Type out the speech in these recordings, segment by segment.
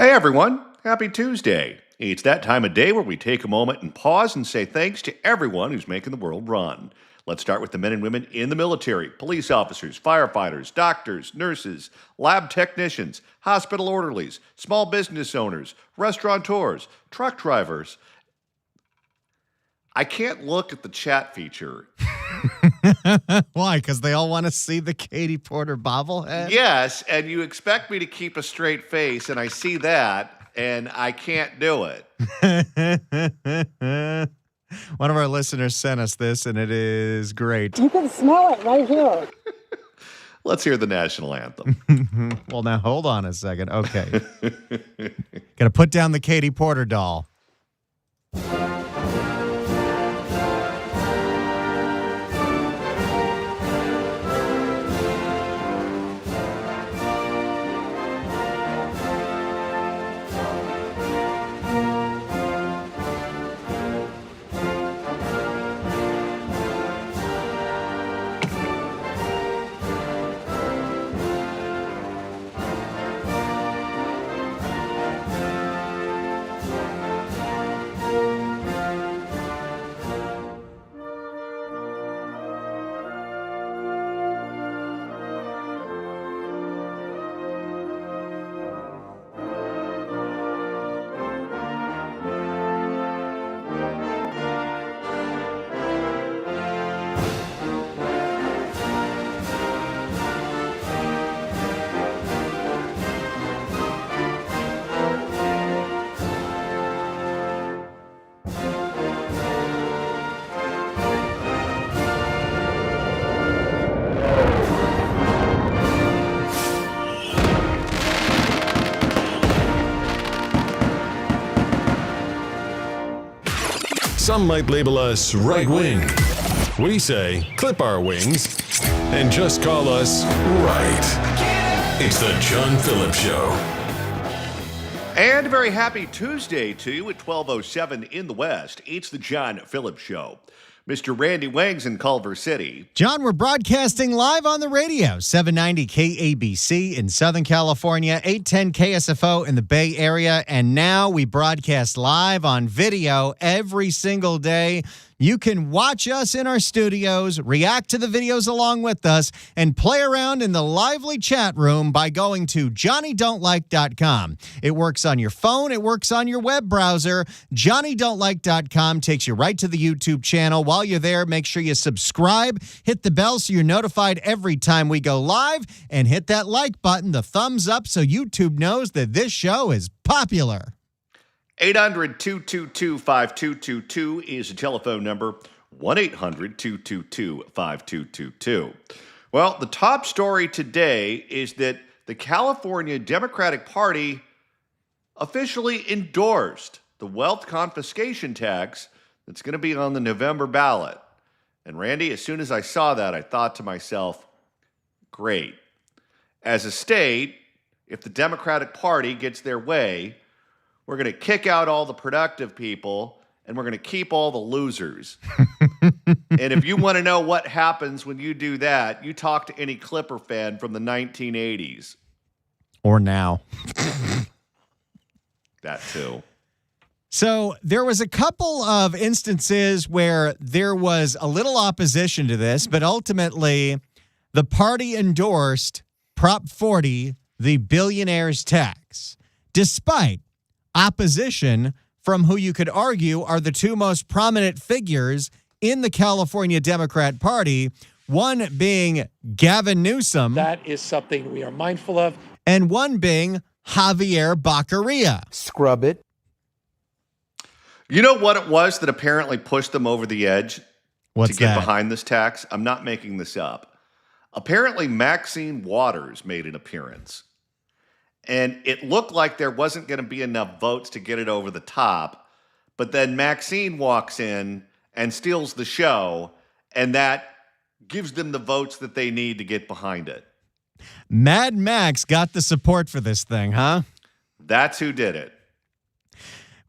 Hey everyone, happy Tuesday. It's that time of day where we take a moment and pause and say thanks to everyone who's making the world run. Let's start with the men and women in the military, police officers, firefighters, doctors, nurses, lab technicians, hospital orderlies, small business owners, restaurateurs, truck drivers. I can't look at the chat feature. Why? Because they all want to see the Katie Porter bobblehead? Yes, and you expect me to keep a straight face, and I see that, and I can't do it. One of our listeners sent us this, and it is great. You can smell it right here. Let's hear the national anthem. Well, now, hold on a second. Okay. Got to put down the Katie Porter doll. Some might label us right-wing. We say, clip our wings and just call us right. It's the John Phillips Show. And a very happy Tuesday to you at 12:07 in the West. It's the John Phillips Show. Mr. Randy Wangs in Culver City. John, we're broadcasting live on the radio, 790 KABC in Southern California, 810 KSFO in the Bay Area, and now we broadcast live on video every single day. You can watch us in our studios, react to the videos along with us, and play around in the lively chat room by going to JohnnyDon'tLike.com. It works on your phone. It works on your web browser. JohnnyDon'tLike.com takes you right to the YouTube channel. While you're there, make sure you subscribe, hit the bell so you're notified every time we go live, and hit that like button, the thumbs up, so YouTube knows that this show is popular. 800-222-5222 is the telephone number, 1-800-222-5222. Well, the top story today is that the California Democratic Party officially endorsed the wealth confiscation tax that's going to be on the November ballot. And Randy, as soon as I saw that, I thought to myself, great. As a state, if the Democratic Party gets their way, we're going to kick out all the productive people, and we're going to keep all the losers. And if you want to know what happens when you do that, you talk to any Clipper fan from the 1980s. Or now. That too. So there was a couple of instances where there was a little opposition to this, but ultimately the party endorsed Prop 40, the billionaire's tax, despite opposition from who you could argue are the two most prominent figures in the California Democrat Party, one being Gavin Newsom. That is something we are mindful of. And one being Javier Baccaria. Scrub it. You know what it was that apparently pushed them over the edge What's to get that? behind this tax? I'm not making this up. Apparently, Maxine Waters made an appearance. And it looked like there wasn't going to be enough votes to get it over the top. But then Maxine walks in and steals the show, and that gives them the votes that they need to get behind it. Mad Max got the support for this thing, huh? That's who did it.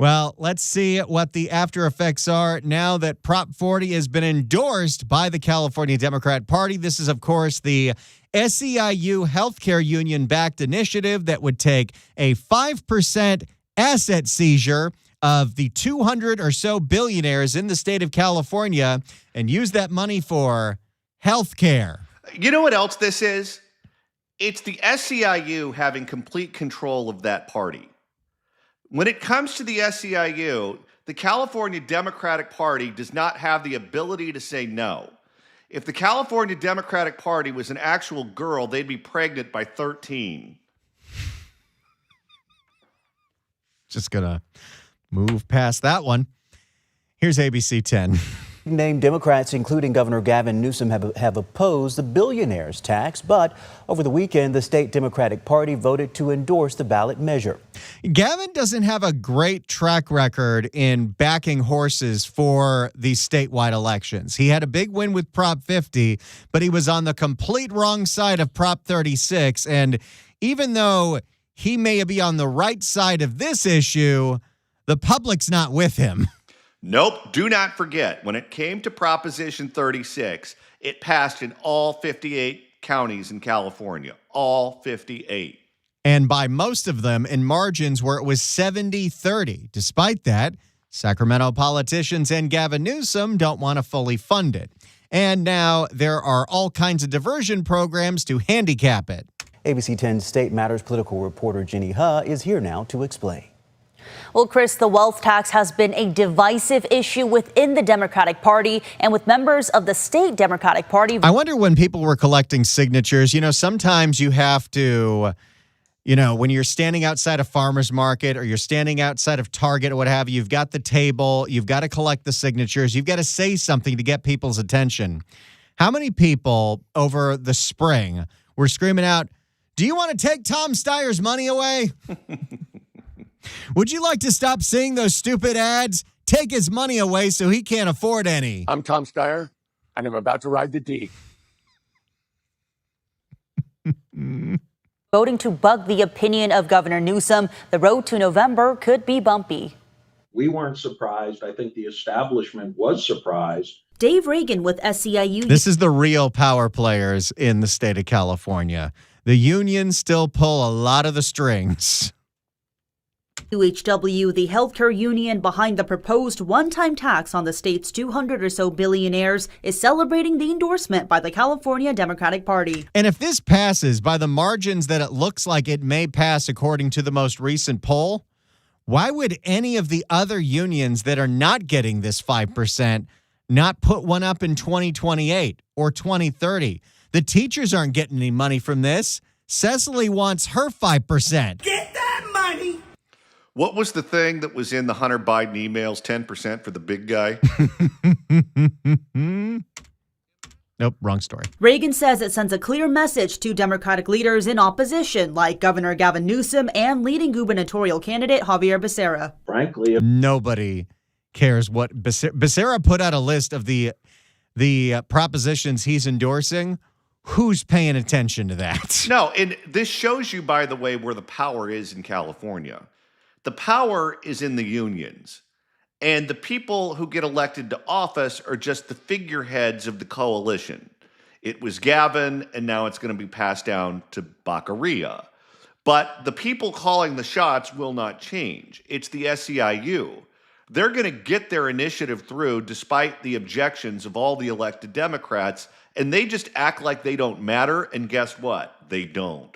Well, let's see what the after effects are now that Prop 40 has been endorsed by the California Democrat Party. This is, of course, the SEIU healthcare union-backed initiative that would take a 5% asset seizure of the 200 or so billionaires in the state of California and use that money for healthcare. You know what else this is? It's the SEIU having complete control of that party. When it comes to the SEIU, the California Democratic Party does not have the ability to say no. If the California Democratic Party was an actual girl, they'd be pregnant by 13. Just gonna move past that one. Here's ABC 10. Named Democrats, including Governor Gavin Newsom, have opposed the billionaire's tax, but over the weekend, the state Democratic Party voted to endorse the ballot measure. Gavin doesn't have a great track record in backing horses for these statewide elections. He had a big win with Prop 50, but he was on the complete wrong side of Prop 36. And even though he may be on the right side of this issue, the public's not with him. Nope, do not forget, when it came to Proposition 36, it passed in all 58 counties in California, all 58. And by most of them in margins where it was 70-30. Despite that, Sacramento politicians and Gavin Newsom don't want to fully fund it. And now there are all kinds of diversion programs to handicap it. ABC 10 State Matters political reporter Jenny Huh is here now to explain. Well, Chris, the wealth tax has been a divisive issue within the Democratic Party and with members of the state Democratic Party. I wonder when people were collecting signatures, sometimes you have to, when you're standing outside a farmer's market or you're standing outside of Target or what have you, you've got the table, you've got to collect the signatures, you've got to say something to get people's attention. How many people over the spring were screaming out, "Do you want to take Tom Steyer's money away?" Would you like to stop seeing those stupid ads? Take his money away so he can't afford any. I'm Tom Steyer, and I'm about to ride the D. Voting to bug the opinion of Governor Newsom, the road to November could be bumpy. We weren't surprised. I think the establishment was surprised. Dave Reagan with SEIU. This is the real power players in the state of California. The unions still pull a lot of the strings. UHW, the healthcare union behind the proposed one-time tax on the state's 200 or so billionaires, is celebrating the endorsement by the California Democratic Party. And if this passes by the margins that it looks like it may pass according to the most recent poll, why would any of the other unions that are not getting this 5% not put one up in 2028 or 2030? The teachers aren't getting any money from this. Cecily wants her 5%. Get that money! What was the thing that was in the Hunter Biden emails, 10% for the big guy? Nope, wrong story. Reagan says it sends a clear message to Democratic leaders in opposition, like Governor Gavin Newsom and leading gubernatorial candidate Javier Becerra. Frankly, Nobody cares what Becerra put out a list of the propositions he's endorsing. Who's paying attention to that? No, and this shows you, by the way, where the power is in California. The power is in the unions. And the people who get elected to office are just the figureheads of the coalition. It was Gavin, and now it's going to be passed down to Baccaria. But the people calling the shots will not change. It's the SEIU. They're going to get their initiative through despite the objections of all the elected Democrats, and they just act like they don't matter, and guess what? They don't.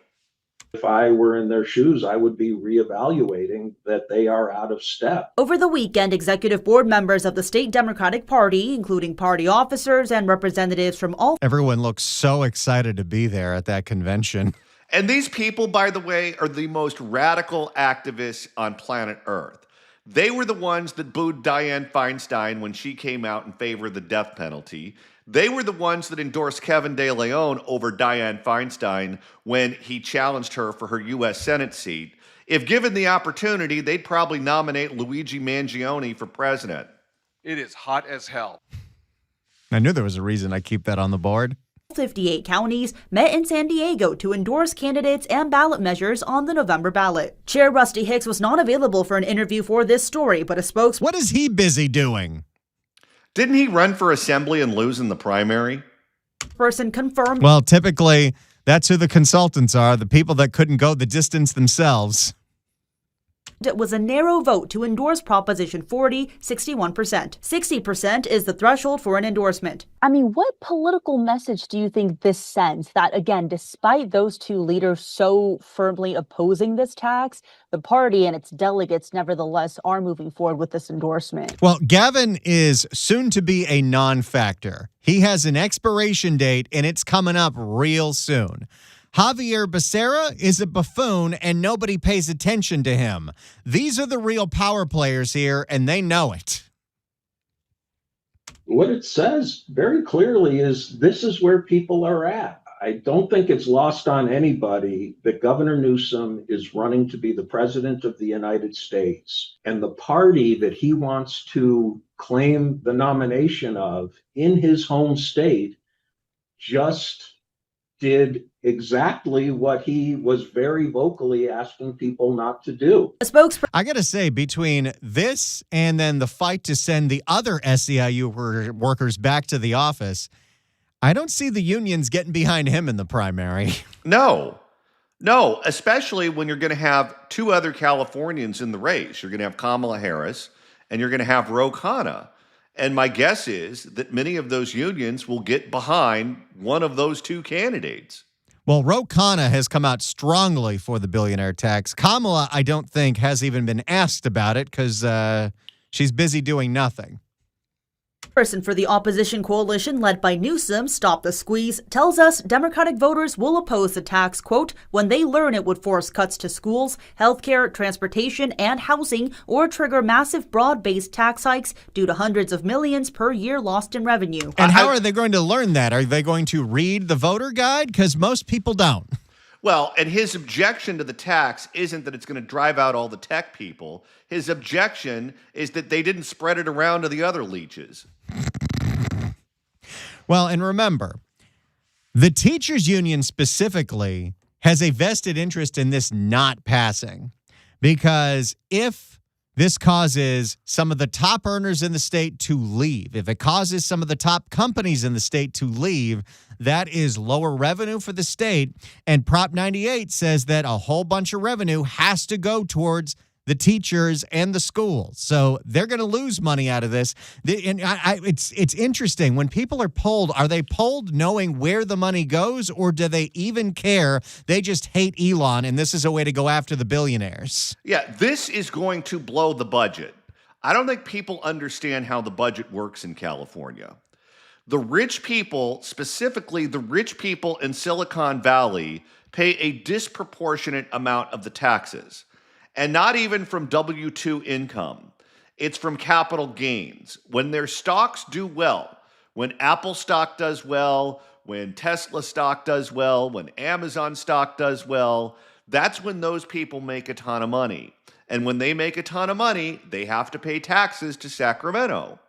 if I were in their shoes, I would be reevaluating that they are out of step. Over the weekend, executive board members of the state Democratic Party, including party officers and representatives from all... Everyone looks so excited to be there at that convention. And these people, by the way, are the most radical activists on planet Earth. They were the ones that booed Dianne Feinstein when she came out in favor of the death penalty. They were the ones that endorsed Kevin De Leon over Dianne Feinstein when he challenged her for her U.S. Senate seat. If given the opportunity, they'd probably nominate Luigi Mangione for president. It is hot as hell. I knew there was a reason I keep that on the board. 58 counties met in San Diego to endorse candidates and ballot measures on the November ballot. Chair Rusty Hicks was not available for an interview for this story, but a spokesperson. What is he busy doing? Didn't he run for assembly and lose in the primary? Confirmed. Well, typically, that's who the consultants are, the people that couldn't go the distance themselves. It was a narrow vote to endorse Proposition 40, 61%. 60% is the threshold for an endorsement. I mean, what political message do you think this sends that, again, despite those two leaders so firmly opposing this tax, the party and its delegates nevertheless are moving forward with this endorsement? Well, Gavin is soon to be a non-factor. He has an expiration date, and it's coming up real soon. Javier Becerra is a buffoon, and nobody pays attention to him. These are the real power players here, and they know it. What it says very clearly is this is where people are at. I don't think it's lost on anybody that Governor Newsom is running to be the president of the United States, and the party that he wants to claim the nomination of in his home state just did exactly what he was very vocally asking people not to do. A spokesperson. I got to say, between this and then the fight to send the other SEIU workers back to the office, I don't see the unions getting behind him in the primary. No, especially when you're going to have two other Californians in the race. You're going to have Kamala Harris and you're going to have Ro Khanna. And my guess is that many of those unions will get behind one of those two candidates. Well, Ro Khanna has come out strongly for the billionaire tax. Kamala, I don't think, has even been asked about it because she's busy doing nothing. Person for the opposition coalition led by Newsom, Stop the Squeeze, tells us Democratic voters will oppose the tax, quote, when they learn it would force cuts to schools, healthcare, transportation, and housing, or trigger massive broad-based tax hikes due to hundreds of millions per year lost in revenue. And how are they going to learn that? Are they going to read the voter guide? Because most people don't. Well, and his objection to the tax isn't that it's going to drive out all the tech people. His objection is that they didn't spread it around to the other leeches. Well, and remember, the teachers union specifically has a vested interest in this not passing, because if this causes some of the top earners in the state to leave, if it causes some of the top companies in the state to leave, that is lower revenue for the state. And Prop 98 says that a whole bunch of revenue has to go towards the teachers and the schools. So they're going to lose money out of this. And it's interesting. When people are polled, are they polled knowing where the money goes, or do they even care? They just hate Elon, and this is a way to go after the billionaires. Yeah, this is going to blow the budget. I don't think people understand how the budget works in California. The rich people, specifically the rich people in Silicon Valley, pay a disproportionate amount of the taxes. And not even from W-2 income. It's from capital gains. When their stocks do well, when Apple stock does well, when Tesla stock does well, when Amazon stock does well, that's when those people make a ton of money. And when they make a ton of money, they have to pay taxes to Sacramento,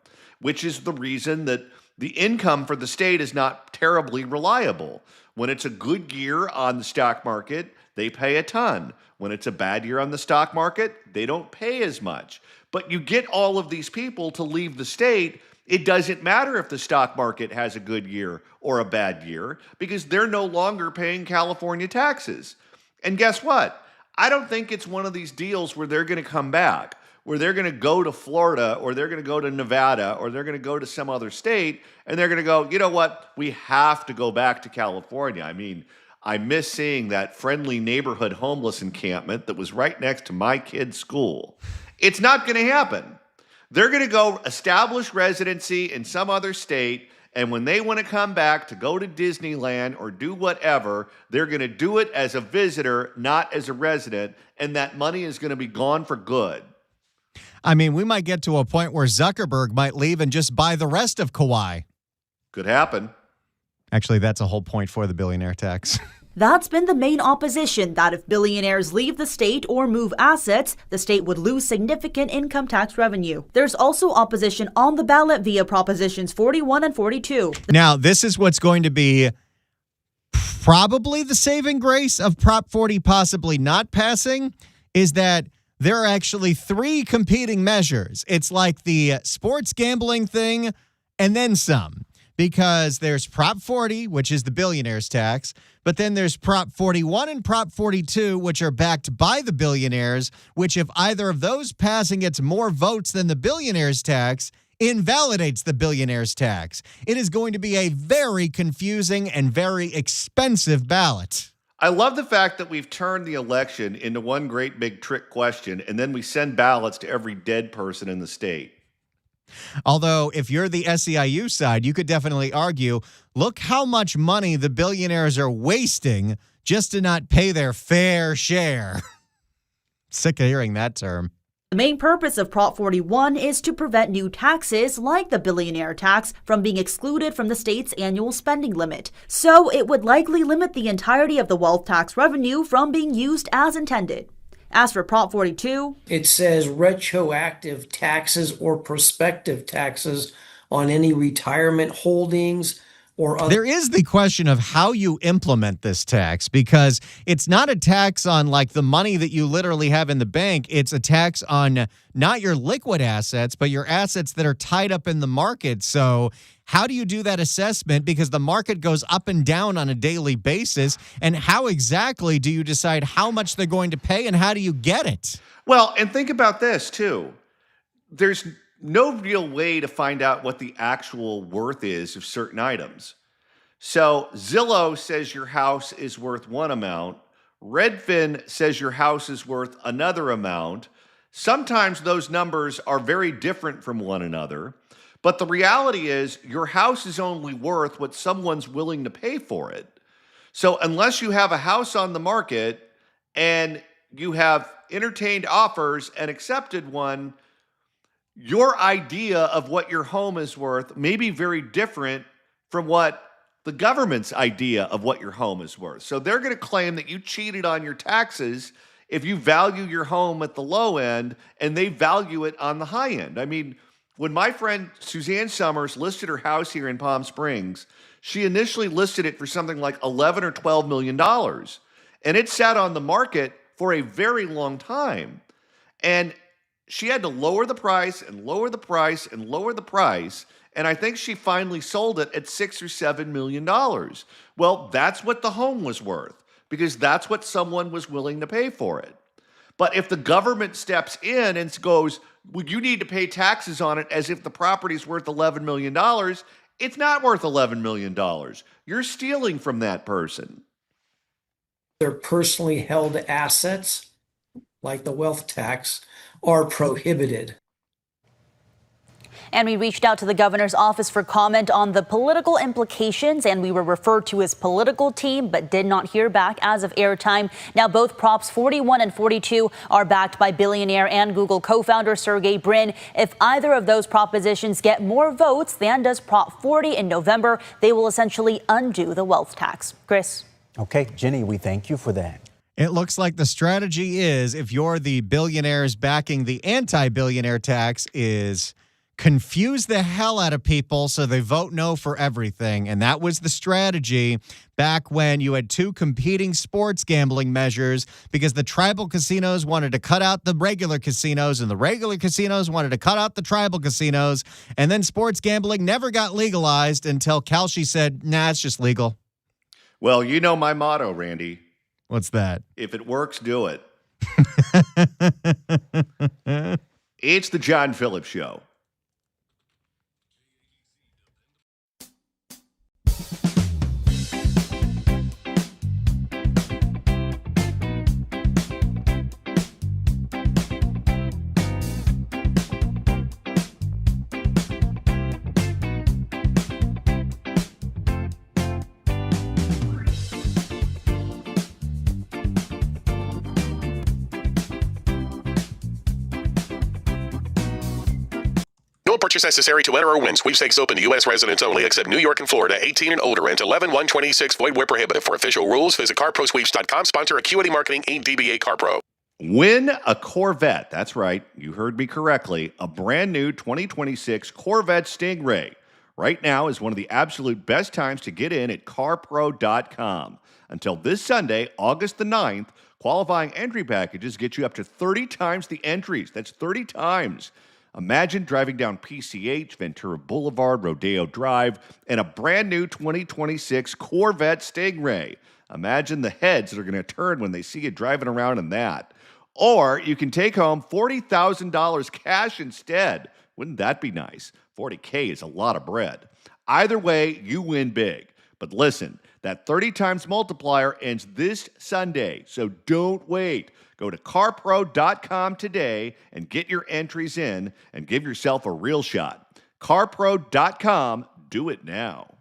which is the reason that the income for the state is not terribly reliable. When it's a good year on the stock market, they pay a ton. When it's a bad year on the stock market, they don't pay as much. But you get all of these people to leave the state. It doesn't matter if the stock market has a good year or a bad year, because they're no longer paying California taxes. And guess what? I don't think it's one of these deals where they're going to come back, where they're going to go to Florida, or they're going to go to Nevada, or they're going to go to some other state, and they're going to go, you know what? We have to go back to California. I mean, I miss seeing that friendly neighborhood homeless encampment that was right next to my kid's school. It's not going to happen. They're going to go establish residency in some other state, and when they want to come back to go to Disneyland or do whatever, they're going to do it as a visitor, not as a resident, and that money is going to be gone for good. I mean, we might get to a point where Zuckerberg might leave and just buy the rest of Kauai. Could happen. Actually, that's a whole point for the billionaire tax. That's been the main opposition, that if billionaires leave the state or move assets, the state would lose significant income tax revenue. There's also opposition on the ballot via Propositions 41 and 42. Now, this is what's going to be Probably the saving grace of Prop 40 possibly not passing is that there are actually three competing measures. It's like the sports gambling thing and then some, because there's Prop 40, which is the billionaires tax, but then there's Prop 41 and Prop 42, which are backed by the billionaires, which if either of those pass and gets more votes than the billionaires tax, invalidates the billionaires tax. It is going to be a very confusing and very expensive ballot. I love the fact that we've turned the election into one great big trick question, and then we send ballots to every dead person in the state. Although, if you're the SEIU side, you could definitely argue, look how much money the billionaires are wasting just to not pay their fair share. Sick of hearing that term. The main purpose of Prop 41 is to prevent new taxes, like the billionaire tax, from being excluded from the state's annual spending limit. So it would likely limit the entirety of the wealth tax revenue from being used as intended. As for Prop 42, it says retroactive taxes or prospective taxes on any retirement holdings or other. There is the question of how you implement this tax, because it's not a tax on like the money that you literally have in the bank. It's a tax on not your liquid assets, but your assets that are tied up in the market. So how do you do that assessment? Because the market goes up and down on a daily basis. And how exactly do you decide how much they're going to pay and how do you get it? Well, and think about this too. There's no real way to find out what the actual worth is of certain items. So Zillow says your house is worth one amount. Redfin says your house is worth another amount. Sometimes those numbers are very different from one another. But the reality is your house is only worth what someone's willing to pay for it. So unless you have a house on the market and you have entertained offers and accepted one, your idea of what your home is worth may be very different from what the government's idea of what your home is worth. So they're going to claim that you cheated on your taxes if you value your home at the low end and they value it on the high end. I mean, when my friend Suzanne Summers listed her house here in Palm Springs, she initially listed it for something like $11 or $12 million. And it sat on the market for a very long time. And she had to lower the price and lower the price and lower the price. And I think she finally sold it at $6 or $7 million. Well, that's what the home was worth, because that's what someone was willing to pay for it. But if the government steps in and goes, well, you need to pay taxes on it as if the property's worth $11 million, it's not worth $11 million. You're stealing from that person. Their personally held assets, like the wealth tax, are prohibited. And we reached out to the governor's office for comment on the political implications, and we were referred to his political team, but did not hear back as of airtime. Now, both Props 41 and 42 are backed by Billionaire and Google co-founder Sergey Brin. If either of those propositions get more votes than does Prop 40 in November, they will essentially undo the wealth tax. Chris. Okay, Jenny, we thank you for that. It looks like the strategy is, if you're the billionaires backing the anti-billionaire tax, is confuse the hell out of people so they vote no for everything. And that was the strategy back when you had two competing sports gambling measures, because the tribal casinos wanted to cut out the regular casinos and the regular casinos wanted to cut out the tribal casinos. And then sports gambling never got legalized until Kalshi said, nah, it's just legal. Well, you know my motto, Randy. What's that? If it works, do it. It's the John Phillips Show. No purchase necessary to enter or win. Sweepstakes open to U.S. residents only, except New York and Florida. 18 and older. Rent 11/126. Void where prohibited. For official rules, visit CarProSweeps.com. Sponsor Acuity Marketing, Inc. DBA CarPro. Win a Corvette. That's right. You heard me correctly. A brand new 2026 Corvette Stingray. Right now is one of the absolute best times to get in at carpro.com. Until this Sunday, August the 9th, qualifying entry packages get you up to 30 times the entries. That's 30 times. Imagine driving down PCH, Ventura Boulevard, Rodeo Drive, in a brand new 2026 Corvette Stingray. Imagine the heads that are going to turn when they see you driving around in that. Or you can take home $40,000 cash instead. Wouldn't that be nice? $40K is a lot of bread. Either way, you win big. But listen, that 30 times multiplier ends this Sunday, so don't wait. Go to carpro.com today and get your entries in and give yourself a real shot. carpro.com, do it now.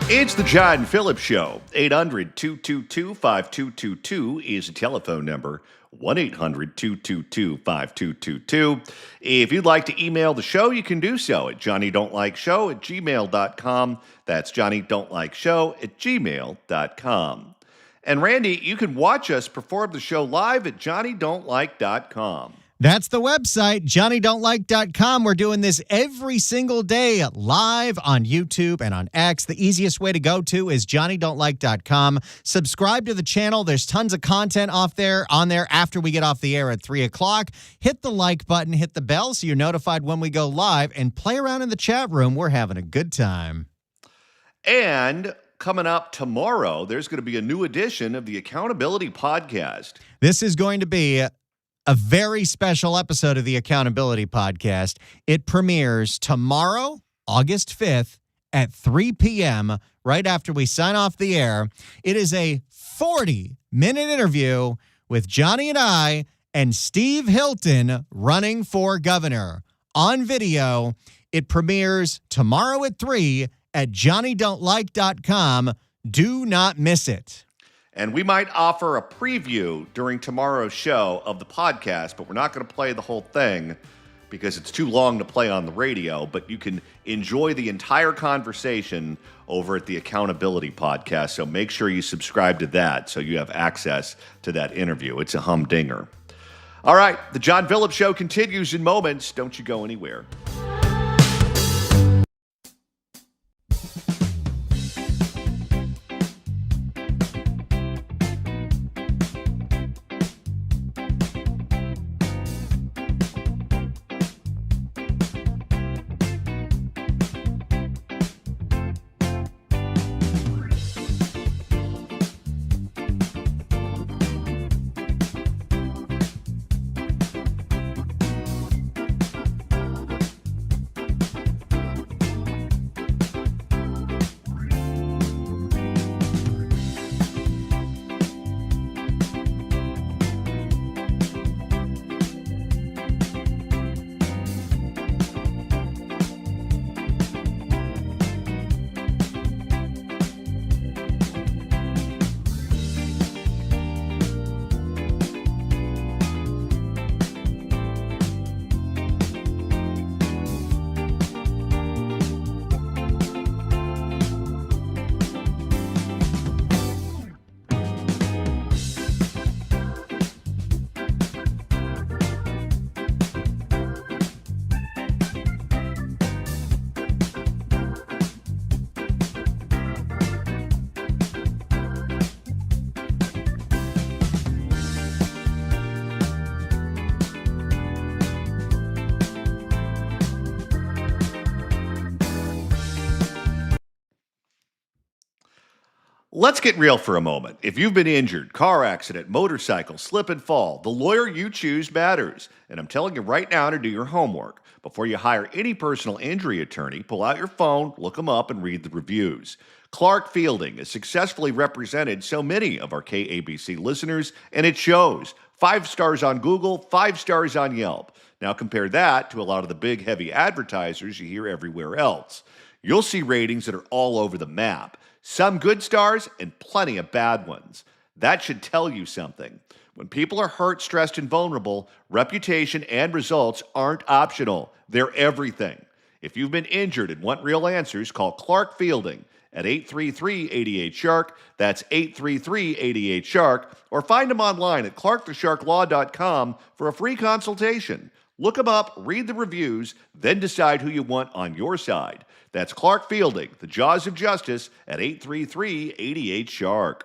It's the John Phillips Show. 800-222-5222 is the telephone number. 1-800-222-5222. If you'd like to email the show, you can do so at johnnydon'tlikeshow@gmail.com. That's johnnydon'tlikeshow@gmail.com. And Randy, you can watch us perform the show live at johnnydon'tlike.com. That's the website, johnnydon'tlike.com. We're doing this every single day live on YouTube and on X. The easiest way to go to is johnnydon'tlike.com. Subscribe to the channel. There's tons of content on there after we get off the air at 3 o'clock. Hit the like button, hit the bell so you're notified when we go live, and play around in the chat room. We're having a good time. And coming up tomorrow, there's going to be a new edition of the Accountability Podcast. This is going to be a very special episode of the Accountability Podcast. It premieres tomorrow, August 5th at 3 p.m., right after we sign off the air. It is a 40-minute interview with Johnny and I and Steve Hilton running for governor on video. It premieres tomorrow at 3 at johnnydon'tlike.com. Do not miss it. And we might offer a preview during tomorrow's show of the podcast, but we're not going to play the whole thing because it's too long to play on the radio, but you can enjoy the entire conversation over at the Accountability Podcast. So make sure you subscribe to that so you have access to that interview. It's a humdinger. All right, the John Phillips Show continues in moments. Don't you go anywhere. Let's get real for a moment. If you've been injured, car accident, motorcycle, slip and fall, the lawyer you choose matters. And I'm telling you right now to do your homework. Before you hire any personal injury attorney, pull out your phone, look them up, and read the reviews. Clark Fielding has successfully represented so many of our KABC listeners, and it shows. 5 stars on Google, 5 stars on Yelp. Now compare that to a lot of the big, heavy advertisers you hear everywhere else. You'll see ratings that are all over the map. Some good stars and plenty of bad ones. That should tell you something. When people are hurt, stressed, and vulnerable, reputation and results aren't optional. They're everything. If you've been injured and want real answers, call Clark Fielding at 833-88-SHARK. That's 833-88-SHARK. Or find him online at clarkthesharklaw.com for a free consultation. Look him up, read the reviews, then decide who you want on your side. That's Clark Fielding, the Jaws of Justice, at 833-88-SHARK.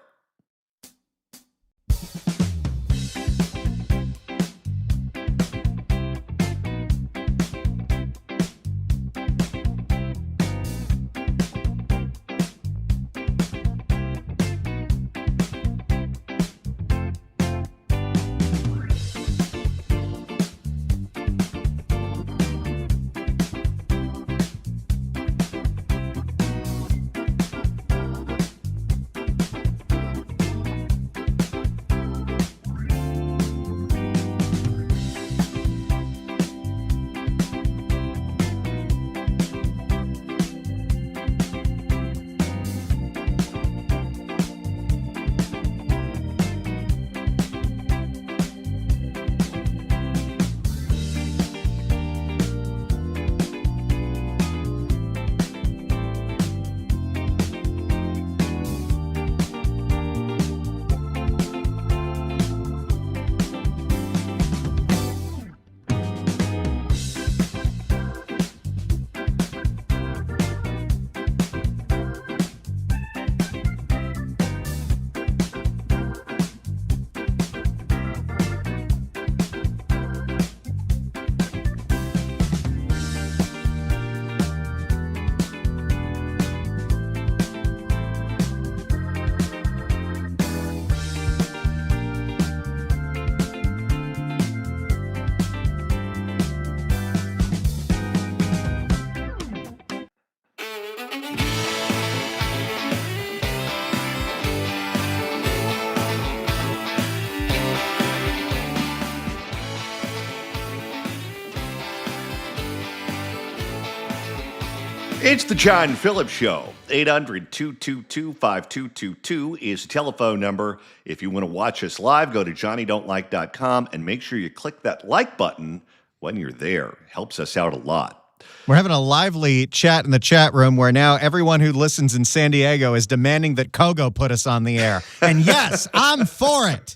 It's the John Phillips Show. 800-222-5222 is the telephone number. If you want to watch us live, go to johnnydon'tlike.com and make sure you click that like button when you're there. Helps us out a lot. We're having a lively chat in the chat room where now everyone who listens in San Diego is demanding that Kogo put us on the air. And yes, I'm for it.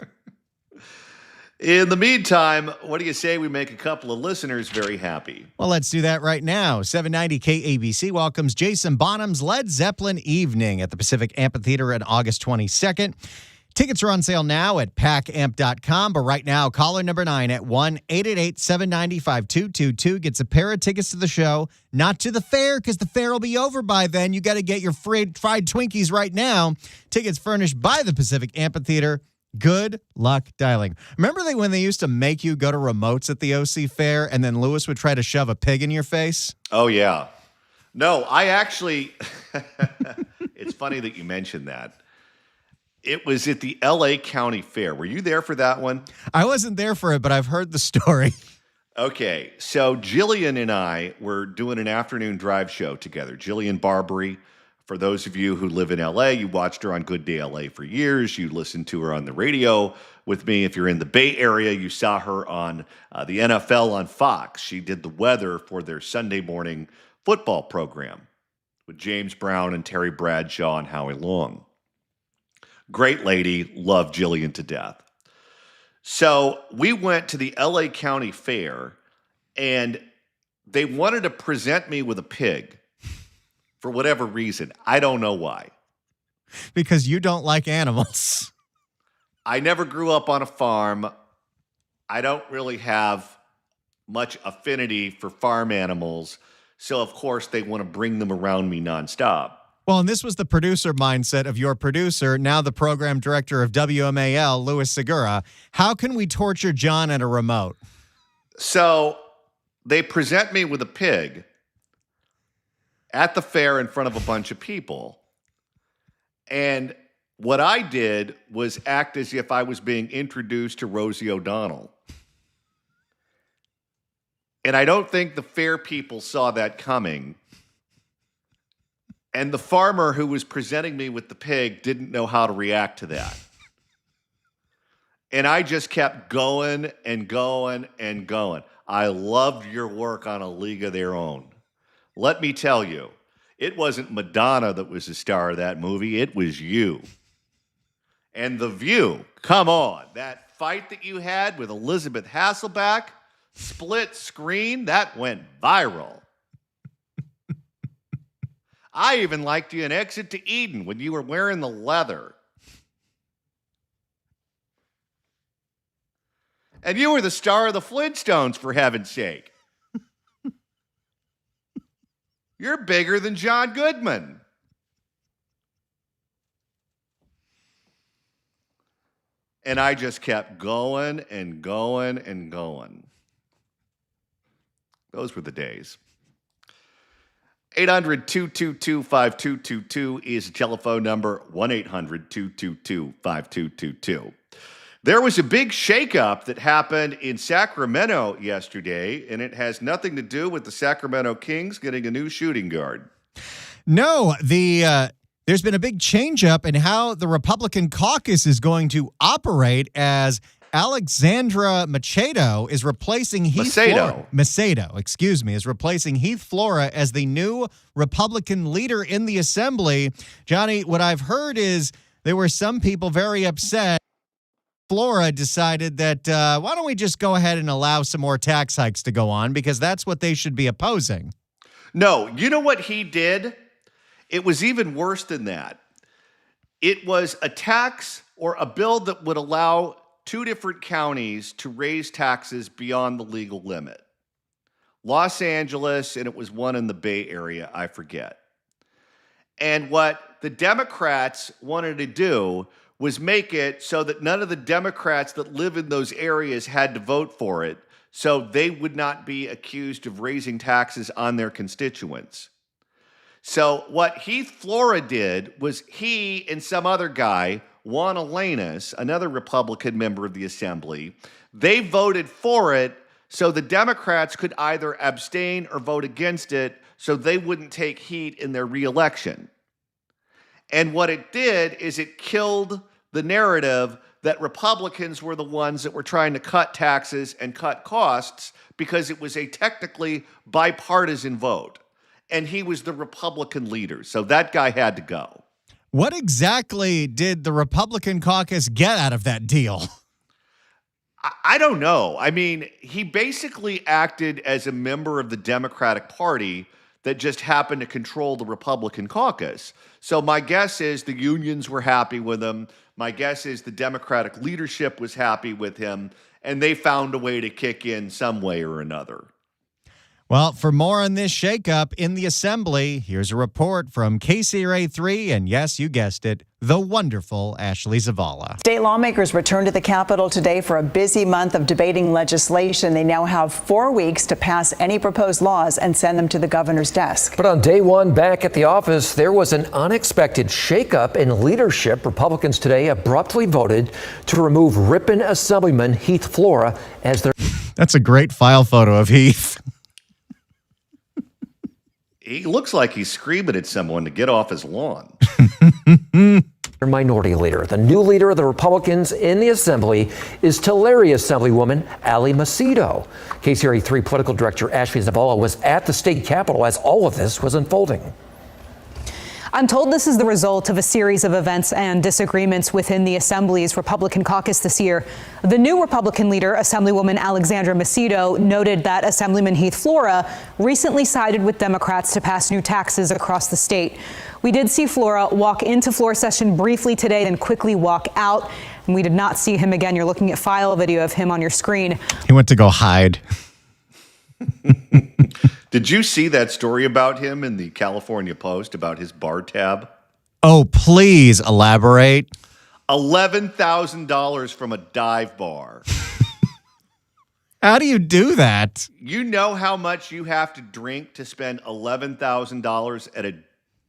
In the meantime, what do you say we make a couple of listeners very happy? Well, let's do that right now. 790 KABC welcomes Jason Bonham's Led Zeppelin Evening at the Pacific Amphitheater on August 22nd. Tickets are on sale now at packamp.com, but right now, caller number 9 at 1-888-790-5222 gets a pair of tickets to the show, not to the fair, because the fair will be over by then. You got to get your fried Twinkies right now. Tickets furnished by the Pacific Amphitheater. Good luck dialing. Remember when they used to make you go to remotes at the OC Fair, and then Lewis would try to shove a pig in your face? Oh, yeah. No, I actually, it's funny that you mentioned that. It was at the LA County Fair. Were you there for that one? I wasn't there for it, but I've heard the story. Okay, so Jillian and I were doing an afternoon drive show together. Jillian Barbary, for those of you who live in LA, you watched her on Good Day LA for years. You listened to her on the radio with me. If you're in the Bay Area, you saw her on the NFL on Fox. She did the weather for their Sunday morning football program with James Brown and Terry Bradshaw and Howie Long. Great lady, loved Jillian to death. So we went to the LA County Fair, and they wanted to present me with a pig for whatever reason. I don't know why. Because you don't like animals. I never grew up on a farm. I don't really have much affinity for farm animals. So, of course, they want to bring them around me nonstop. Well, and this was the producer mindset of your producer, now the program director of WMAL, Louis Segura. How can we torture John at a remote? So they present me with a pig at the fair in front of a bunch of people. And what I did was act as if I was being introduced to Rosie O'Donnell. And I don't think the fair people saw that coming. And the farmer who was presenting me with the pig didn't know how to react to that. And I just kept going and going and going. I loved your work on A League of Their Own. Let me tell you, it wasn't Madonna that was the star of that movie. It was you. And The View, come on. That fight that you had with Elizabeth Hasselbeck, split screen, that went viral. I even liked you in Exit to Eden when you were wearing the leather. And you were the star of the Flintstones, for heaven's sake. You're bigger than John Goodman. And I just kept going and going and going. Those were the days. 800-222-5222 is the telephone number, 1-800-222-5222. There was a big shakeup that happened in Sacramento yesterday, and it has nothing to do with the Sacramento Kings getting a new shooting guard. No, there's been a big change-up in how the Republican caucus is going to operate as Alexandra Macedo is replacing Heath Flora. Macedo, excuse me, is replacing Heath Flora as the new Republican leader in the assembly. Johnny, what I've heard is there were some people very upset. Flora decided that why don't we just go ahead and allow some more tax hikes to go on, because that's what they should be opposing. No, you know what he did? It was even worse than that. It was a tax or a bill that would allow 2 different counties to raise taxes beyond the legal limit. Los Angeles, and it was one in the Bay Area, I forget. And what the Democrats wanted to do was make it so that none of the Democrats that live in those areas had to vote for it, so they would not be accused of raising taxes on their constituents. So what Heath Flora did was he and some other guy, Juan Elenis, another Republican member of the assembly, they voted for it so the Democrats could either abstain or vote against it so they wouldn't take heat in their reelection. And what it did is it killed the narrative that Republicans were the ones that were trying to cut taxes and cut costs because it was a technically bipartisan vote. And he was the Republican leader. So that guy had to go. What exactly did the Republican caucus get out of that deal? I don't know. I mean, he basically acted as a member of the Democratic Party that just happened to control the Republican caucus. So my guess is the unions were happy with him. My guess is the Democratic leadership was happy with him, and they found a way to kick in some way or another. Well, for more on this shakeup in the Assembly, here's a report from KCRA3 and, yes, you guessed it, the wonderful Ashley Zavala. State lawmakers returned to the Capitol today for a busy month of debating legislation. They now have 4 weeks to pass any proposed laws and send them to the governor's desk. But on day one back at the office, there was an unexpected shakeup in leadership. Republicans today abruptly voted to remove Ripon Assemblyman Heath Flora as their... That's a great file photo of Heath. He looks like he's screaming at someone to get off his lawn. minority leader. The new leader of the Republicans in the Assembly is Tulare Assemblywoman Ali Macedo. KCRA3 political director Ashley Zavala was at the state capitol as all of this was unfolding. I'm told this is the result of a series of events and disagreements within the Assembly's Republican caucus this year. The new Republican leader, Assemblywoman Alexandra Macedo, noted that Assemblyman Heath Flora recently sided with Democrats to pass new taxes across the state. We did see Flora walk into floor session briefly today, then quickly walk out, and we did not see him again. You're looking at file video of him on your screen. He went to go hide. Did you see that story about him in the California Post about his bar tab? Oh, please elaborate. $11,000 from a dive bar. How do you do that? You know how much you have to drink to spend $11,000 at a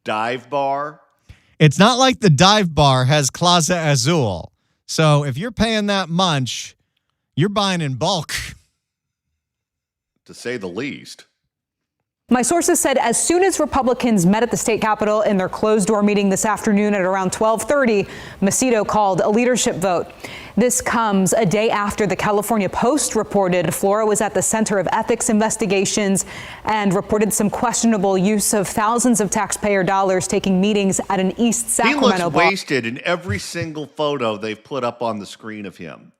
dive bar? It's not like the dive bar has Clase Azul. So if you're paying that much, you're buying in bulk. To say the least. My sources said as soon as Republicans met at the state capitol in their closed-door meeting this afternoon at around 12:30, Macedo called a leadership vote. This comes a day after the California Post reported Flora was at the center of ethics investigations and reported some questionable use of thousands of taxpayer dollars taking meetings at an East Sacramento He looks bar. wasted in every single photo they've put up on the screen of him.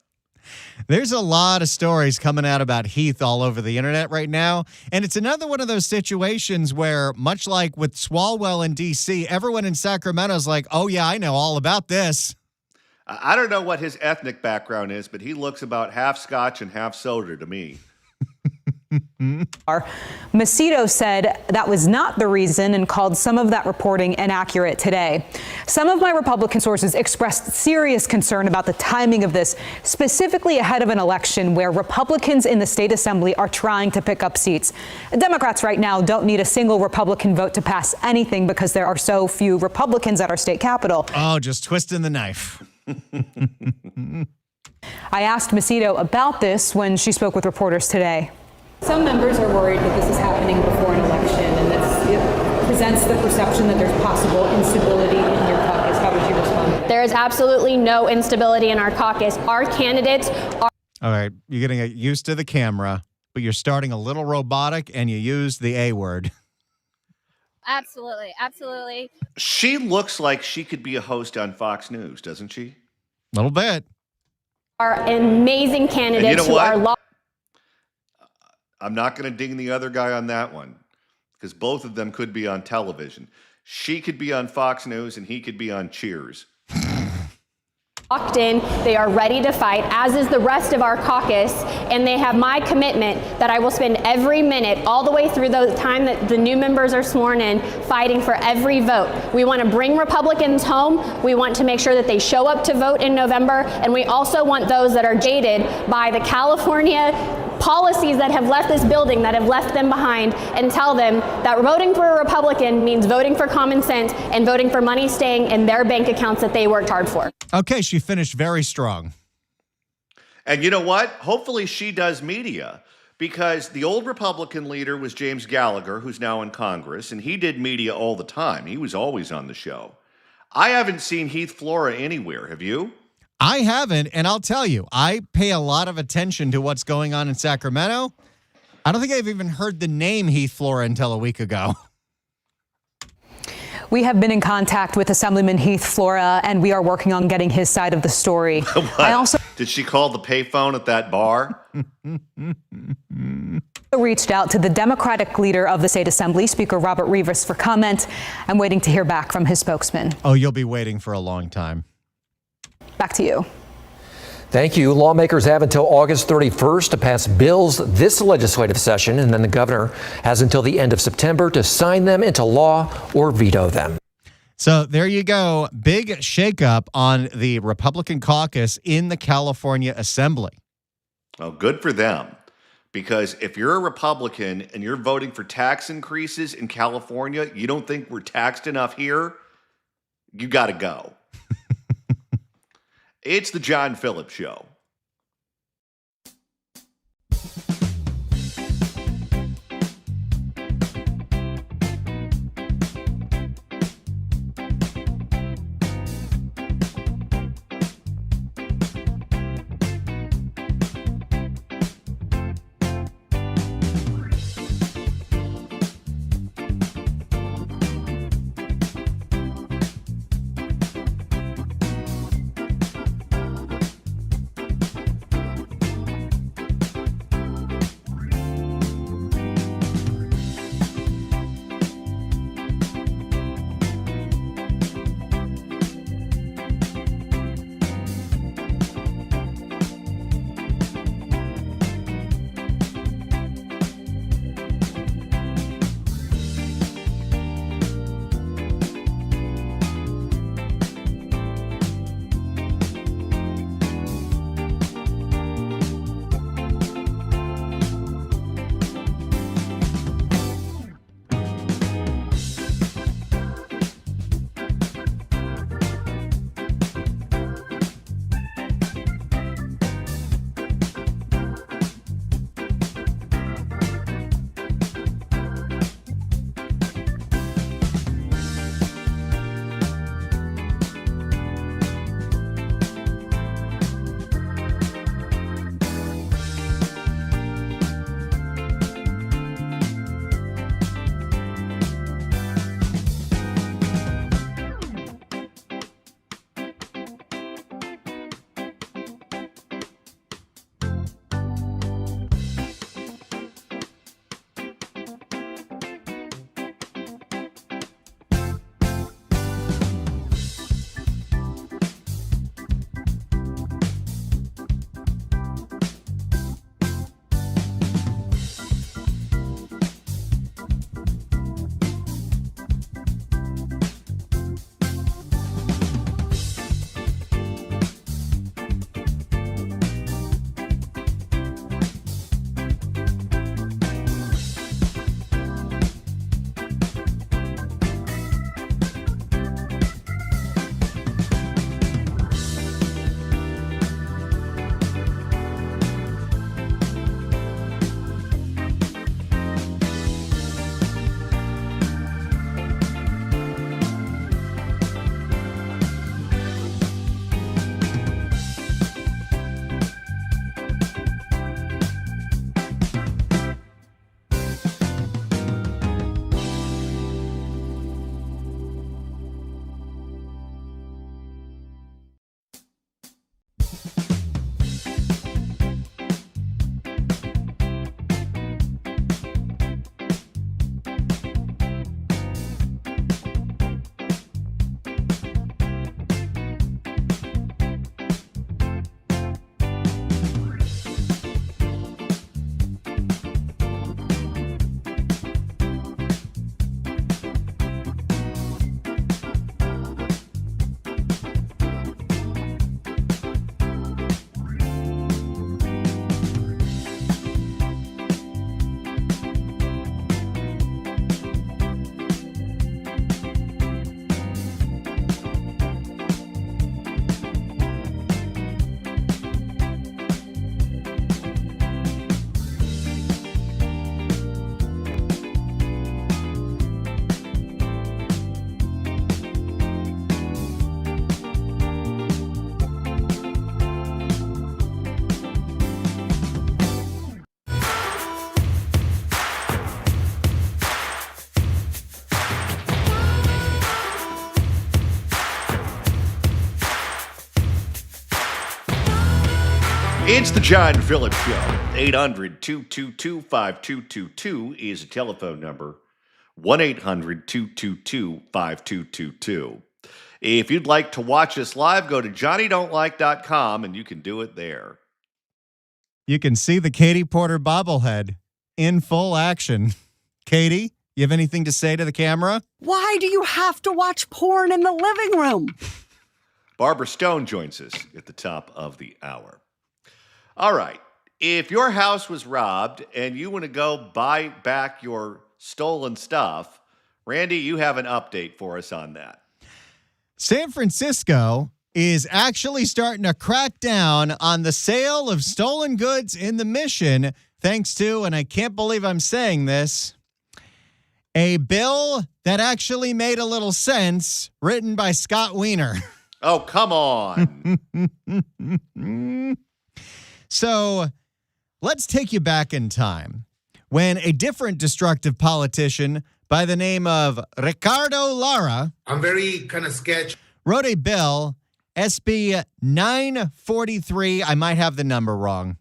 There's a lot of stories coming out about Heath all over the internet right now. And it's another one of those situations where, much like with Swalwell in D.C., everyone in Sacramento's like, oh, yeah, I know all about this. I don't know what his ethnic background is, but he looks about half Scotch and half soda to me. Macedo said that was not the reason and called some of that reporting inaccurate today. Some of my Republican sources expressed serious concern about the timing of this, specifically ahead of an election where Republicans in the state assembly are trying to pick up seats. Democrats right now don't need a single Republican vote to pass anything because there are so few Republicans at our state capitol. Oh, just twisting the knife. I asked Macedo about this when she spoke with reporters today. Some members are worried that this is happening before an election and that it presents the perception that there's possible instability in your caucus. How would you respond to that? There is absolutely no instability in our caucus. Our candidates are... All right, you're getting used to the camera, but you're starting a little robotic and you use the A word. Absolutely, absolutely. She looks like she could be a host on Fox News, doesn't she? A little bit. Are amazing candidates And you know who what? are... I'm not going to ding the other guy on that one because both of them could be on television. She could be on Fox News and he could be on Cheers. Locked in, they are ready to fight, as is the rest of our caucus, and they have my commitment that I will spend every minute, all the way through the time that the new members are sworn in, fighting for every vote. We want to bring Republicans home. We want to make sure that they show up to vote in November, and we also want those that are jaded by the California policies that have left this building, that have left them behind, and tell them that voting for a Republican means voting for common sense and voting for money staying in their bank accounts that they worked hard for. Okay, she finished very strong. And you know what? Hopefully she does media because the old Republican leader was James Gallagher, who's now in Congress, and he did media all the time. He was always on the show. I haven't seen Heath Flora anywhere. Have you? I haven't, and I'll tell you, I pay a lot of attention to what's going on in Sacramento. I don't think I've even heard the name Heath Flora until a week ago. We have been in contact with Assemblyman Heath Flora, and we are working on getting his side of the story. I also Did she call the payphone at that bar? reached out to the Democratic leader of the state assembly, Speaker Robert Rivas, for comment. I'm waiting to hear back from his spokesman. Oh, you'll be waiting for a long time. Back to you. Thank you. Lawmakers have until August 31st to pass bills this legislative session, and then the governor has until the end of September to sign them into law or veto them. So there you go. Big shakeup on the Republican caucus in the California Assembly. Oh, good for them. Because if you're a Republican and you're voting for tax increases in California, you don't think we're taxed enough here, you got to go. It's the John Phillips Show. It's the John Phillips Show. 800-222-5222 is a telephone number. 1-800-222-5222. If you'd like to watch us live, go to johnnydon'tlike.com and you can do it there. You can see the Katie Porter bobblehead in full action. Katie, you have anything to say to the camera? Why do you have to watch porn in the living room? Barbara Stone joins us at the top of the hour. All right. If your house was robbed and you want to go buy back your stolen stuff, Randy, you have an update for us on that. San Francisco is actually starting to crack down on the sale of stolen goods in the Mission, thanks to, and I can't believe I'm saying this, a bill that actually made a little sense, written by Scott Wiener. Oh, come on. So let's take you back in time when a different destructive politician by the name of Ricardo Lara, I'm very kind of sketchy, wrote a bill, SB 943, I might have the number wrong,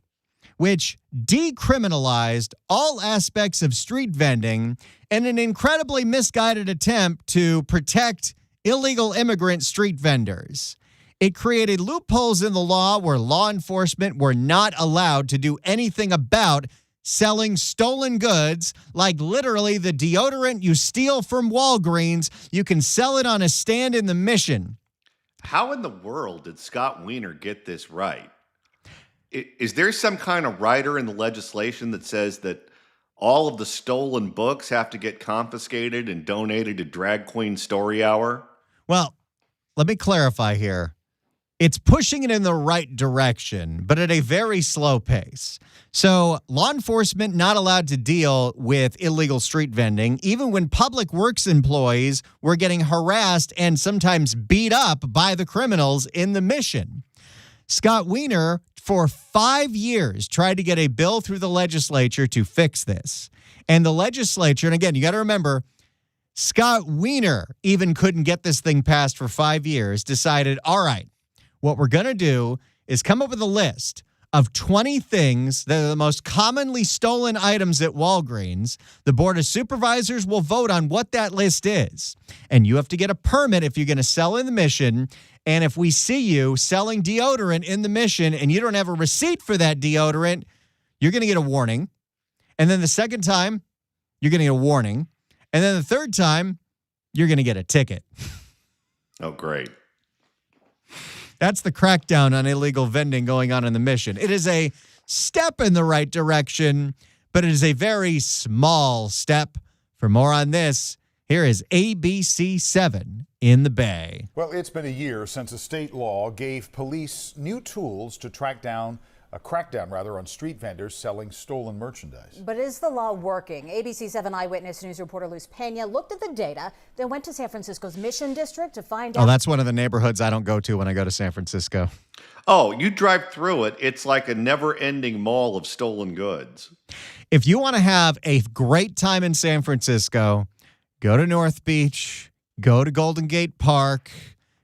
which decriminalized all aspects of street vending in an incredibly misguided attempt to protect illegal immigrant street vendors. It created loopholes in the law where law enforcement were not allowed to do anything about selling stolen goods, like literally the deodorant you steal from Walgreens. You can sell it on a stand in the Mission. How in the world did Scott Wiener get this right? Is there some kind of rider in the legislation that says that all of the stolen books have to get confiscated and donated to Drag Queen Story Hour? Well, let me clarify here. It's pushing it in the right direction, but at a very slow pace. So law enforcement not allowed to deal with illegal street vending, even when public works employees were getting harassed and sometimes beat up by the criminals in the Mission. Scott Wiener, for 5 years, tried to get a bill through the legislature to fix this. And the legislature, and again, you got to remember, Scott Wiener even couldn't get this thing passed for 5 years, decided, all right, what we're going to do is come up with a list of 20 things that are the most commonly stolen items at Walgreens. The Board of Supervisors will vote on what that list is. And you have to get a permit if you're going to sell in the Mission. And if we see you selling deodorant in the Mission and you don't have a receipt for that deodorant, you're going to get a warning. And then the second time, you're going to get a warning. And then the third time, you're going to get a ticket. Oh, great. That's the crackdown on illegal vending going on in the Mission. It is a step in the right direction, but it is a very small step. For more on this, here is ABC 7 in the Bay. Well, it's been a year since a state law gave police new tools to crackdown on street vendors selling stolen merchandise. But is the law working? ABC 7 Eyewitness News reporter Luz Pena looked at the data, then went to San Francisco's Mission District to find out. Oh, that's one of the neighborhoods I don't go to when I go to San Francisco. Oh, you drive through it, it's like a never-ending mall of stolen goods. If you want to have a great time in San Francisco, go to North Beach, go to Golden Gate Park,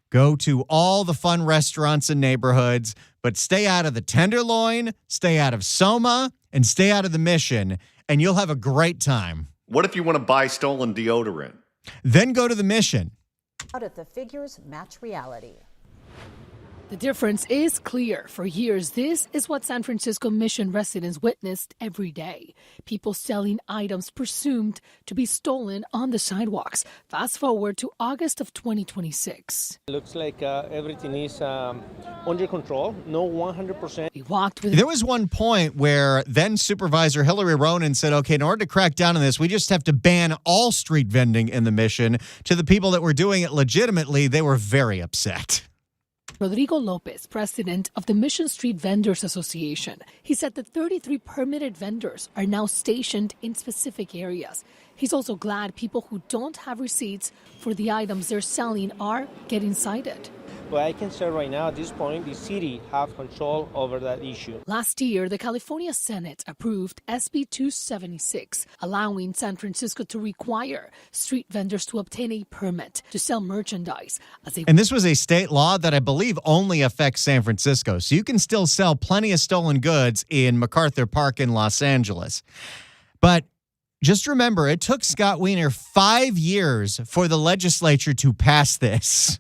go to all the fun restaurants and neighborhoods, but stay out of the Tenderloin, stay out of Soma, and stay out of the Mission, and you'll have a great time. What if you want to buy stolen deodorant? Then go to the Mission. Out if the figures match reality. The difference is clear. For years, this is what San Francisco Mission residents witnessed every day. People selling items presumed to be stolen on the sidewalks. Fast forward to August of 2026. Looks like everything is under control. No 100%. We walked with. There was one point where then Supervisor Hillary Ronen said, okay, in order to crack down on this, we just have to ban all street vending in the Mission. To the people that were doing it legitimately, they were very upset. Rodrigo Lopez, president of the Mission Street Vendors Association. He said that 33 permitted vendors are now stationed in specific areas. He's also glad people who don't have receipts for the items they're selling are getting cited. But I can say right now, at this point, the city have control over that issue. Last year, the California Senate approved SB 276, allowing San Francisco to require street vendors to obtain a permit to sell merchandise. And this was a state law that I believe only affects San Francisco. So you can still sell plenty of stolen goods in MacArthur Park in Los Angeles. But just remember, it took Scott Wiener 5 years for the legislature to pass this.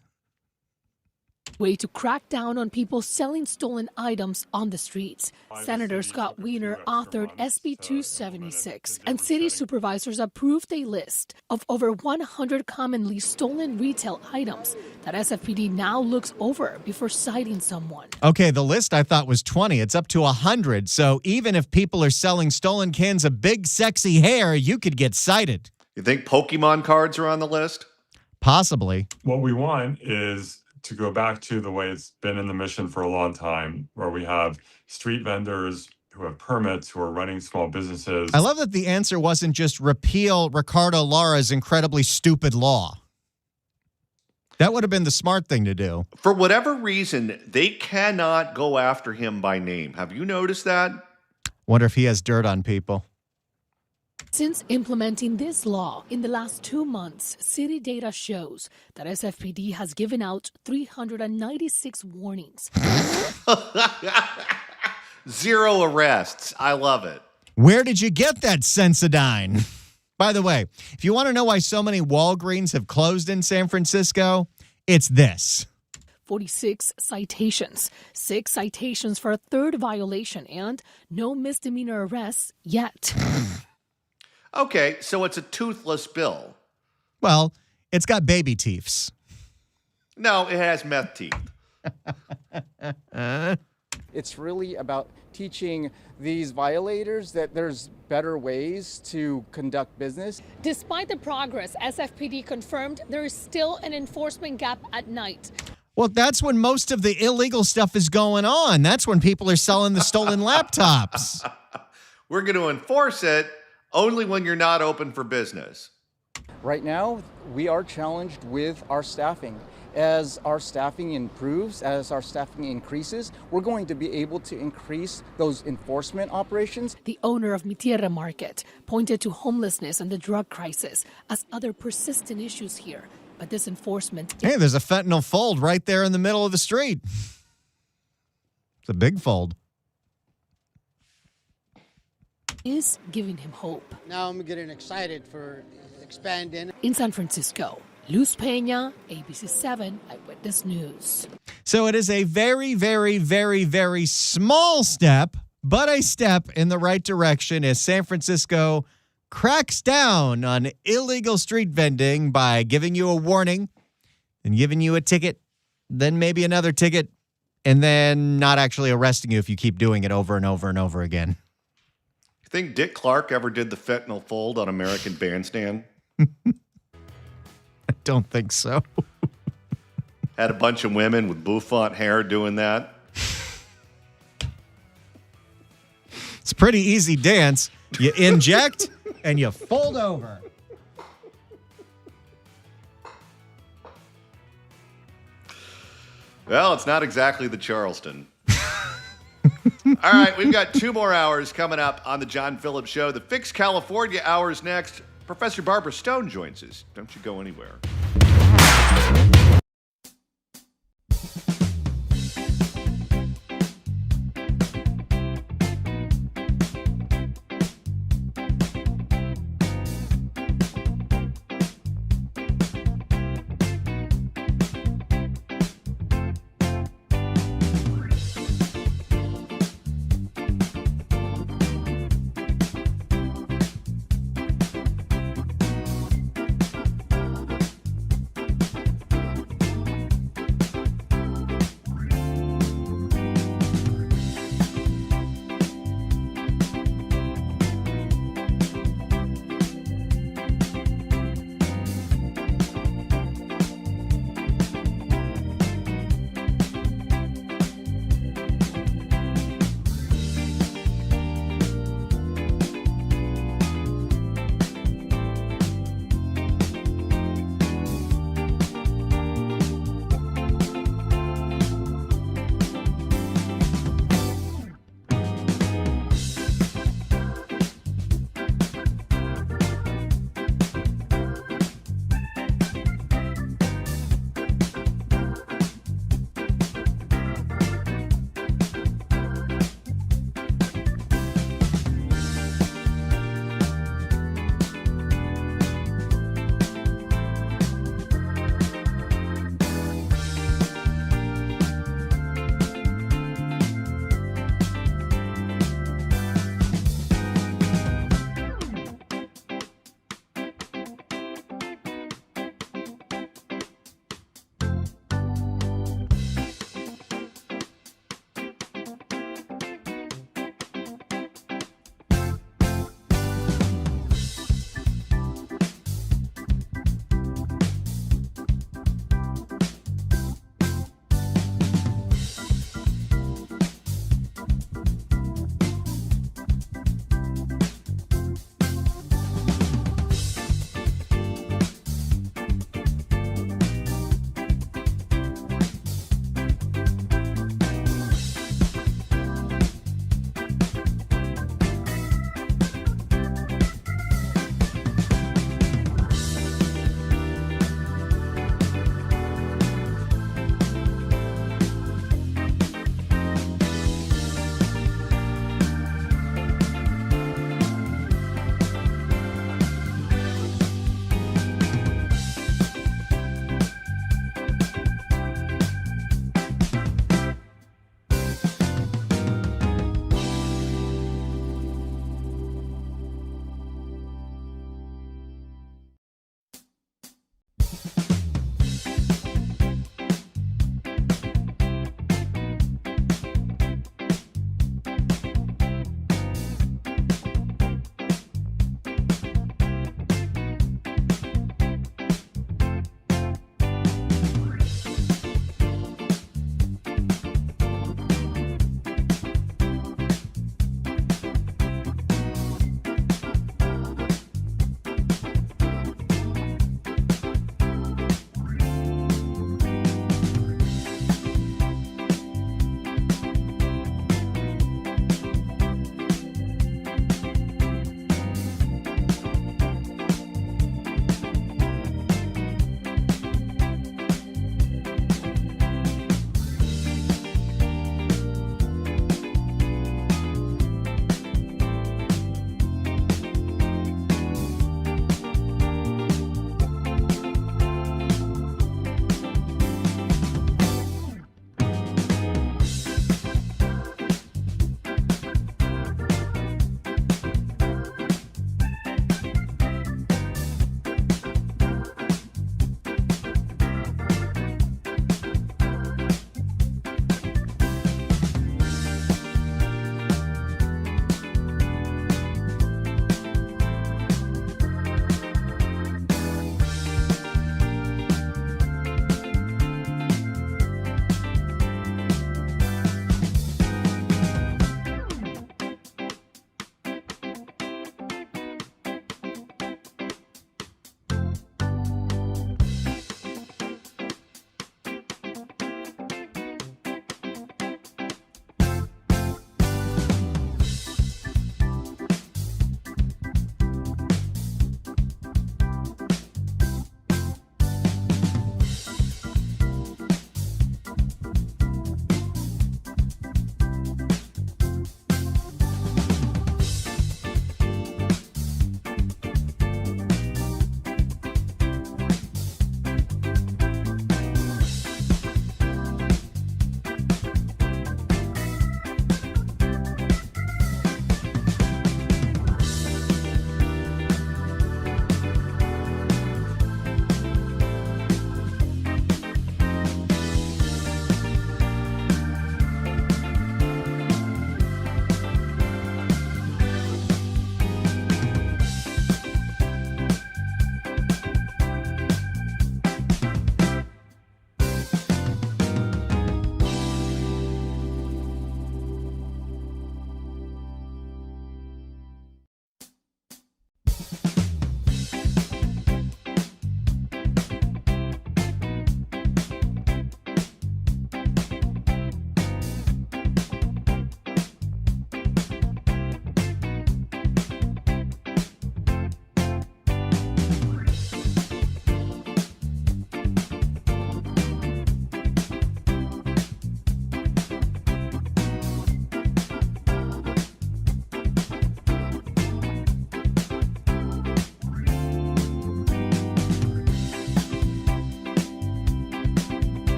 Way to crack down on people selling stolen items on the streets. Senator Scott Wiener authored SB 276, and city supervisors approved a list of over 100 commonly stolen retail items that SFPD now looks over before citing someone. Okay, the list I thought was 20. It's up to 100. So even if people are selling stolen cans of big, sexy hair, you could get cited. You think Pokemon cards are on the list? Possibly. What we want is to go back to the way it's been in the mission for a long time, where we have street vendors who have permits, who are running small businesses. I love that the answer wasn't just repeal Ricardo Lara's incredibly stupid law. That would have been the smart thing to do. For whatever reason, they cannot go after him by name. Have you noticed that? Wonder if he has dirt on people. Since implementing this law in the last 2 months, city data shows that SFPD has given out 396 warnings. 0 arrests. I love it. Where did you get that Sensodyne? By the way, if you want to know why so many Walgreens have closed in San Francisco, it's this. 46 citations, 6 citations for a third violation, and no misdemeanor arrests yet. Okay, so it's a toothless bill. Well, it's got baby teeths. No, it has meth teeth. It's really about teaching these violators that there's better ways to conduct business. Despite the progress, SFPD confirmed there is still an enforcement gap at night. Well, that's when most of the illegal stuff is going on. That's when people are selling the stolen laptops. We're going to enforce it only when you're not open for business. Right now, we are challenged with our staffing. As our staffing improves, as our staffing increases, we're going to be able to increase those enforcement operations. The owner of Mi Tierra Market pointed to homelessness and the drug crisis as other persistent issues here. But this enforcement... Hey, there's a fentanyl fold right there in the middle of the street. It's a big fold. Is giving him hope. Now I'm getting excited for expanding. In San Francisco, Luz Peña, ABC 7 Eyewitness News. So it is a very, very, very, very small step, but a step in the right direction as San Francisco cracks down on illegal street vending by giving you a warning and giving you a ticket, then maybe another ticket, and then not actually arresting you if you keep doing it over and over and over again. Think Dick Clark ever did the fentanyl fold on American Bandstand? I don't think so. Had a bunch of women with bouffant hair doing that. It's a pretty easy dance. You inject and you fold over. Well, it's not exactly the Charleston. All right, we've got 2 more hours coming up on the John Phillips Show. The Fix California hour is next. Professor Barbara Stone joins us. Don't you go anywhere.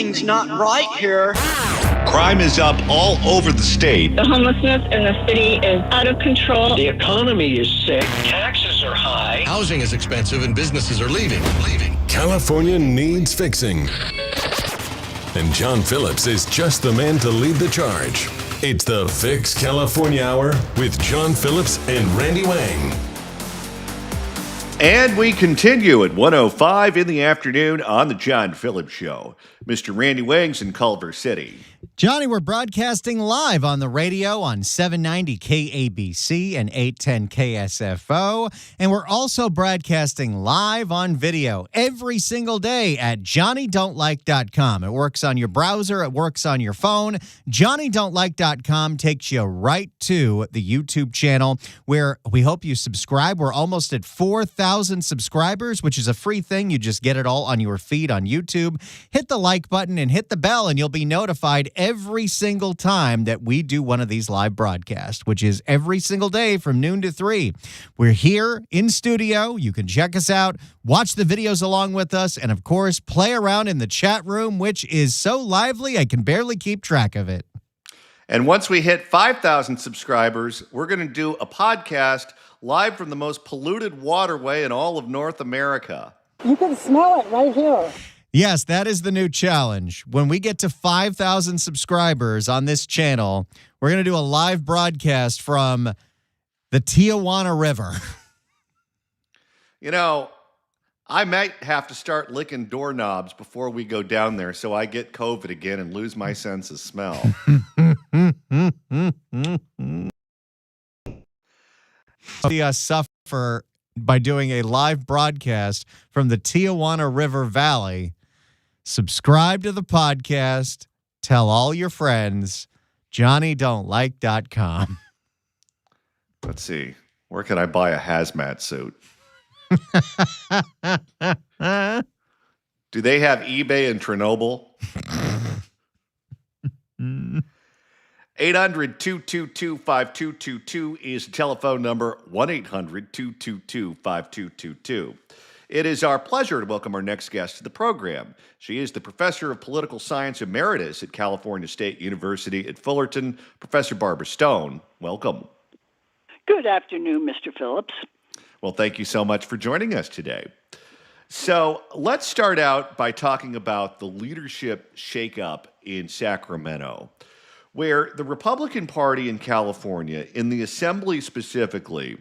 Something's not right here. Crime is up all over the state. The homelessness in the city is out of control. The economy is sick. Taxes are high. Housing is expensive and businesses are leaving. California needs fixing. And John Phillips is just the man to lead the charge. It's the Fix California Hour with John Phillips and Randy Wang. And we continue at 1:05 in the afternoon on the John Phillips Show. Mr. Randy Wang's in Culver City. Johnny, we're broadcasting live on the radio on 790 KABC and 810 KSFO. And we're also broadcasting live on video every single day at johnnydon'tlike.com. It works on your browser. It works on your phone. johnnydon'tlike.com takes you right to the YouTube channel where we hope you subscribe. We're almost at 4,000 subscribers, which is a free thing. You just get it all on your feed on YouTube. Hit the like button and hit the bell, and you'll be notified every single time that we do one of these live broadcasts, which is every single day from noon to 3. We're here in studio. You can check us out, watch the videos along with us, and of course, play around in the chat room, which is so lively I can barely keep track of it. And once we hit 5,000 subscribers, we're going to do a podcast live from the most polluted waterway in all of North America. You can smell it right here. Yes, that is the new challenge. When we get to 5,000 subscribers on this channel, we're going to do a live broadcast from the Tijuana River. You know, I might have to start licking doorknobs before we go down there so I get COVID again and lose my sense of smell. See us suffer by doing a live broadcast from the Tijuana River Valley. Subscribe to the podcast. Tell all your friends. JohnnyDon'tLike.com. Let's see. Where can I buy a hazmat suit? Do they have eBay in Chernobyl? 800-222-5222 is the telephone number. 1-800-222-5222. It is our pleasure to welcome our next guest to the program. She is the Professor of Political Science Emeritus at California State University at Fullerton, Professor Barbara Stone. Welcome. Good afternoon, Mr. Phillips. Well, thank you so much for joining us today. So let's start out by talking about the leadership shakeup in Sacramento, where the Republican Party in California, in the Assembly specifically,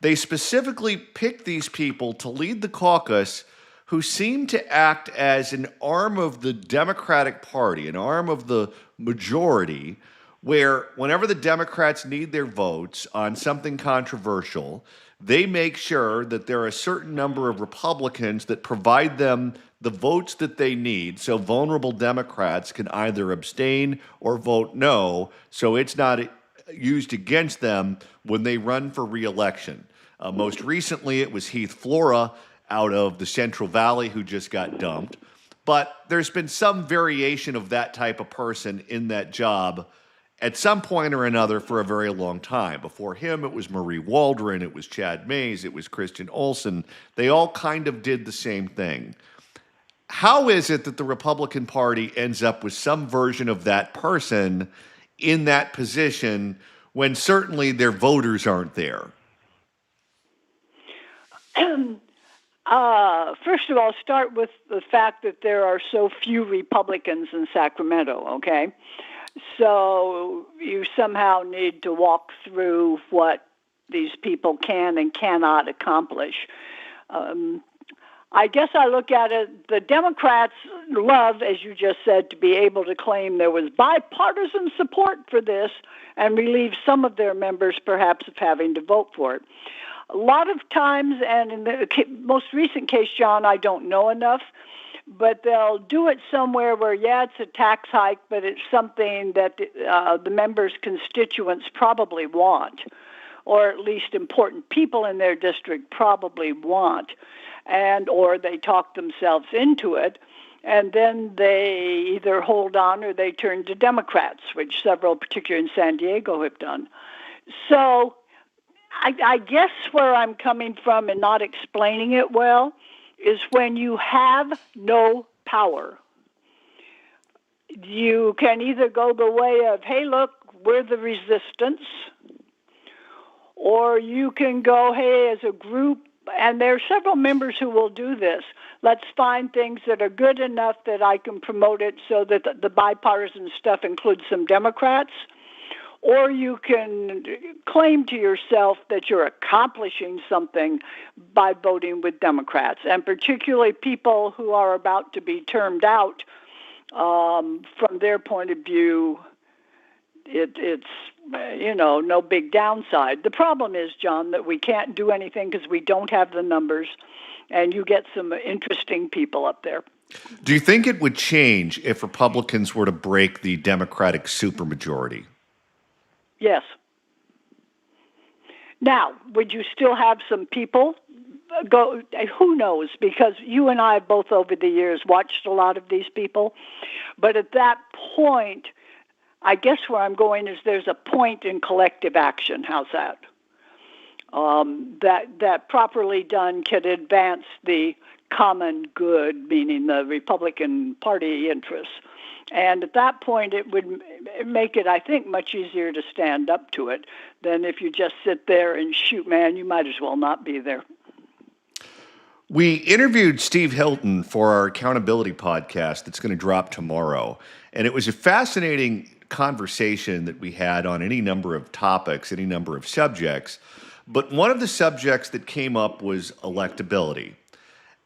they specifically picked these people to lead the caucus who seem to act as an arm of the Democratic Party, an arm of the majority, where whenever the Democrats need their votes on something controversial, they make sure that there are a certain number of Republicans that provide them the votes that they need, so vulnerable Democrats can either abstain or vote no, so it's not used against them when they run for re-election. Most recently, it was Heath Flora out of the Central Valley who just got dumped. But there's been some variation of that type of person in that job at some point or another for a very long time. Before him, it was Marie Waldron, it was Chad Mays, it was Christian Olson. They all kind of did the same thing. How is it that the Republican Party ends up with some version of that person in that position when certainly their voters aren't there? First of all, start with the fact that there are so few Republicans in Sacramento, okay? So you somehow need to walk through what these people can and cannot accomplish. I guess I look at it, the Democrats love, as you just said, to be able to claim there was bipartisan support for this and relieve some of their members perhaps of having to vote for it. A lot of times, and in the most recent case, John, I don't know enough, but they'll do it somewhere where, yeah, it's a tax hike, but it's something that the members' constituents probably want, or at least important people in their district probably want, and or they talk themselves into it, and then they either hold on or they turn to Democrats, which several, particularly in San Diego, have done. So I guess where I'm coming from and not explaining it well is when you have no power, you can either go the way of, hey, look, we're the resistance, or you can go, hey, as a group, and there are several members who will do this, let's find things that are good enough that I can promote it so that the bipartisan stuff includes some Democrats. Or you can claim to yourself that you're accomplishing something by voting with Democrats, and particularly people who are about to be termed out. From their point of view, it's no big downside. The problem is, John, that we can't do anything because we don't have the numbers, and you get some interesting people up there. Do you think it would change if Republicans were to break the Democratic supermajority? Yes. Now, would you still have some people go? Who knows? Because you and I have both over the years watched a lot of these people. But at that point, I guess where I'm going is there's a point in collective action. How's that? That properly done can advance the common good, meaning the Republican Party interests. And at that point, it would make it, I think, much easier to stand up to it than if you just sit there and shoot, man, you might as well not be there. We interviewed Steve Hilton for our accountability podcast that's going to drop tomorrow. And it was a fascinating conversation that we had on any number of topics, any number of subjects. But one of the subjects that came up was electability.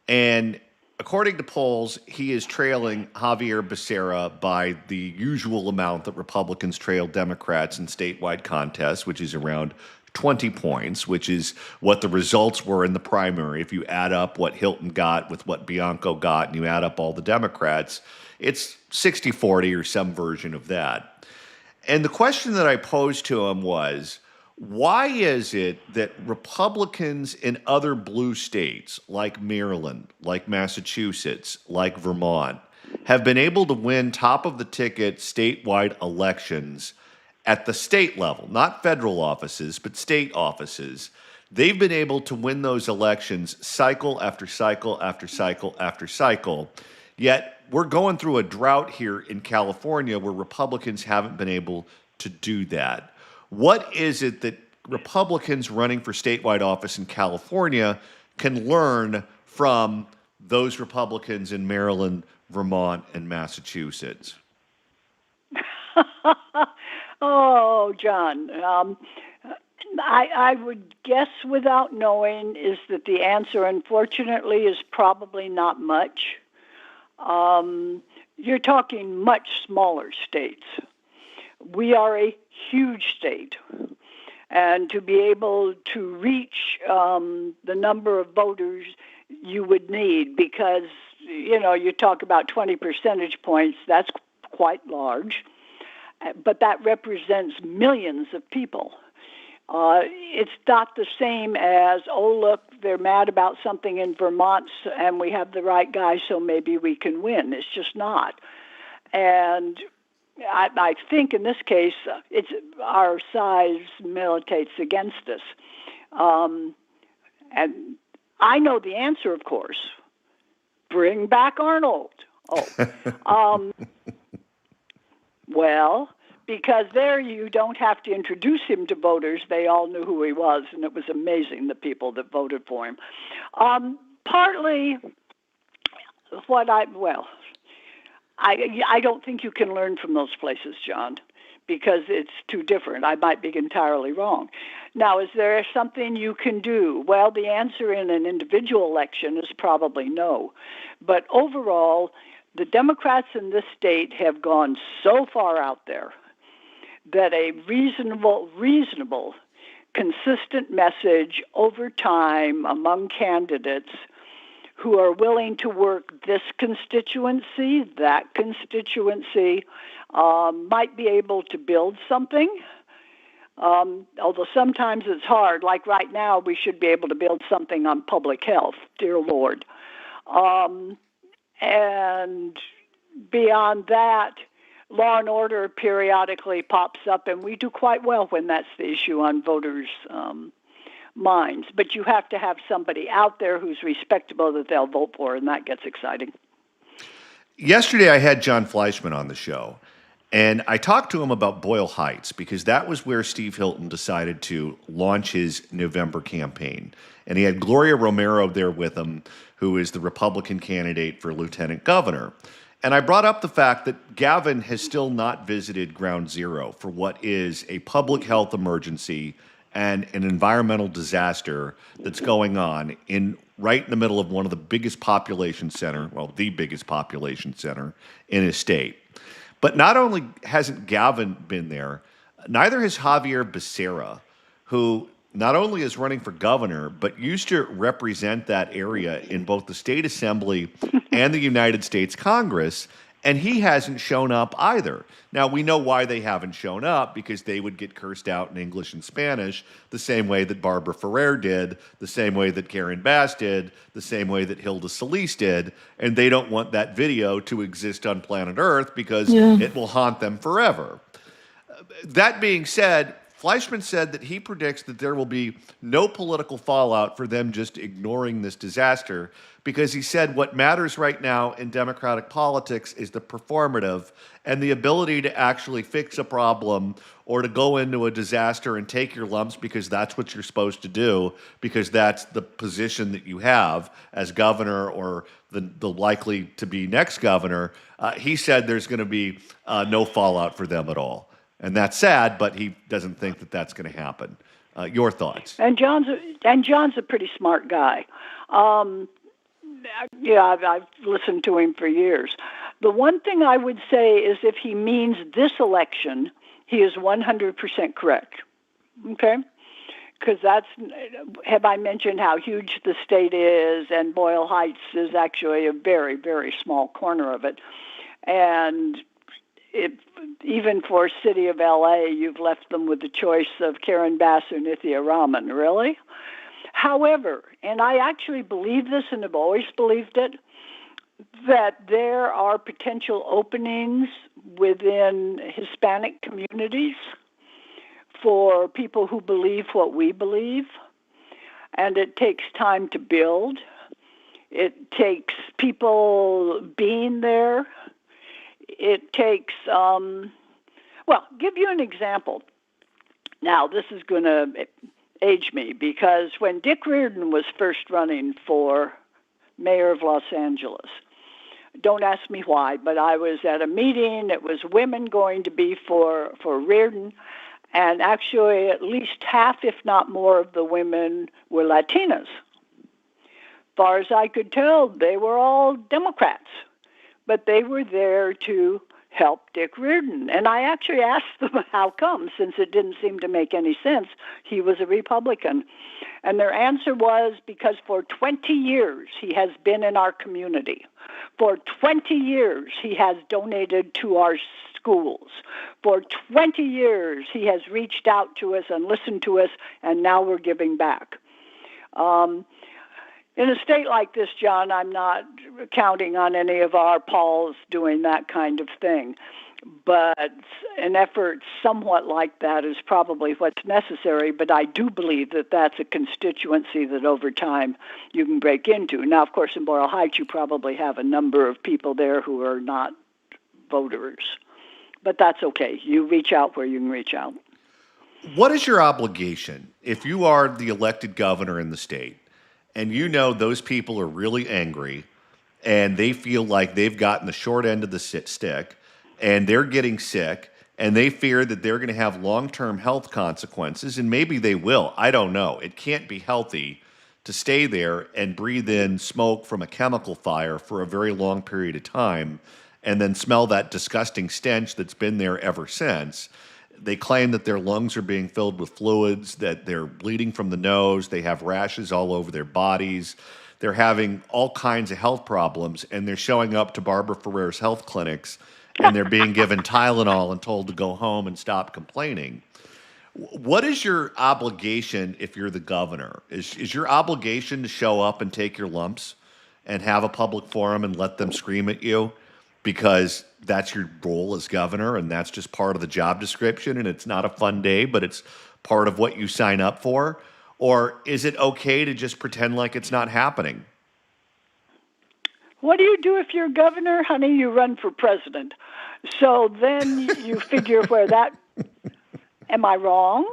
And according to polls, he is trailing Javier Becerra by the usual amount that Republicans trail Democrats in statewide contests, which is around 20 points, which is what the results were in the primary. If you add up what Hilton got with what Bianco got and you add up all the Democrats, it's 60-40 or some version of that. And the question that I posed to him was, why is it that Republicans in other blue states like Maryland, like Massachusetts, like Vermont have been able to win top of the ticket statewide elections at the state level, not federal offices, but state offices? They've been able to win those elections cycle after cycle after cycle after cycle. Yet we're going through a drought here in California where Republicans haven't been able to do that. What is it that Republicans running for statewide office in California can learn from those Republicans in Maryland, Vermont, and Massachusetts? Oh, John, I would guess without knowing is that the answer, unfortunately, is probably not much. You're talking much smaller states. We are a huge state, and to be able to reach the number of voters you would need, because, you talk about 20 percentage points, that's quite large, but that represents millions of people. It's not the same as, oh, look, they're mad about something in Vermont and we have the right guy, so maybe we can win. It's just not. And I think in this case, it's our size militates against us. And I know the answer, of course. Bring back Arnold. Well, because there you don't have to introduce him to voters. They all knew who he was, and it was amazing, the people that voted for him. Partly I don't think you can learn from those places, John, because it's too different. I might be entirely wrong. Now, is there something you can do? Well, the answer in an individual election is probably no. But overall, the Democrats in this state have gone so far out there that a reasonable, consistent message over time among candidates who are willing to work this constituency, that constituency, might be able to build something. Although sometimes it's hard. Like right now, we should be able to build something on public health, dear Lord. And beyond that, law and order periodically pops up, and we do quite well when that's the issue on voters' minds. But you have to have somebody out there who's respectable that they'll vote for, and that gets exciting. Yesterday, I had John Fleischman on the show, and I talked to him about Boyle Heights because that was where Steve Hilton decided to launch his November campaign. And he had Gloria Romero there with him, who is the Republican candidate for lieutenant governor. And I brought up the fact that Gavin has still not visited Ground Zero for what is a public health emergency and an environmental disaster that's going on right in the middle of one of the biggest population center, well, the biggest population center in his state. But not only hasn't Gavin been there, neither has Javier Becerra, who not only is running for governor, but used to represent that area in both the state assembly and the United States Congress, and he hasn't shown up either. Now, we know why they haven't shown up, because they would get cursed out in English and Spanish the same way that Barbara Ferrer did, the same way that Karen Bass did, the same way that Hilda Solis did, and they don't want that video to exist on planet Earth because it will haunt them forever. That being said, Fleischman said that he predicts that there will be no political fallout for them just ignoring this disaster, because he said what matters right now in Democratic politics is the performative and the ability to actually fix a problem or to go into a disaster and take your lumps because that's what you're supposed to do, because that's the position that you have as governor or the likely to be next governor. He said there's going to be no fallout for them at all. And that's sad, but he doesn't think that that's going to happen. Your thoughts? And John's a pretty smart guy. I've listened to him for years. The one thing I would say is if he means this election, he is 100% correct. Okay? Because have I mentioned how huge the state is, and Boyle Heights is actually a very, very small corner of it. And even for city of LA, you've left them with the choice of Karen Bass or Nithya Raman, really? However, and I actually believe this and have always believed it, that there are potential openings within Hispanic communities for people who believe what we believe, and it takes time to build. It takes people being there. It takes, give you an example. Now, this is going to age me, because when Dick Reardon was first running for mayor of Los Angeles, don't ask me why, but I was at a meeting. It was women going to be for Reardon, and actually at least half, if not more, of the women were Latinas. As far as I could tell, they were all Democrats. But they were there to help Dick Reardon. And I actually asked them how come, since it didn't seem to make any sense. He was a Republican. And their answer was because for 20 years he has been in our community. For 20 years he has donated to our schools. For 20 years he has reached out to us and listened to us, and now we're giving back. In a state like this, John, I'm not counting on any of our Pauls doing that kind of thing. But an effort somewhat like that is probably what's necessary. But I do believe that that's a constituency that over time you can break into. Now, of course, in Boyle Heights, you probably have a number of people there who are not voters. But that's okay. You reach out where you can reach out. What is your obligation if you are the elected governor in the state? And you know those people are really angry and they feel like they've gotten the short end of the stick and they're getting sick and they fear that they're going to have long-term health consequences, and maybe they will. I don't know. It can't be healthy to stay there and breathe in smoke from a chemical fire for a very long period of time and then smell that disgusting stench that's been there ever since. They claim that their lungs are being filled with fluids, that they're bleeding from the nose, they have rashes all over their bodies, they're having all kinds of health problems, and they're showing up to Barbara Ferrer's health clinics, and they're being given Tylenol and told to go home and stop complaining. What is your obligation if you're the governor? Is your obligation to show up and take your lumps and have a public forum and let them scream at you? Because that's your role as governor, and that's just part of the job description, and it's not a fun day, but it's part of what you sign up for? Or is it okay to just pretend like it's not happening? What do you do if you're governor? Honey, you run for president. So then you figure where that, am I wrong?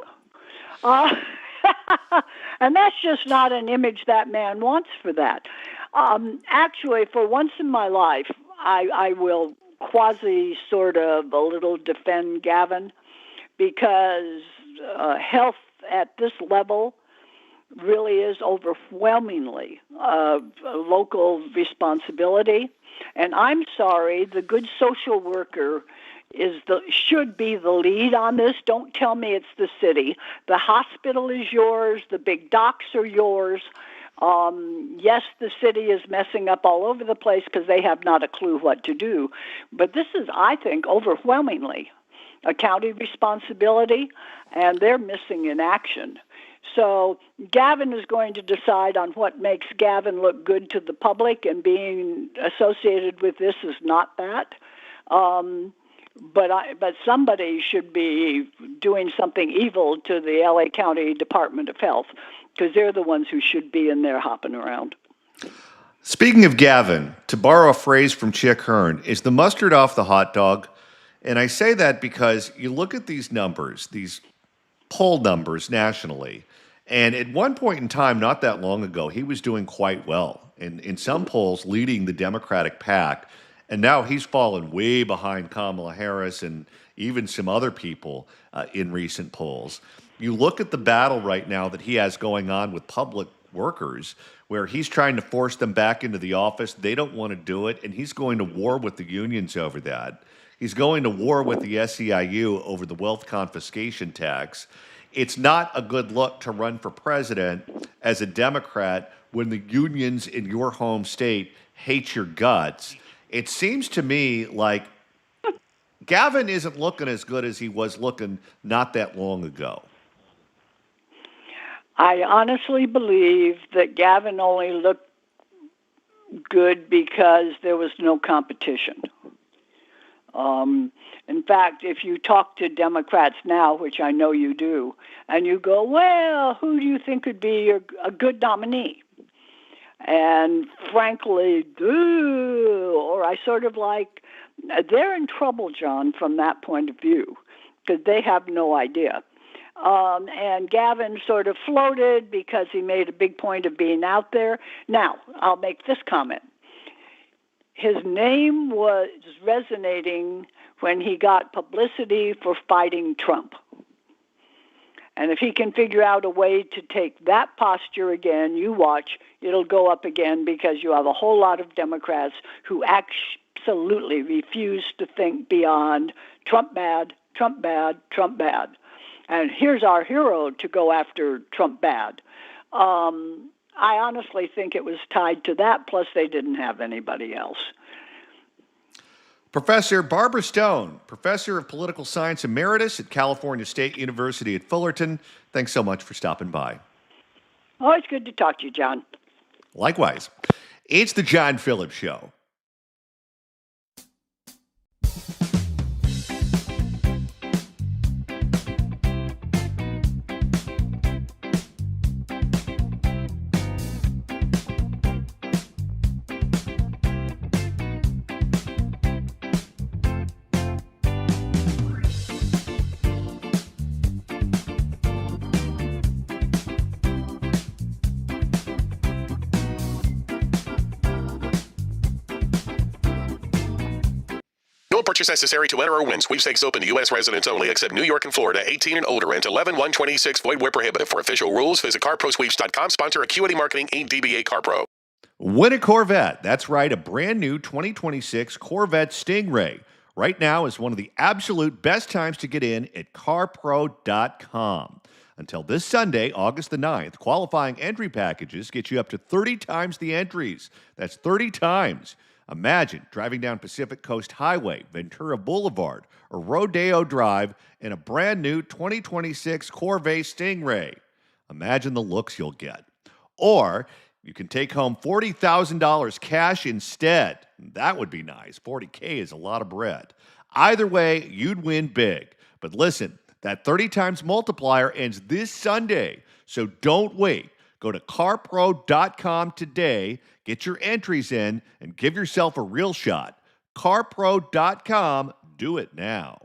And that's just not an image that man wants for that. Actually, for once in my life, I will quasi sort of a little defend Gavin, because health at this level really is overwhelmingly a local responsibility. And I'm sorry, the good social worker should be the lead on this. Don't tell me it's the city. The hospital is yours. The big docks are yours. Yes, the city is messing up all over the place because they have not a clue what to do. But this is, I think, overwhelmingly a county responsibility, and they're missing in action. So Gavin is going to decide on what makes Gavin look good to the public, and being associated with this is not that. But somebody should be doing something evil to the LA County Department of Health, because they're the ones who should be in there hopping around. Speaking of Gavin, to borrow a phrase from Chick Hearn, is the mustard off the hot dog? And I say that because you look at these numbers, these poll numbers nationally, and at one point in time, not that long ago, he was doing quite well. In some polls, leading the Democratic pack. And now he's fallen way behind Kamala Harris and even some other people in recent polls. You look at the battle right now that he has going on with public workers, where he's trying to force them back into the office. They don't want to do it, and he's going to war with the unions over that. He's going to war with the SEIU over the wealth confiscation tax. It's not a good look to run for president as a Democrat when the unions in your home state hate your guts. It seems to me like Gavin isn't looking as good as he was looking not that long ago. I honestly believe that Gavin only looked good because there was no competition. In fact, if you talk to Democrats now, which I know you do, and you go, well, who do you think would be a good nominee? And frankly, or I sort of like, they're in trouble, John, from that point of view, because they have no idea. And Gavin sort of floated because he made a big point of being out there. Now, I'll make this comment. His name was resonating when he got publicity for fighting Trump. And if he can figure out a way to take that posture again, you watch, it'll go up again, because you have a whole lot of Democrats who absolutely refuse to think beyond Trump bad, Trump bad, Trump bad. And here's our hero to go after Trump bad. I honestly think it was tied to that, plus they didn't have anybody else. Professor Barbara Stone, Professor of Political Science Emeritus at California State University at Fullerton, thanks so much for stopping by. Always good to talk to you, John. Likewise. It's the John Phillips Show. No purchase necessary to enter or win. Sweepstakes open to U.S. residents only, except New York and Florida. 18 and older. Rent 11-126. Void where prohibited. For official rules, visit CarProSweeps.com. Sponsor Acuity Marketing, Inc. DBA CarPro. Win a Corvette. That's right, a brand new 2026 Corvette Stingray. Right now is one of the absolute best times to get in at CarPro.com. Until this Sunday, August the 9th, qualifying entry packages get you up to 30 times the entries. That's 30 times. Imagine driving down Pacific Coast Highway, Ventura Boulevard, or Rodeo Drive in a brand new 2026 Corvette Stingray. Imagine the looks you'll get. Or you can take home $40,000 cash instead. That would be nice. $40K is a lot of bread. Either way, you'd win big. But listen, that 30 times multiplier ends this Sunday, so don't wait. Go to CarPro.com today. Get your entries in and give yourself a real shot. CarPro.com. Do it now.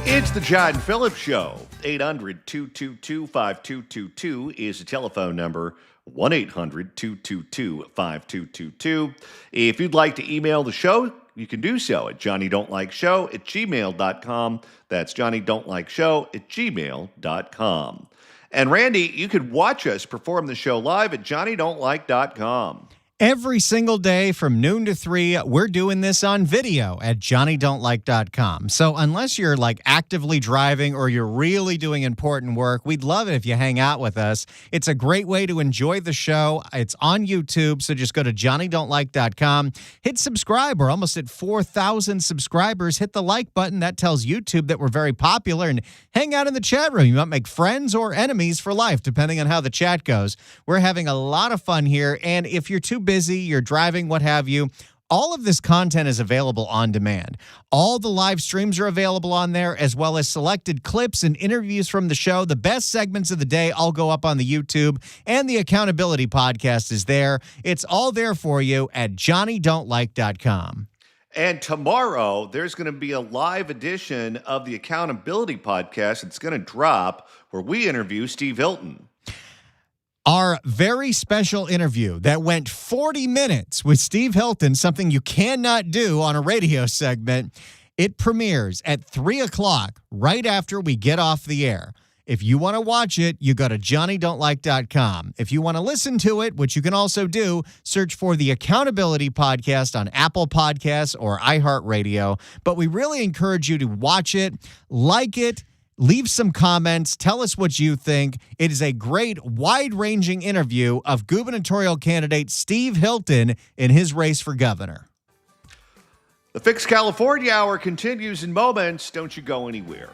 It's the John Phillips Show. 800-222-5222 is the telephone number. 1-800-222-5222. If you'd like to email the show, you can do so at johnnydon'tlikeshow@gmail.com. That's johnnydon'tlikeshow@gmail.com. And Randy, you could watch us perform the show live at johnnydon'tlike.com. Every single day from noon to 3, we're doing this on video at johnnydon'tlike.com. So unless you're like actively driving or you're really doing important work, we'd love it if you hang out with us. It's a great way to enjoy the show. It's on YouTube, so just go to johnnydon'tlike.com. Hit subscribe. We're almost at 4,000 subscribers. Hit the like button. That tells YouTube that we're very popular. And hang out in the chat room. You might make friends or enemies for life, depending on how the chat goes. We're having a lot of fun here. And if you're too busy, you're driving, what have you, all of this content is available on demand. All the live streams are available on there, as well as selected clips and interviews from the show. The best segments of the day all go up on the YouTube, and the Accountability Podcast is there. It's all there for you at johnnydon'tlike.com. And tomorrow, there's going to be a live edition of the Accountability Podcast. It's going to drop where we interview Steve Hilton. Our very special interview that went 40 minutes with Steve Hilton, something you cannot do on a radio segment. It premieres at 3 o'clock right after we get off the air. If you want to watch it, you go to johnnydon'tlike.com. If you want to listen to it, which you can also do, search for the Accountability Podcast on Apple Podcasts or iHeartRadio. But we really encourage you to watch it, like it, leave some comments. Tell us what you think. It is a great, wide-ranging interview of gubernatorial candidate Steve Hilton in his race for governor. The Fix California Hour continues in moments. Don't you go anywhere.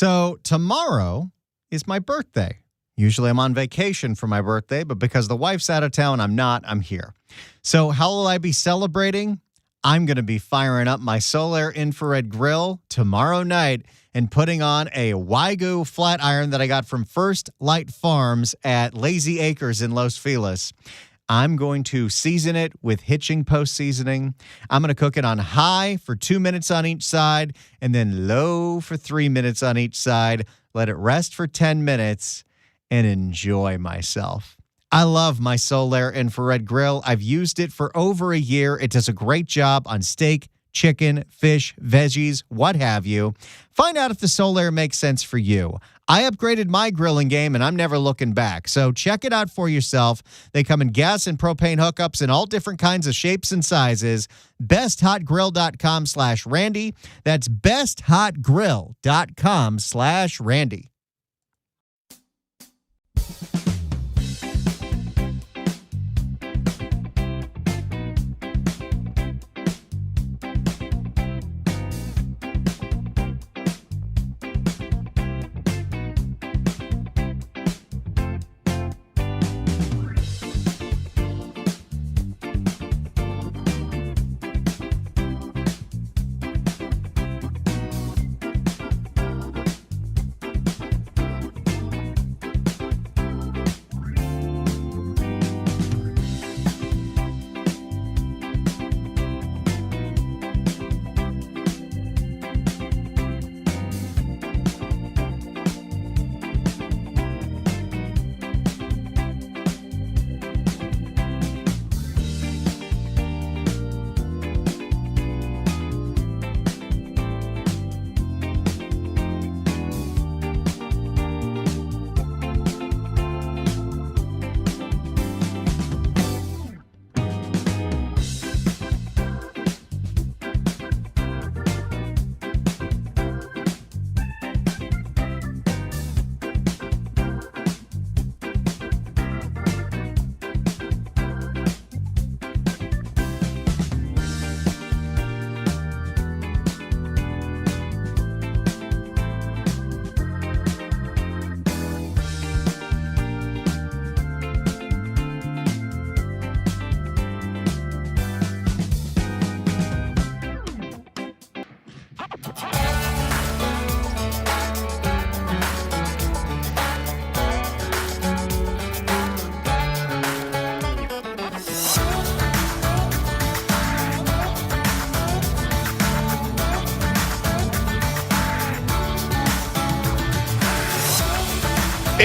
So tomorrow is my birthday. Usually I'm on vacation for my birthday, but because the wife's out of town, I'm not. I'm here. So how will I be celebrating? I'm going to be firing up my Solar Infrared Grill tomorrow night and putting on a Wagyu flat iron that I got from First Light Farms at Lazy Acres in Los Feliz. I'm going to season it with hitching post seasoning. I'm going to cook it on high for 2 minutes on each side and then low for 3 minutes on each side. Let it rest for 10 minutes and enjoy myself. I love my Solar Infrared Grill. I've used it for over a year. It does a great job on steak, chicken, fish, veggies, what have you. Find out if the Solar makes sense for you. I upgraded my grilling game, and I'm never looking back. So check it out for yourself. They come in gas and propane hookups in all different kinds of shapes and sizes. BestHotGrill.com/Randy. That's BestHotGrill.com/Randy.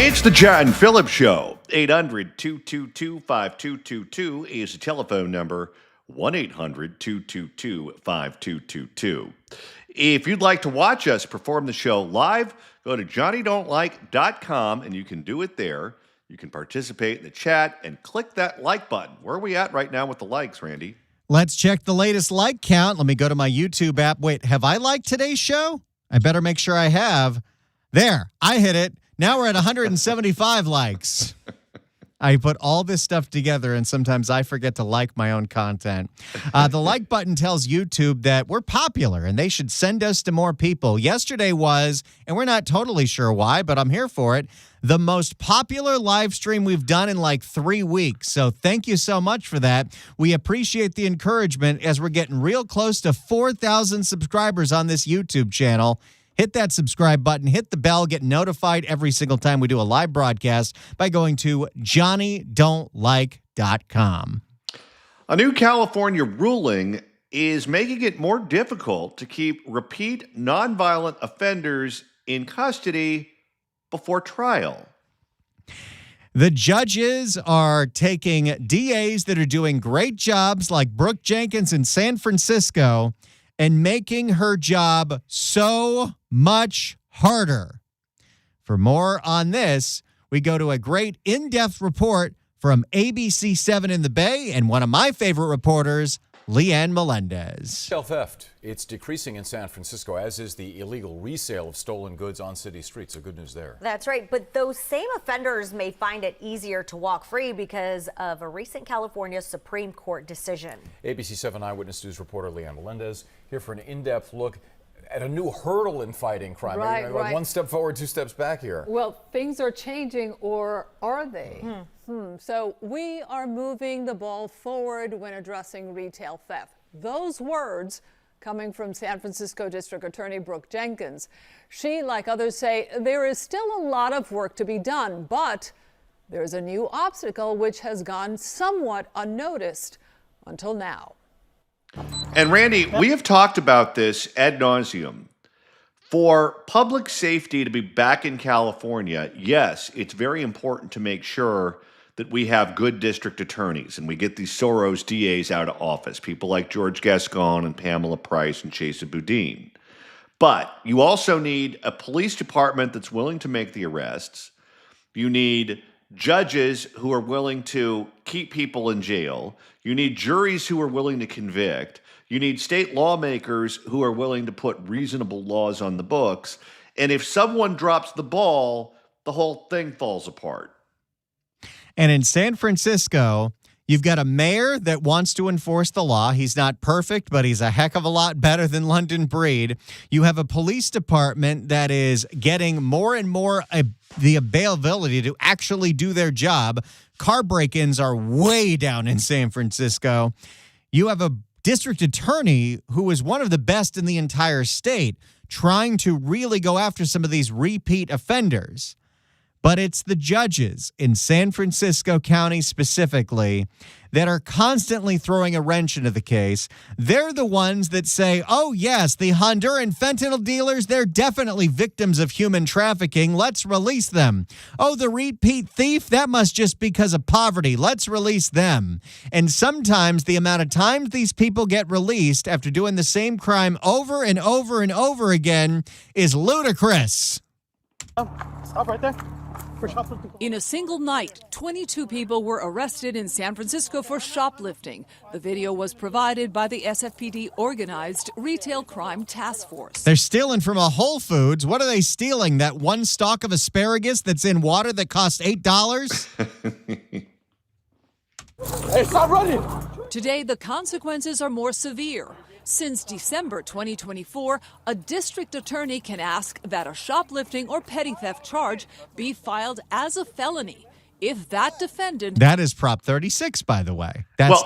It's the John Phillips Show. 800-222-5222 is the telephone number. 1-800-222-5222. If you'd like to watch us perform the show live, go to johnnydon'tlike.com and you can do it there. You can participate in the chat and click that like button. Where are we at right now with the likes, Randy? Let's check the latest like count. Let me go to my YouTube app. Wait, have I liked today's show? I better make sure I have. There, I hit it. Now we're at 175 likes. I put all this stuff together, and sometimes I forget to like my own content. The like button tells YouTube that we're popular, and they should send us to more people. Yesterday was, and we're not totally sure why, but I'm here for it, the most popular live stream we've done in like 3 weeks. So thank you so much for that. We appreciate the encouragement as we're getting real close to 4,000 subscribers on this YouTube channel. Hit that subscribe button, hit the bell, get notified every single time we do a live broadcast by going to johnnydon'tlike.com. A new California ruling is making it more difficult to keep repeat nonviolent offenders in custody before trial. The judges are taking DAs that are doing great jobs like Brooke Jenkins in San Francisco and making her job so much harder. For more on this, we go to a great in-depth report from ABC 7 in the Bay and one of my favorite reporters, Leanne Melendez. Shell theft, it's decreasing in San Francisco, as is the illegal resale of stolen goods on city streets. So good news there. That's right. But those same offenders may find it easier to walk free because of a recent California Supreme Court decision. ABC 7 Eyewitness News reporter Leanne Melendez here for an in-depth look. at a new hurdle in fighting crime. Right, Like right. one step forward, two steps back here. Well, things are changing, or are they? So we are moving the ball forward when addressing retail theft. Those words coming from San Francisco District Attorney Brooke Jenkins. She, like others, say there is still a lot of work to be done, but there's a new obstacle which has gone somewhat unnoticed until now. And Randy, we have talked about this ad nauseum. For public safety to be back in California, yes, it's very important to make sure that we have good district attorneys and we get these Soros DAs out of office, people like George Gascon and Pamela Price and Chesa Boudin. But you also need a police department that's willing to make the arrests. You need judges who are willing to keep people in jail. You need juries who are willing to convict. You need state lawmakers who are willing to put reasonable laws on the books. And if someone drops the ball, the whole thing falls apart. And in San Francisco, you've got a mayor that wants to enforce the law. He's not perfect, but he's a heck of a lot better than London Breed. You have a police department that is getting more and more the availability to actually do their job. Car break-ins are way down in San Francisco. You have a district attorney who is one of the best in the entire state trying to really go after some of these repeat offenders. But it's the judges in San Francisco County specifically that are constantly throwing a wrench into the case. They're the ones that say, oh, yes, the Honduran fentanyl dealers, they're definitely victims of human trafficking. Let's release them. Oh, the repeat thief, that must just be because of poverty. Let's release them. And sometimes the amount of times these people get released after doing the same crime over and over and over again is ludicrous. Stop right there. In a single night, 22 people were arrested in San Francisco for shoplifting. The video was provided by the SFPD organized Retail Crime Task Force. They're stealing from a Whole Foods. What are they stealing? That one stalk of asparagus that's in water that costs $8? Hey, stop running! Today, the consequences are more severe. Since December 2024, a district attorney can ask that a shoplifting or petty theft charge be filed as a felony if that defendant... That is Prop 36, by the way. That's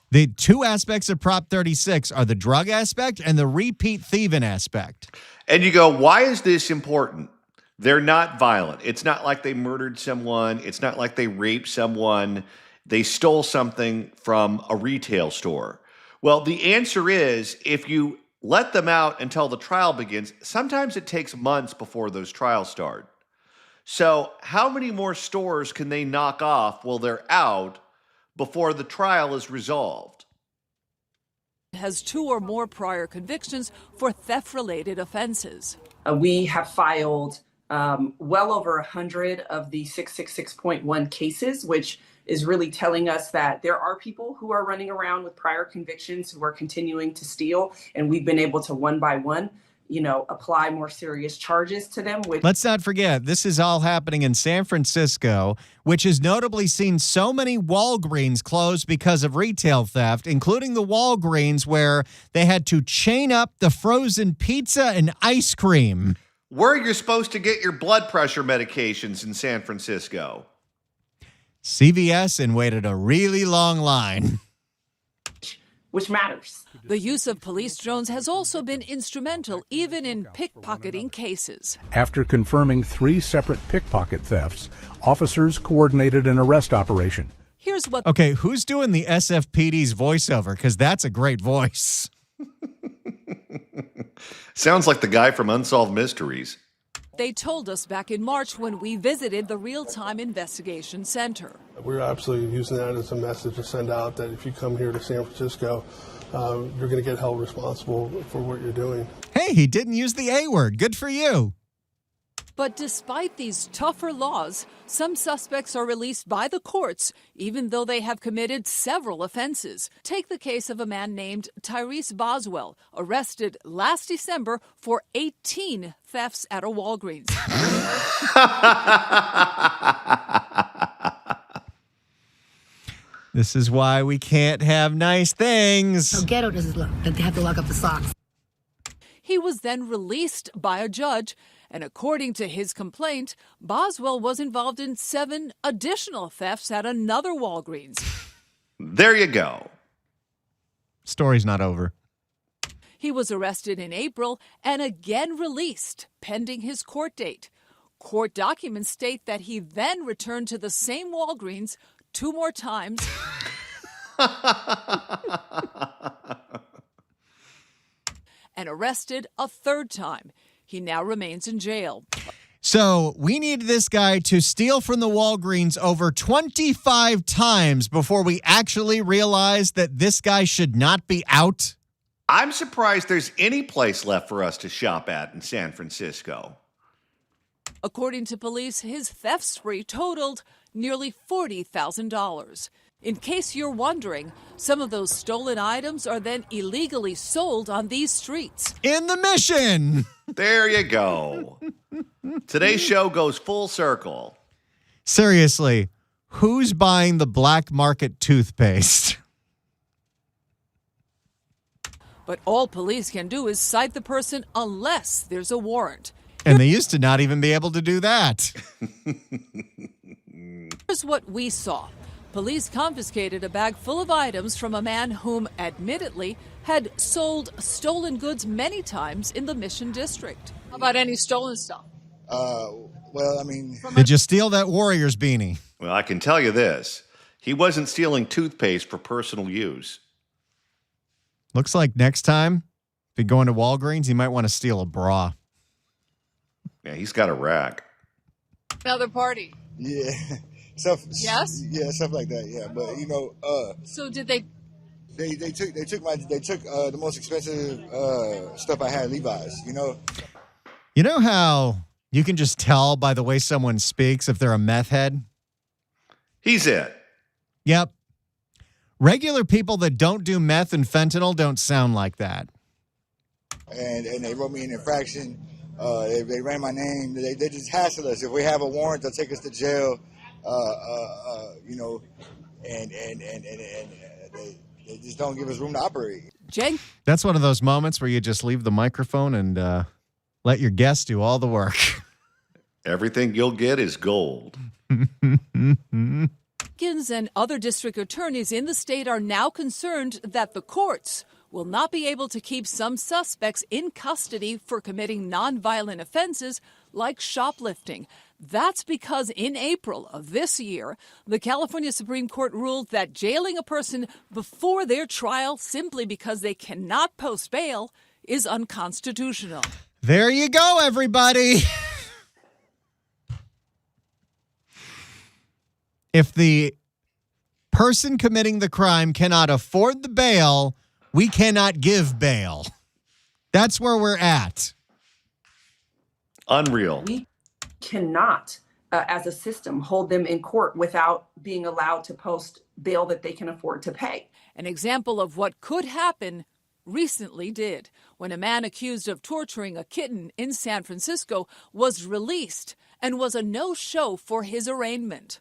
the two aspects of Prop 36 are the drug aspect and the repeat thieving aspect. And you go, why is this important? They're not violent. It's not like they murdered someone. It's not like they raped someone. They stole something from a retail store. Well, the answer is if you let them out until the trial begins, sometimes it takes months before those trials start. So how many more stores can they knock off while they're out before the trial is resolved? Has 2 or more prior convictions for theft-related offenses. We have filed well over 100 of the 666.1 cases, which is really telling us that there are people who are running around with prior convictions who are continuing to steal, and we've been able to one by one, apply more serious charges to them. Let's not forget, this is all happening in San Francisco, which has notably seen so many Walgreens close because of retail theft, including the Walgreens where they had to chain up the frozen pizza and ice cream. Where you're supposed to get your blood pressure medications in San Francisco. CVS and waited a really long line. Which matters. The use of police drones has also been instrumental even in pickpocketing cases. After confirming 3 separate pickpocket thefts, officers coordinated an arrest operation. Here's what... Okay, who's doing the SFPD's voiceover? Because that's a great voice. Sounds like the guy from Unsolved Mysteries. They told us back in March when we visited the Real-Time Investigation Center. We're absolutely using that as a message to send out that if you come here to San Francisco, you're going to get held responsible for what you're doing. Hey, he didn't use the A word. Good for you. But despite these tougher laws, some suspects are released by the courts, even though they have committed several offenses. Take the case of a man named Tyrese Boswell, arrested last December for 18 thefts at a Walgreens. This is why we can't have nice things. How ghetto does it look that they have to lock up the socks? He was was then released by a judge, and according to his complaint, Boswell was involved in 7 additional thefts at another Walgreens. There you go. Story's not over. He was arrested in April and again released, pending his court date. Court documents state that he then returned to the same Walgreens 2 more times. And arrested a 3rd time. He now remains in jail. So we need this guy to steal from the Walgreens over 25 times before we actually realize that this guy should not be out. I'm surprised there's any place left for us to shop at in San Francisco. According to police, his theft spree totaled nearly $40,000. In case you're wondering, some of those stolen items are then illegally sold on these streets. In the Mission! There you go. Today's show goes full circle. Seriously, who's buying the black market toothpaste? But all police can do is cite the person unless there's a warrant. And they used to not even be able to do that. Here's what we saw. Police confiscated a bag full of items from a man whom, admittedly, had sold stolen goods many times in the Mission District. How about any stolen stuff? Well, I mean... Did you steal that Warriors beanie? Well, I can tell you this. He wasn't stealing toothpaste for personal use. Looks like next time, if you go into Walgreens, you might want to steal a bra. Yeah, he's got a rack. Another party. Yeah. Stuff, yes? Yeah, stuff like that, yeah. But, you know... So did they... They took the most expensive stuff I had, Levi's, you know? You know how you can just tell by the way someone speaks if they're a meth head? He's it. Yep. Regular people that don't do meth and fentanyl don't sound like that. And they wrote me an infraction. They ran my name. They just hassle us. If we have a warrant, they'll take us to jail. You know, and they just don't give us room to operate. Jake? That's one of those moments where you just leave the microphone and let your guests do all the work. Everything you'll get is gold. Hopkins and other district attorneys in the state are now concerned that the courts will not be able to keep some suspects in custody for committing nonviolent offenses like shoplifting. That's because in April of this year, the California Supreme Court ruled that jailing a person before their trial simply because they cannot post bail is unconstitutional. There you go, everybody. If the person committing the crime cannot afford the bail, we cannot give bail. That's where we're at. Unreal. We cannot, as a system, hold them in court without being allowed to post bail that they can afford to pay. An example of what could happen recently did when a man accused of torturing a kitten in San Francisco was released and was a no-show for his arraignment.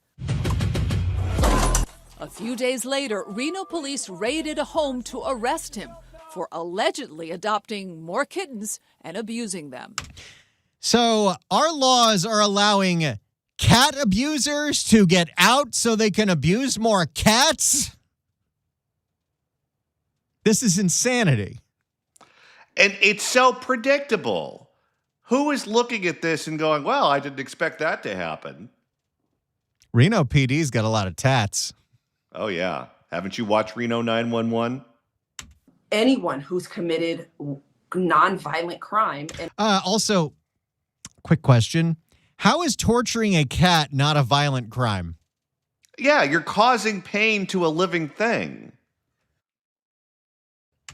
A few days later, Reno police raided a home to arrest him for allegedly adopting more kittens and abusing them. So our laws are allowing cat abusers to get out so they can abuse more cats? This is insanity. And it's so predictable. Who is looking at this and going, well, I didn't expect that to happen? Reno PD's got a lot of tats. Oh, yeah. Haven't you watched Reno 911? Anyone who's committed nonviolent crime. And also, quick question. How is torturing a cat not a violent crime? Yeah, you're causing pain to a living thing.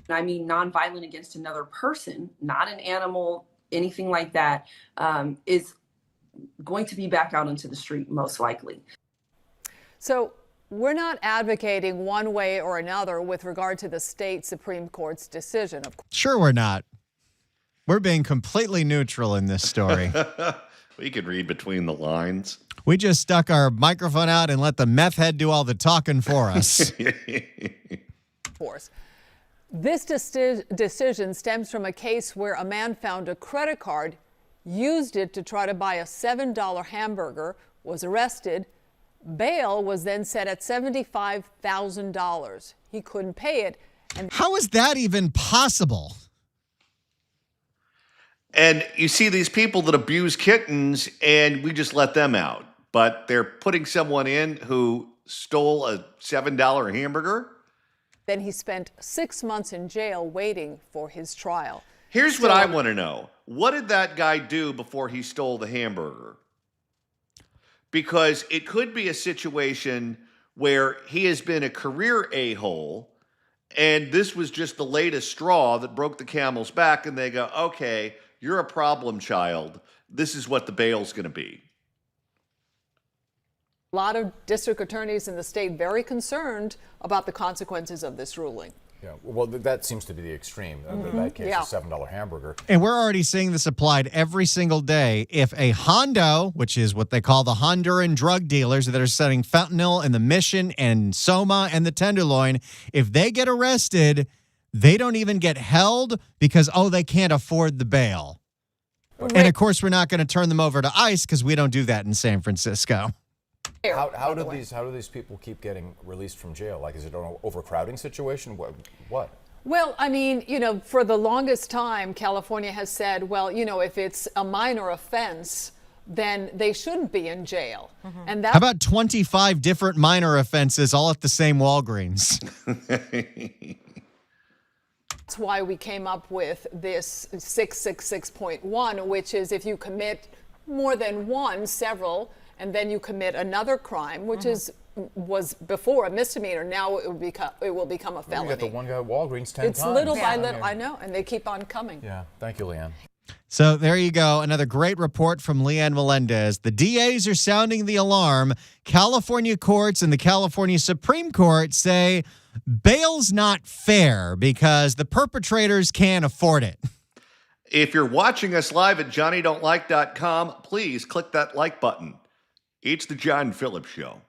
I mean, nonviolent against another person, not an animal, anything like that, is going to be back out into the street, most likely. So we're not advocating one way or another with regard to the state Supreme Court's decision, of course. Sure we're not. We're being completely neutral in this story. We could read between the lines. We just stuck our microphone out and let the meth head do all the talking for us. Force. This decision stems from a case where a man found a credit card, used it to try to buy a $7 hamburger, was arrested. Bail was then set at $75,000. He couldn't pay it. And how is that even possible? And you see these people that abuse kittens, and we just let them out. But they're putting someone in who stole a $7 hamburger. Then he spent 6 months in jail waiting for his trial. Here's what I want to know. What did that guy do before he stole the hamburger? Because it could be a situation where he has been a career a-hole, and this was just the latest straw that broke the camel's back, and they go, okay, you're a problem child. This is what the bail's going to be. A lot of district attorneys in the state very concerned about the consequences of this ruling. Yeah, well, that seems to be the extreme. In that case, a $7 hamburger. And we're already seeing this applied every single day. If a Hondo, which is what they call the Honduran drug dealers that are selling fentanyl in the Mission and Soma and the Tenderloin, if they get arrested, they don't even get held because, they can't afford the bail. Right. And, of course, we're not going to turn them over to ICE because we don't do that in San Francisco. How do these people keep getting released from jail? Like, is it an overcrowding situation? What? Well, I mean, for the longest time, California has said, well, if it's a minor offense, then they shouldn't be in jail. Mm-hmm. And how about 25 different minor offenses all at the same Walgreens? That's why we came up with this 666.1, which is if you commit more than several, and then you commit another crime, which was before a misdemeanor. Now it will become a felony. You got the one guy at Walgreens 10 times. It's little by little. I know, and they keep on coming. Yeah, thank you, Leanne. So there you go. Another great report from Leanne Melendez. The DAs are sounding the alarm. California courts and the California Supreme Court say bail's not fair because the perpetrators can't afford it. If you're watching us live at johnnydon'tlike.com, please click that like button. It's the John Phillips Show.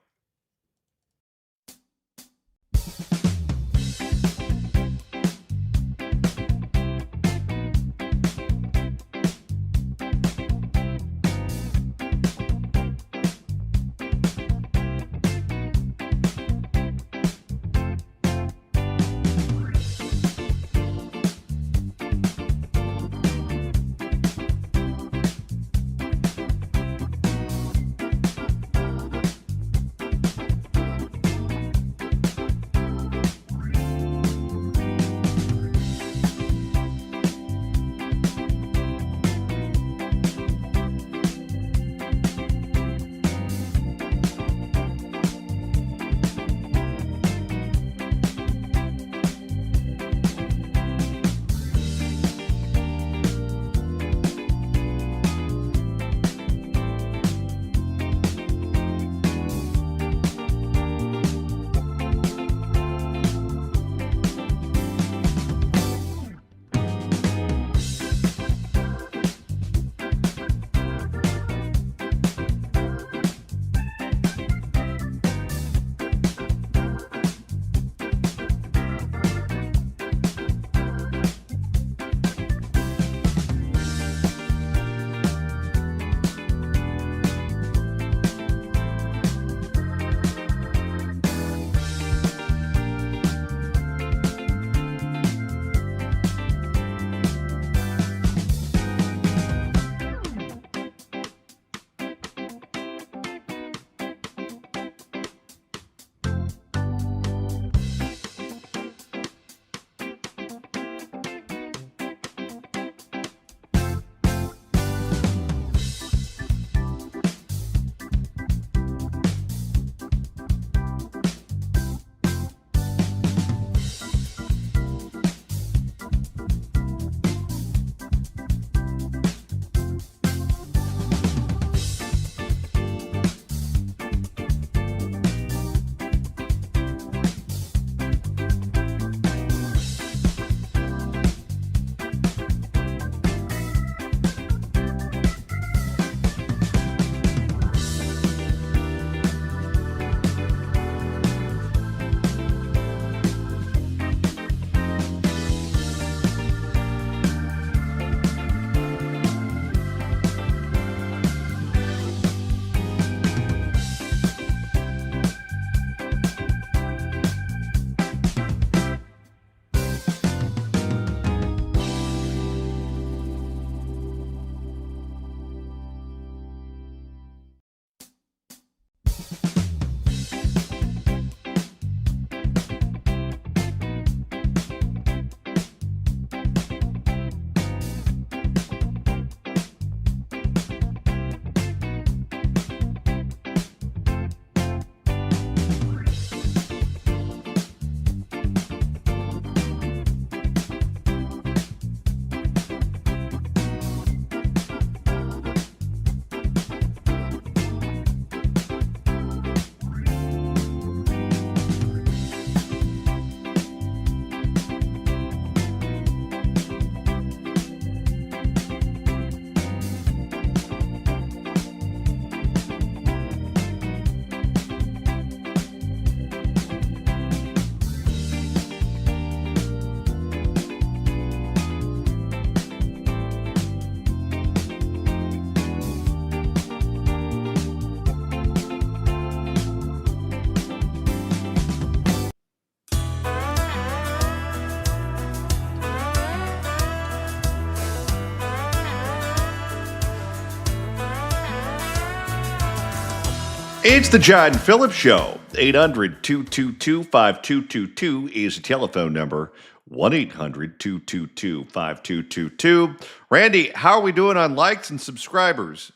It's the John Phillips Show. 800-222-5222 is the telephone number. 1-800-222-5222. Randy, how are we doing on likes and subscribers?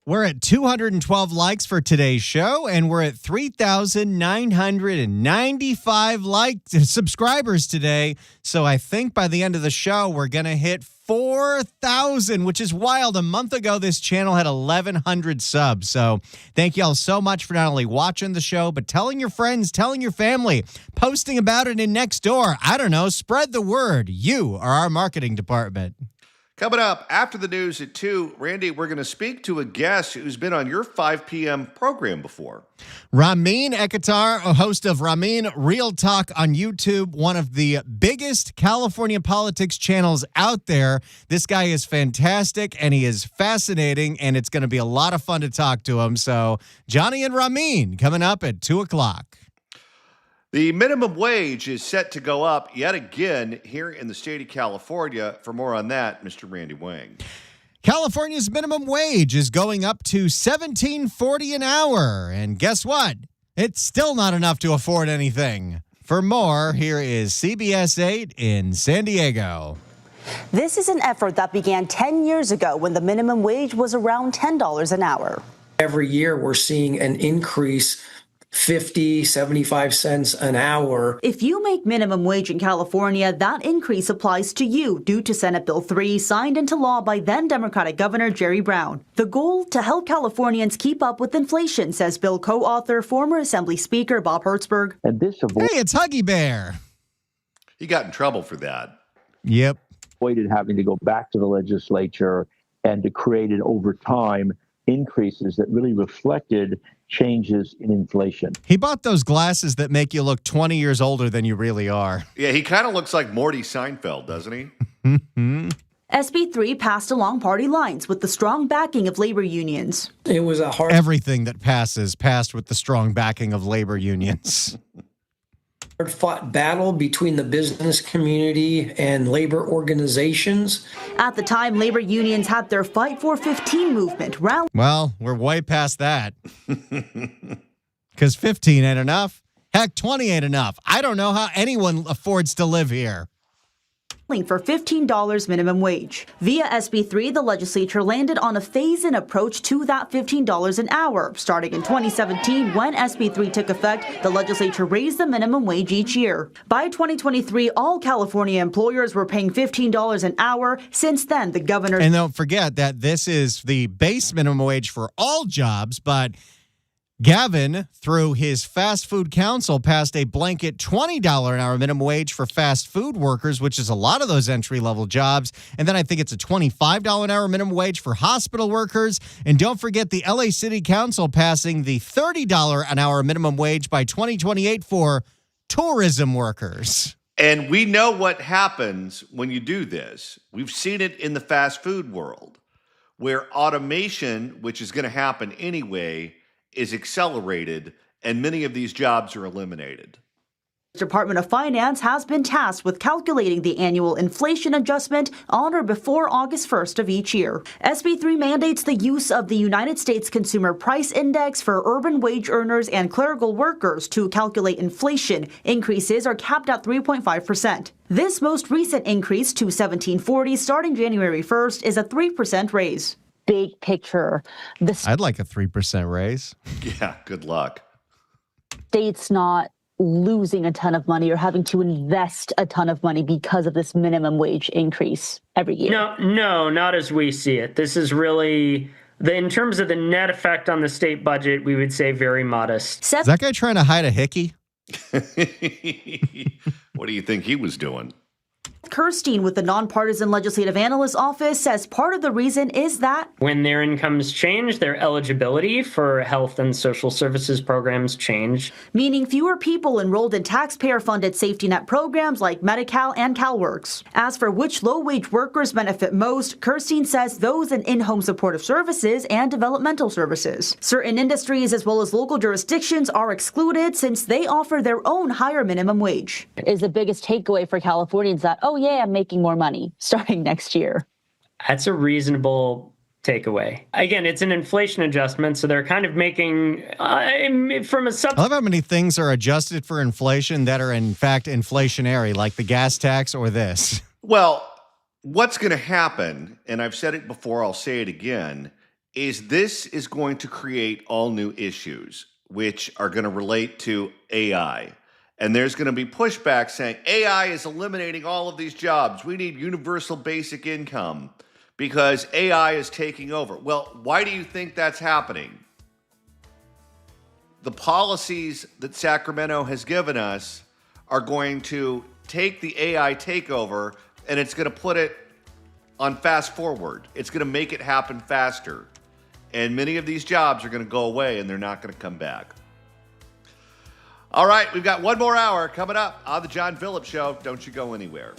We're at 212 likes for today's show, and we're at 3,995 subscribers today. So I think by the end of the show, we're going to hit 4,000, which is wild. A month ago, this channel had 1,100 subs. So thank you all so much for not only watching the show, but telling your friends, telling your family, posting about it in Nextdoor. I don't know, spread the word. You are our marketing department. Coming up after the news at 2, Randy, we're going to speak to a guest who's been on your 5 p.m. program before. Ramin Ekatar, a host of Ramin Real Talk on YouTube, one of the biggest California politics channels out there. This guy is fantastic, and he is fascinating, and it's going to be a lot of fun to talk to him. So Johnny and Ramin coming up at 2 o'clock. The minimum wage is set to go up yet again here in the state of California. For more on that, Mr. Randy Wang. California's minimum wage is going up to $17.40 an hour. And guess what? It's still not enough to afford anything. For more, here is CBS 8 in San Diego. This is an effort that began 10 years ago when the minimum wage was around $10 an hour. Every year we're seeing an increase 50, 75 cents an hour. If you make minimum wage in California, that increase applies to you due to Senate Bill 3 signed into law by then Democratic Governor Jerry Brown. The goal, to help Californians keep up with inflation, says bill co-author, former Assembly Speaker Bob Hertzberg. Hey, it's Huggy Bear. He got in trouble for that. Yep. Avoided having to go back to the legislature and to create it over time increases that really reflected changes in inflation. He bought those glasses that make you look 20 years older than you really are. Yeah, he kind of looks like Morty Seinfeld, doesn't he? SB 3 passed along party lines with the strong backing of labor unions. It was a hard... Everything that passed with the strong backing of labor unions. Fought battle between the business community and labor organizations. At the time, labor unions had their Fight for 15 movement rally. Well, we're way past that. Because 15 ain't enough. Heck, 20 ain't enough. I don't know how anyone affords to live here. For $15 minimum wage. Via SB 3, the legislature landed on a phase-in approach to that $15 an hour. Starting in 2017, when SB 3 took effect, the legislature raised the minimum wage each year. By 2023, all California employers were paying $15 an hour. Since then, the governor... And don't forget that this is the base minimum wage for all jobs, but Gavin, through his fast food council, passed a blanket $20 an hour minimum wage for fast food workers, which is a lot of those entry-level jobs. And then I think it's a $25 an hour minimum wage for hospital workers. And don't forget the LA City Council passing the $30 an hour minimum wage by 2028 for tourism workers. And we know what happens when you do this. We've seen it in the fast food world, where automation, which is going to happen anyway, is accelerated, and many of these jobs are eliminated. The Department of Finance has been tasked with calculating the annual inflation adjustment on or before August 1st of each year. SB 3 mandates the use of the United States Consumer Price Index for urban wage earners and clerical workers to calculate inflation. Increases are capped at 3.5%. This most recent increase to $17.40 starting January 1st is a 3% raise. Big picture, the I'd like a 3% raise. Yeah, good luck. State's not losing a ton of money or having to invest a ton of money because of this minimum wage increase every year. No, not as we see it. This is really, in terms of the net effect on the state budget, we would say very modest. Is that guy trying to hide a hickey? What do you think he was doing? Kirstein with the Nonpartisan Legislative Analyst Office says part of the reason is that when their incomes change, their eligibility for health and social services programs change. Meaning fewer people enrolled in taxpayer-funded safety net programs like Medi-Cal and CalWorks. As for which low-wage workers benefit most, Kirstein says those in in-home supportive services and developmental services. Certain industries as well as local jurisdictions are excluded since they offer their own higher minimum wage. Is the biggest takeaway for Californians that, oh yeah, I'm making more money starting next year. That's a reasonable takeaway. Again, it's an inflation adjustment, so they're kind of making from a I love how many things are adjusted for inflation that are in fact inflationary, like the gas tax or this. Well, what's going to happen, and I've said it before, I'll say it again, is this is going to create all new issues, which are going to relate to AI. And there's going to be pushback saying AI is eliminating all of these jobs. We need universal basic income because AI is taking over. Well, why do you think that's happening? The policies that Sacramento has given us are going to take the AI takeover and it's going to put it on fast forward. It's going to make it happen faster. And many of these jobs are going to go away and they're not going to come back. All right, we've got one more hour coming up on the John Phillips Show. Don't you go anywhere.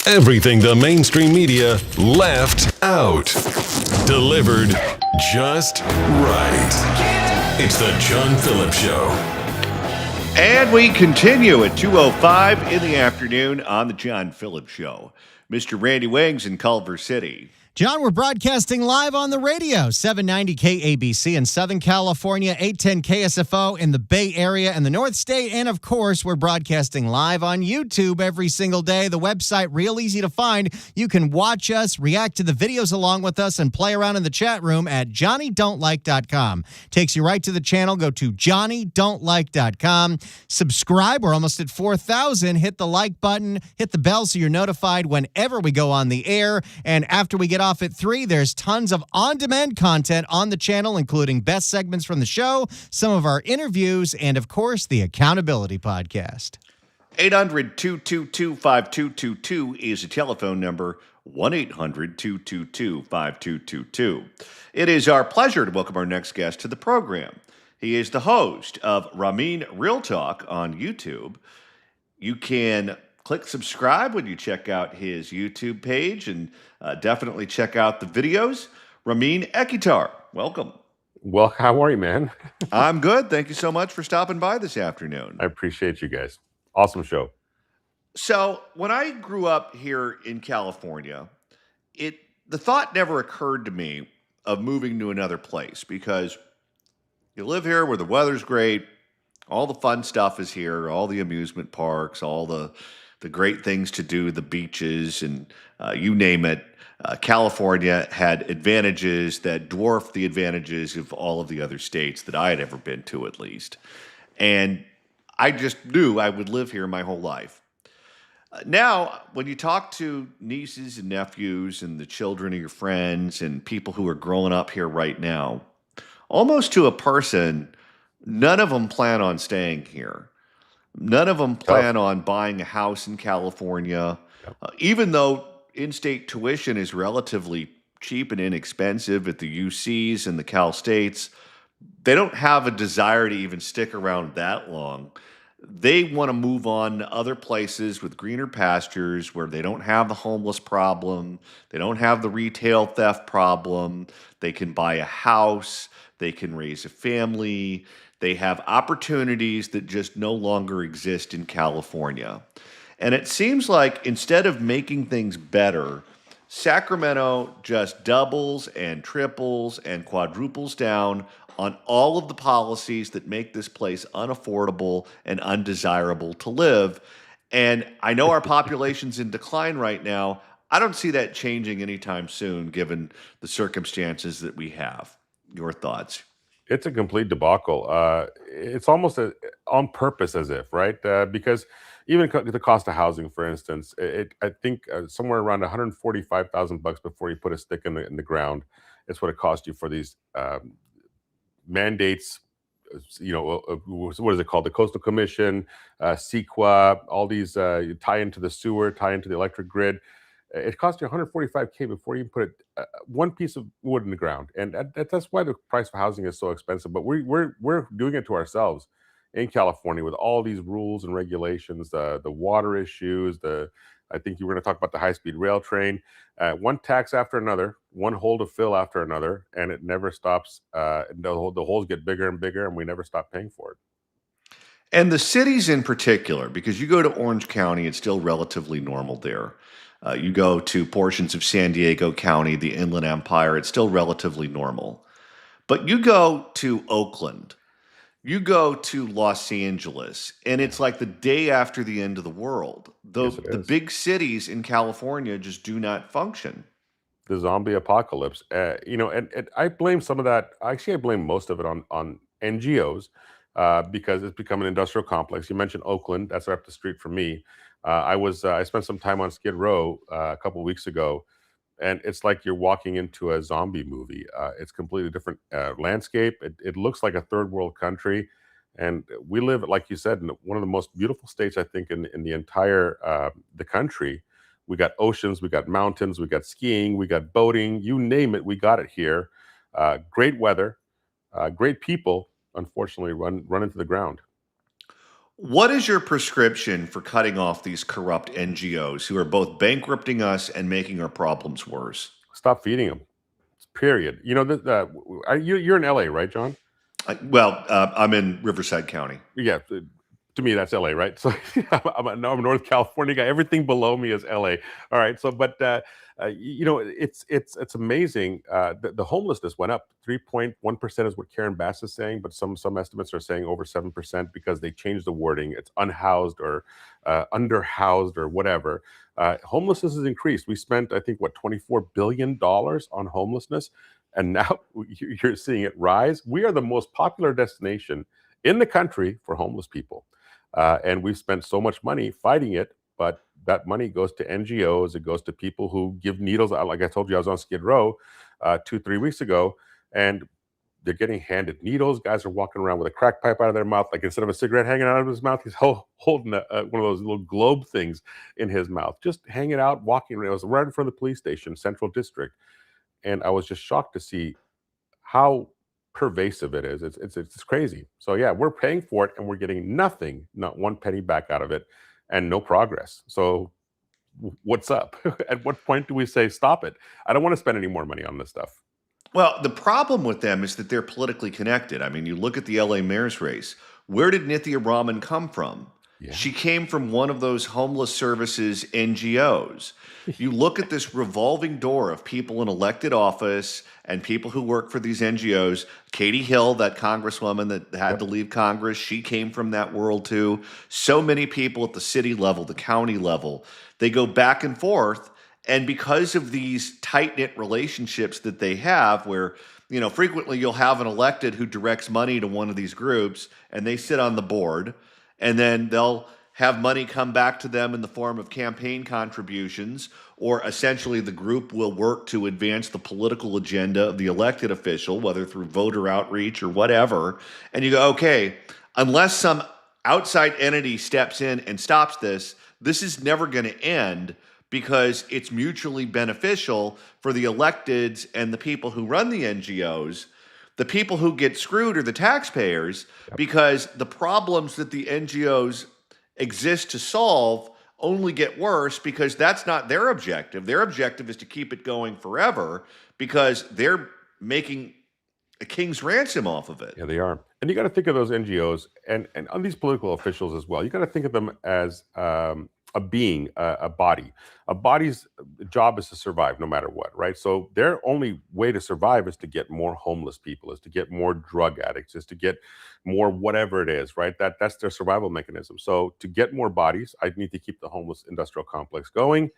Everything the mainstream media left out. Delivered just right. It's the John Phillips Show. And we continue at 2:05 in the afternoon on the John Phillips Show. Mr. Randy Wings in Culver City. John, we're broadcasting live on the radio, 790 KABC in Southern California, 810 KSFO in the Bay Area and the North State. And, of course, we're broadcasting live on YouTube every single day. The website, real easy to find. You can watch us, react to the videos along with us, and play around in the chat room at johnnydon'tlike.com. Takes you right to the channel. Go to johnnydon'tlike.com. Subscribe. We're almost at 4,000. Hit the like button. Hit the bell so you're notified whenever we go on the air. And after we get off at 3, there's tons of on-demand content on the channel, including best segments from the show, some of our interviews, and, of course, the Accountability Podcast. 800-222-5222 is the telephone number, 1-800-222-5222. It is our pleasure to welcome our next guest to the program. He is the host of Ramin Real Talk on YouTube. You can click subscribe when you check out his YouTube page, and definitely check out the videos. Ramin Ekitar, welcome. Well, how are you, man? I'm good. Thank you so much for stopping by this afternoon. I appreciate you guys. Awesome show. So when I grew up here in California, the thought never occurred to me of moving to another place, because you live here where the weather's great, all the fun stuff is here, all the amusement parks, all the great things to do, the beaches, and you name it. California had advantages that dwarfed the advantages of all of the other states that I had ever been to, at least. And I just knew I would live here my whole life. Now, when you talk to nieces and nephews and the children of your friends and people who are growing up here right now, almost to a person, none of them plan on staying here. None of them plan on buying a house in California, even though in-state tuition is relatively cheap and inexpensive at the UCs and the Cal States. They don't have a desire to even stick around that long. They want to move on to other places with greener pastures where they don't have the homeless problem. They don't have the retail theft problem. They can buy a house. They can raise a family. They have opportunities that just no longer exist in California. And it seems like instead of making things better, Sacramento just doubles and triples and quadruples down on all of the policies that make this place unaffordable and undesirable to live. And I know our population's in decline right now. I don't see that changing anytime soon, given the circumstances that we have. Your thoughts? It's a complete debacle. It's almost on purpose, as if, right? Because even the cost of housing, for instance, I think somewhere around $145,000 before you put a stick in the ground. It's what it costs you for these mandates. What is it called? The Coastal Commission, CEQA, all these tie into the sewer, tie into the electric grid. It costs you $145K before you put one piece of wood in the ground, and that's why the price of housing is so expensive. But we're doing it to ourselves in California with all these rules and regulations, the water issues. I think you were going to talk about the high-speed rail train. One tax after another, one hole to fill after another, and it never stops. The holes get bigger and bigger, and we never stop paying for it. And the cities in particular, because you go to Orange County, it's still relatively normal there. You go to portions of San Diego County, the Inland Empire, it's still relatively normal. But you go to Oakland, you go to Los Angeles, and it's like the day after the end of the world. The big cities in California just do not function. The zombie apocalypse, and I blame some of that. Actually, I blame most of it on NGOs because it's become an industrial complex. You mentioned Oakland; that's right up the street from me. I spent some time on Skid Row a couple of weeks ago, and it's like you're walking into a zombie movie. It's completely different landscape. It looks like a third world country, and we live, like you said, in one of the most beautiful states I think in the entire the country. We got oceans, we got mountains, we got skiing, we got boating. You name it, we got it here. Great weather, great people. Unfortunately, run into the ground. What is your prescription for cutting off these corrupt NGOs who are both bankrupting us and making our problems worse? Stop feeding them. Period. You know, you're in LA, right, John? I'm in Riverside County. Yeah, to me that's LA, right? So I'm a North California guy. Everything below me is LA. All right. So, but you know, it's amazing. The homelessness went up 3.1% is what Karen Bass is saying, but some estimates are saying over 7% because they changed the wording. It's unhoused or underhoused or whatever. Homelessness has increased. We spent, I think, what, $24 billion on homelessness, and now you're seeing it rise. We are the most popular destination in the country for homeless people. And we've spent so much money fighting it, but that money goes to NGOs. It goes to people who give needles. Like I told you, I was on Skid Row 2-3 weeks ago, and they're getting handed needles. Guys are walking around with a crack pipe out of their mouth. Like instead of a cigarette hanging out of his mouth, he's holding one of those little globe things in his mouth, just hanging out, walking around. It was right in front of the police station, Central District. And I was just shocked to see how pervasive it is. It's crazy. So yeah, we're paying for it and we're getting nothing, not one penny back out of it, and no progress. So what's up? At what point do we say stop it? I don't want to spend any more money on this stuff. Well, the problem with them is that they're politically connected. I mean, you look at the LA mayor's race. Where did Nithya Raman come from? She came from one of those homeless services NGOs. You look at this revolving door of people in elected office and people who work for these NGOs. Katie Hill, that congresswoman that had to leave Congress, she came from that world too. So many people at the city level, the county level, they go back and forth. And because of these tight-knit relationships that they have where, you know, frequently you'll have an elected who directs money to one of these groups and they sit on the board, and then they'll have money come back to them in the form of campaign contributions, or essentially the group will work to advance the political agenda of the elected official, whether through voter outreach or whatever. And you go, okay, unless some outside entity steps in and stops this, this is never going to end, because it's mutually beneficial for the electeds and the people who run the NGOs. The people who get screwed are the taxpayers, because the problems that the NGOs exist to solve only get worse, because that's not their objective. Their objective is to keep it going forever, because they're making a king's ransom off of it. Yeah, they are. And you got to think of those NGOs and on these political officials as well. You got to think of them as a being, a body. A body's job is to survive no matter what, right? So their only way to survive is to get more homeless people, is to get more drug addicts, is to get more whatever it is, right? That's their survival mechanism. So to get more bodies, I need to keep the homeless industrial complex going.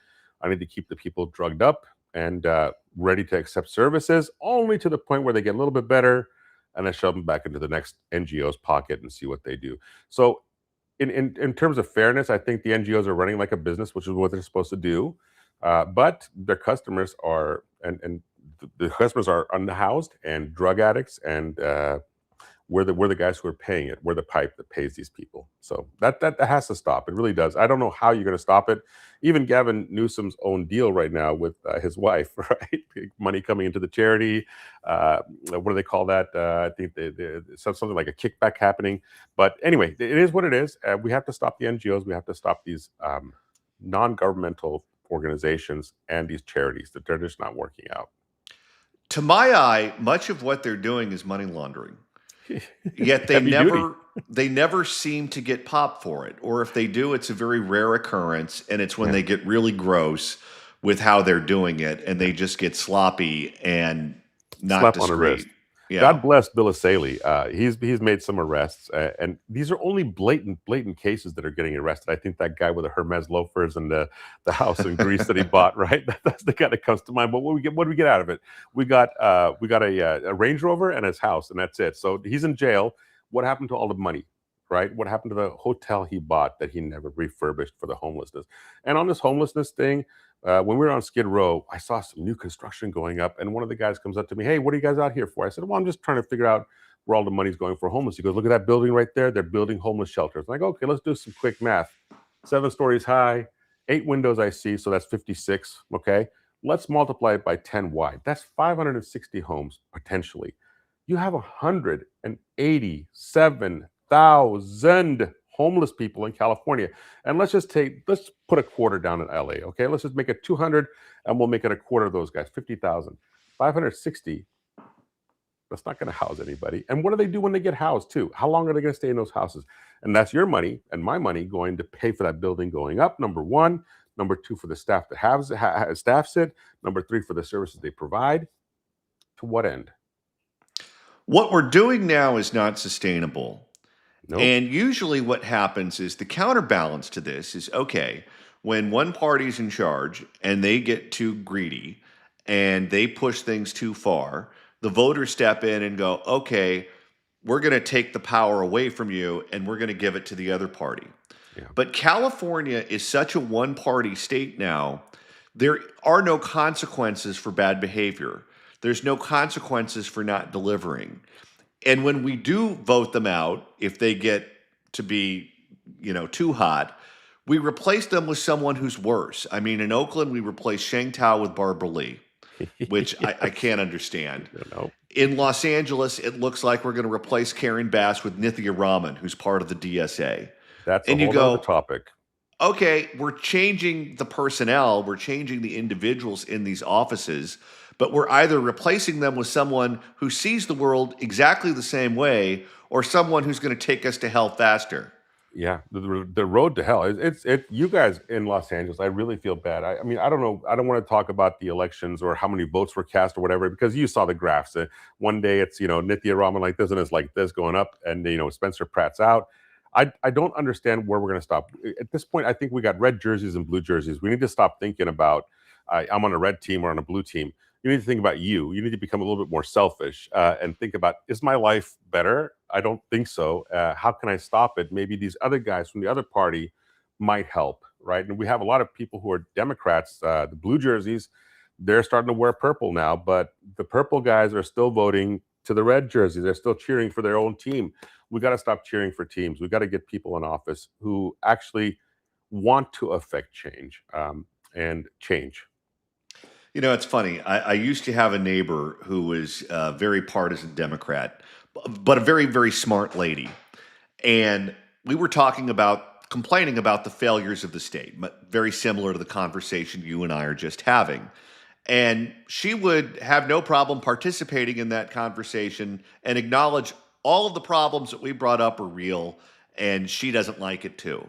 I need to keep the people drugged up and ready to accept services, only to the point where they get a little bit better, and I shove them back into the next NGO's pocket and see what they do. So in terms of fairness, I think the NGOs are running like a business, which is what they're supposed to do. But their customers are, and the customers are unhoused and drug addicts, and we're the guys who are paying it. We're the pipe that pays these people. So that has to stop. It really does. I don't know how you're going to stop it. Even Gavin Newsom's own deal right now with his wife, right? Money coming into the charity. What do they call that? I think something like a kickback happening. But anyway, it is what it is. We have to stop the NGOs. We have to stop these non-governmental organizations and these charities that they're just not working out. To my eye, much of what they're doing is money laundering. Yet they never seem to get popped for it. Or if they do, it's a very rare occurrence, and it's when they get really gross with how they're doing it, and they just get sloppy and not Slap discreet. on the wrist. Yeah. God bless Bill Asaley. He's made some arrests, and these are only blatant cases that are getting arrested. I think that guy with the Hermes loafers and the house in Greece that he bought, right? That's the guy that comes to mind. But what do we get out of it? We got a Range Rover and his house, and that's it. So he's in jail. What happened to all the money? Right? What happened to the hotel he bought that he never refurbished for the homelessness? And on this homelessness thing, when we were on Skid Row, I saw some new construction going up, and one of the guys comes up to me, "Hey, what are you guys out here for?" I said, "Well, I'm just trying to figure out where all the money's going for homeless." He goes, "Look at that building right there. They're building homeless shelters." I'm like, "Okay, let's do some quick math. 7 stories high, 8 windows I see, so that's 56. Okay, let's multiply it by 10 wide. That's 560 homes potentially. You have 187,000 homeless people in California. And let's put a quarter down in LA, okay? Let's just make it 200 and we'll make it a quarter of those guys, 50,000. 560, that's not going to house anybody. And what do they do when they get housed too? How long are they going to stay in those houses? And that's your money and my money going to pay for that building going up, number one. Number two, for the staff that staffs it. Number three, for the services they provide. To what end? What we're doing now is not sustainable. Nope. And usually what happens is the counterbalance to this is, okay, when one party's in charge and they get too greedy and they push things too far, the voters step in and go, okay, we're going to take the power away from you and we're going to give it to the other party. Yeah. But California is such a one-party state now, there are no consequences for bad behavior. There's no consequences for not delivering. And when we do vote them out, if they get to be, too hot, we replace them with someone who's worse. I mean, in Oakland, we replaced Sheng Tao with Barbara Lee, which I can't understand. No. In Los Angeles, it looks like we're going to replace Karen Bass with Nithya Raman, who's part of the DSA. That's and a you whole go, other topic. Okay, we're changing the personnel, we're changing the individuals in these offices, but we're either replacing them with someone who sees the world exactly the same way or someone who's going to take us to hell faster. Yeah, the road to hell. It's you guys in Los Angeles, I really feel bad. I mean, I don't know. I don't want to talk about the elections or how many votes were cast or whatever, because you saw the graphs. One day it's, Nithya Raman like this and it's like this going up, and, Spencer Pratt's out. I don't understand where we're going to stop. At this point, I think we got red jerseys and blue jerseys. We need to stop thinking about I'm on a red team or on a blue team. You need to think about you. You need to become a little bit more selfish and think about, is my life better? I don't think so. How can I stop it? Maybe these other guys from the other party might help, right? And we have a lot of people who are Democrats, the blue jerseys, they're starting to wear purple now, but the purple guys are still voting to the red jerseys. They're still cheering for their own team. We got to stop cheering for teams. We got to get people in office who actually want to affect change and change. It's funny. I used to have a neighbor who was a very partisan Democrat, but a very, very smart lady. And we were complaining about the failures of the state, but very similar to the conversation you and I are just having. And she would have no problem participating in that conversation and acknowledge all of the problems that we brought up are real, and she doesn't like it too.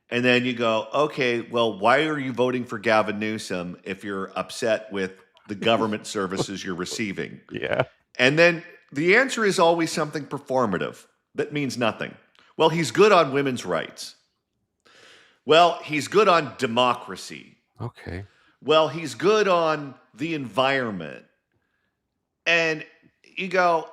And then you go, okay, well, why are you voting for Gavin Newsom if you're upset with the government services you're receiving? Yeah. And then the answer is always something performative that means nothing. Well, he's good on women's rights. Well, he's good on democracy. Okay. Well, he's good on the environment. And you go,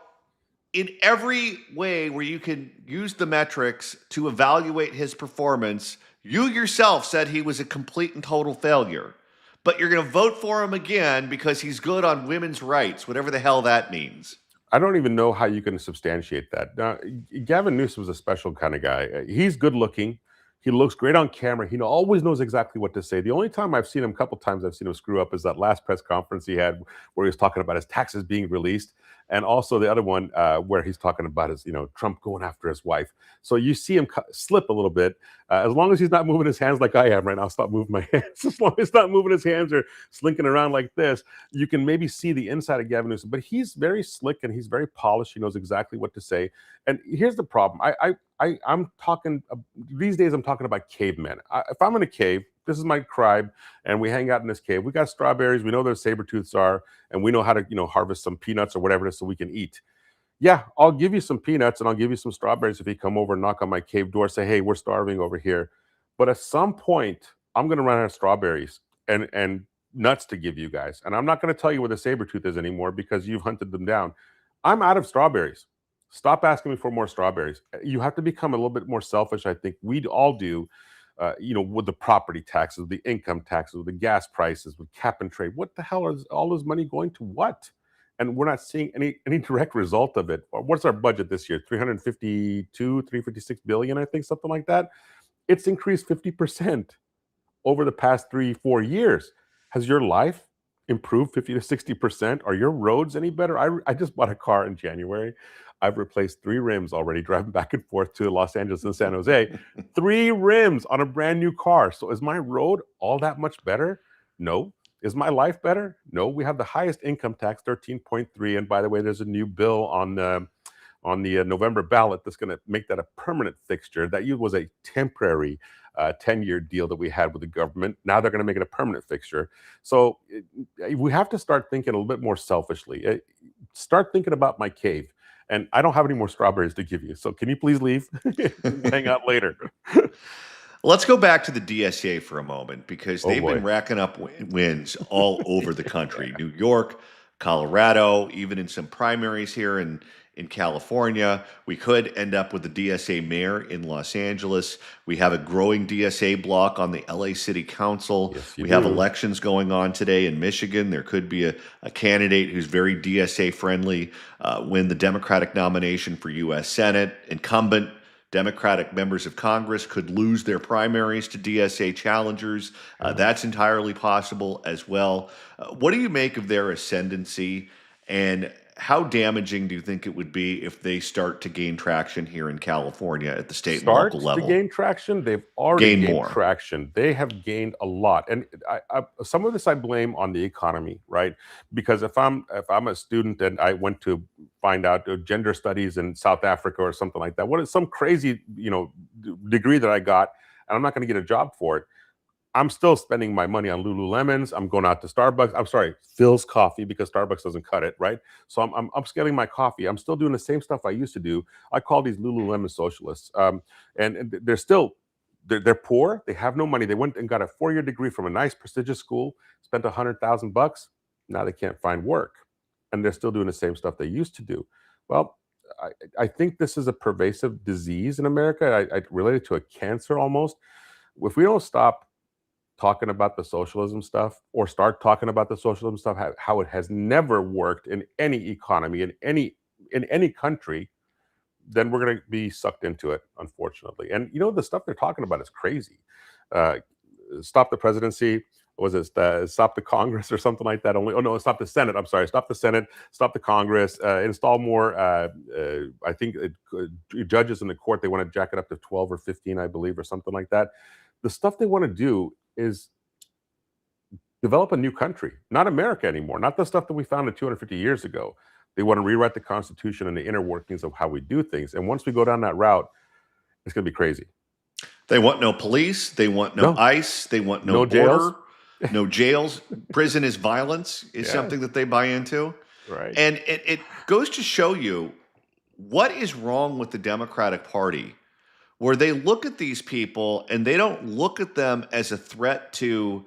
in every way where you can use the metrics to evaluate his performance, you yourself said he was a complete and total failure. But you're going to vote for him again because he's good on women's rights, whatever the hell that means. I don't even know how you can substantiate that. Now, Gavin Newsom is a special kind of guy. He's good looking. He looks great on camera. He always knows exactly what to say. The only time I've seen him, a couple times I've seen him screw up, is that last press conference he had where he was talking about his taxes being released. And also the other one where he's talking about his, Trump going after his wife. So you see him slip a little bit. As long as he's not moving his hands like I am right now, stop moving my hands. As long as he's not moving his hands or slinking around like this, you can maybe see the inside of Gavin Newsom. But he's very slick and he's very polished. He knows exactly what to say. And here's the problem. I'm talking these days. I'm talking about cavemen. If I'm in a cave, this is my tribe, and we hang out in this cave. We got strawberries. We know where saber-tooths are, and we know how to, harvest some peanuts or whatever it is so we can eat. Yeah, I'll give you some peanuts and I'll give you some strawberries if you come over and knock on my cave door, say, hey, we're starving over here. But at some point, I'm going to run out of strawberries and nuts to give you guys. And I'm not going to tell you where the saber-tooth is anymore because you've hunted them down. I'm out of strawberries. Stop asking me for more strawberries. You have to become a little bit more selfish. I think we'd all do. With the property taxes, the income taxes, with the gas prices, with cap and trade. What the hell is all this money going to what? And we're not seeing any direct result of it. What's our budget this year? 356 billion, I think, something like that. It's increased 50% over the past 3-4 years. Has your life improve 50 to 60%? Are your roads any better? I just bought a car in January. I've replaced 3 rims already driving back and forth to Los Angeles and San Jose. 3 rims on a brand new car. So is my road all that much better? No. Is my life better? No. We have the highest income tax, 13.3. And by the way, there's a new bill on the November ballot that's going to make that a permanent fixture. That was a temporary 10-year deal that we had with the government. Now they're going to make it a permanent fixture. So we have to start thinking a little bit more selfishly. Start thinking about my cave. And I don't have any more strawberries to give you. So can you please leave? Hang out later. Let's go back to the DSA for a moment, because they've boy. been racking up wins all over the country. New York, Colorado, even in some primaries here in California. We could end up with the DSA mayor in Los Angeles. We have a growing DSA block on the LA City Council. Yes, we have elections going on today in Michigan. There could be a candidate who's very DSA friendly win the Democratic nomination for U.S. Senate. Incumbent Democratic members of Congress could lose their primaries to DSA challengers. That's entirely possible as well. What do you make of their ascendancy, and how damaging do you think it would be if they start to gain traction here in California at the state and local level? To gain traction? They've already gained more traction. They have gained a lot, and some of this I blame on the economy, right? Because if I'm a student and I went to find out gender studies in South Africa or something like that, what is some crazy degree that I got, and I'm not going to get a job for it, I'm still spending my money on Lululemons. I'm going out to Starbucks. I'm sorry, Phil's Coffee, because Starbucks doesn't cut it, right? So I'm upscaling my coffee. I'm still doing the same stuff I used to do. I call these Lululemon socialists. And they're still, they're poor. They have no money. They went and got a 4-year degree from a nice prestigious school, spent $100,000. Now they can't find work. And they're still doing the same stuff they used to do. Well, I think this is a pervasive disease in America. I relate it to a cancer almost. If we don't stop talking about the socialism stuff, or start talking about the socialism stuff, how it has never worked in any economy, in any country, then we're going to be sucked into it, unfortunately. And the stuff they're talking about is crazy. Stop the presidency. Was it stop the Congress or something like that? Stop the Senate. I'm sorry. Stop the Senate. Stop the Congress. Install more. I think judges in the court. They want to jack it up to 12 or 15, I believe, or something like that. The stuff they want to do is develop a new country, not America anymore, not the stuff that we founded 250 years ago. They want to rewrite the Constitution and the inner workings of how we do things. And once we go down that route, it's going to be crazy. They want no police. They want no ICE. They want no border, no jails. Prison is violence is something that they buy into. Right. And it goes to show you what is wrong with the Democratic Party, where they look at these people and they don't look at them as a threat to,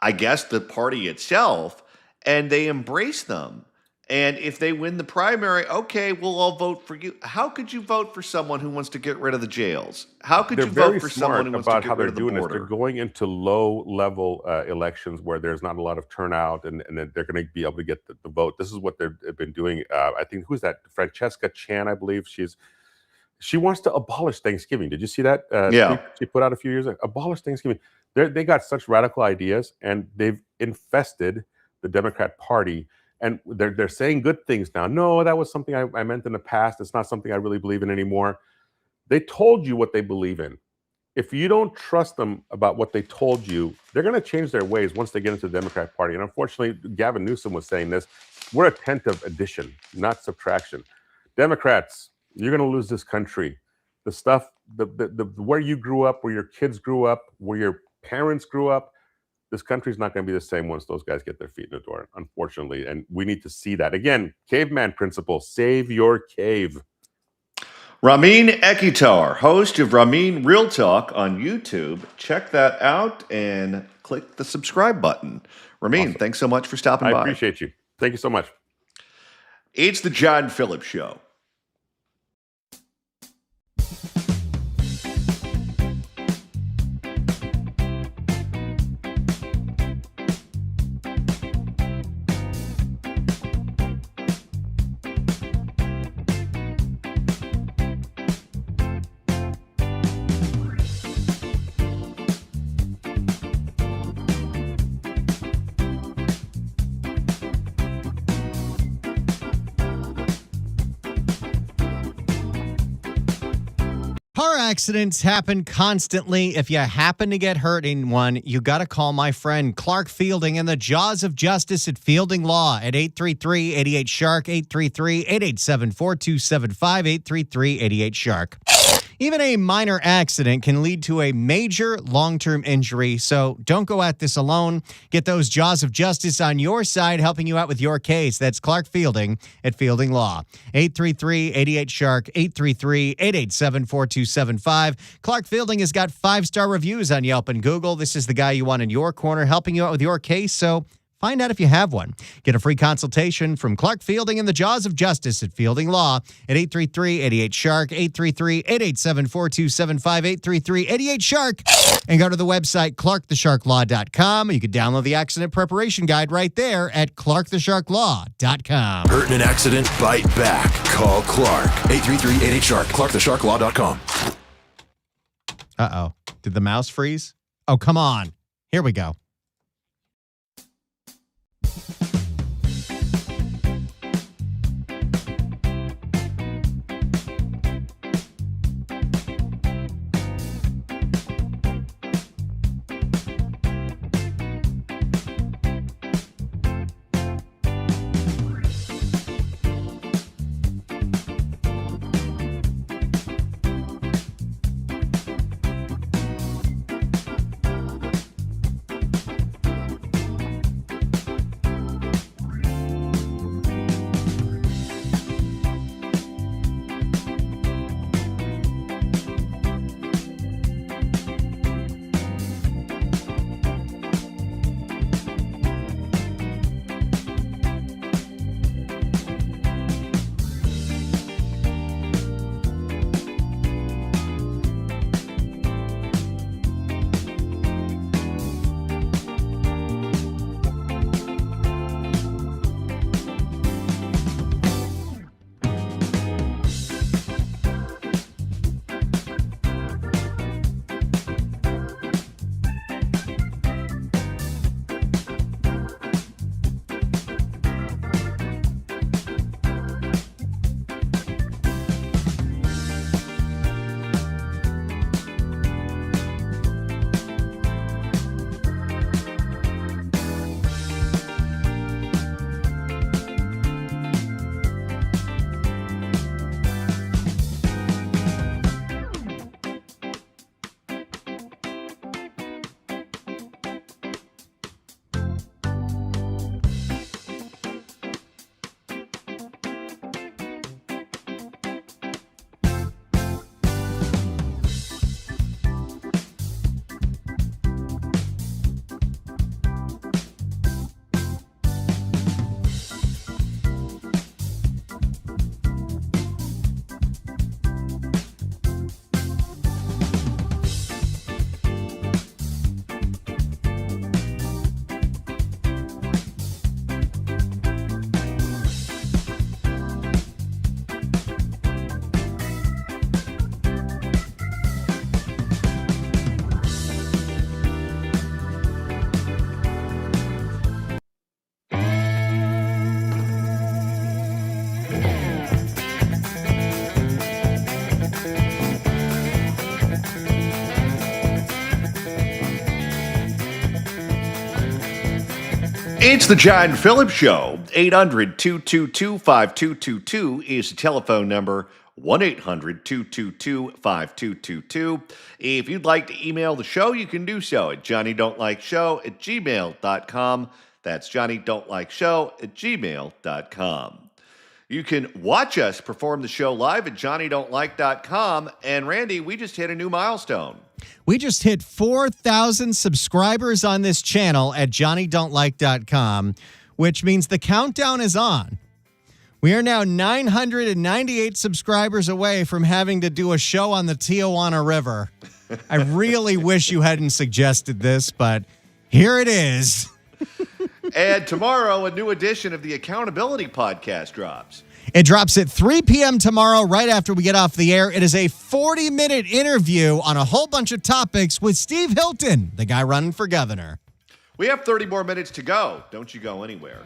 I guess, the party itself, and they embrace them. And if they win the primary, okay, we'll all vote for you. How could you vote for someone who wants to get rid of the jails? How could you vote for someone who wants to get rid of the border? They're going into low-level elections where there's not a lot of turnout, and they're going to be able to get the vote. This is what they've been doing. I think, who's that? Francesca Chan, I believe. She wants to abolish Thanksgiving. Did you see that? Yeah. She put out a few years ago. Abolish Thanksgiving. They got such radical ideas, and they've infested the Democrat Party. And they're saying good things now. No, that was something I meant in the past. It's not something I really believe in anymore. They told you what they believe in. If you don't trust them about what they told you, they're going to change their ways once they get into the Democrat Party. And unfortunately, Gavin Newsom was saying this. We're a 10th of addition, not subtraction. Democrats, you're going to lose this country. The stuff, the where you grew up, where your kids grew up, where your parents grew up, this country's not going to be the same once those guys get their feet in the door, unfortunately. And we need to see that. Again, caveman principle, save your cave. Ramin Ekitar, host of Ramin Real Talk on YouTube. Check that out and click the subscribe button. Ramin, Awesome. Thanks so much for stopping by. I appreciate you. Thank you so much. It's the John Phillips Show. Car accidents happen constantly. If you happen to get hurt in one, you got to call my friend Clark Fielding in the jaws of justice at Fielding Law at 833-88-SHARK, 833-887-4275, 833-88-SHARK. Even a minor accident can lead to a major long-term injury, so don't go at this alone. Get those jaws of justice on your side, helping you out with your case. That's Clark Fielding at Fielding Law. 833-88-SHARK, 833-887-4275. Clark Fielding has got 5-star reviews on Yelp and Google. This is the guy you want in your corner, helping you out with your case, so find out if you have one. Get a free consultation from Clark Fielding in the jaws of justice at Fielding Law at 833-88-SHARK, 833-887-4275, 833-88-SHARK. And go to the website, clarkthesharklaw.com. You can download the accident preparation guide right there at clarkthesharklaw.com. Hurt in an accident? Bite back. Call Clark. 833-88-SHARK. clarkthesharklaw.com. Uh-oh. Did the mouse freeze? Oh, come on. Here we go. It's the John Phillips Show. 800-222-5222 is the telephone number. 1-800-222-5222. If you'd like to email the show, you can do so at johnnydon'tlikeshow@gmail.com. That's johnnydon'tlikeshow@gmail.com. You can watch us perform the show live at johnnydon'tlike.com. And Randy, we just hit a new milestone. We just hit 4,000 subscribers on this channel at johnnydon'tlike.com, which means the countdown is on. We are now 998 subscribers away from having to do a show on the Tijuana River. I really wish you hadn't suggested this, but here it is. And tomorrow, a new edition of the Accountability Podcast drops. It drops at 3 p.m. tomorrow, right after we get off the air. It is a 40-minute interview on a whole bunch of topics with Steve Hilton, the guy running for governor. We have 30 more minutes to go. Don't you go anywhere.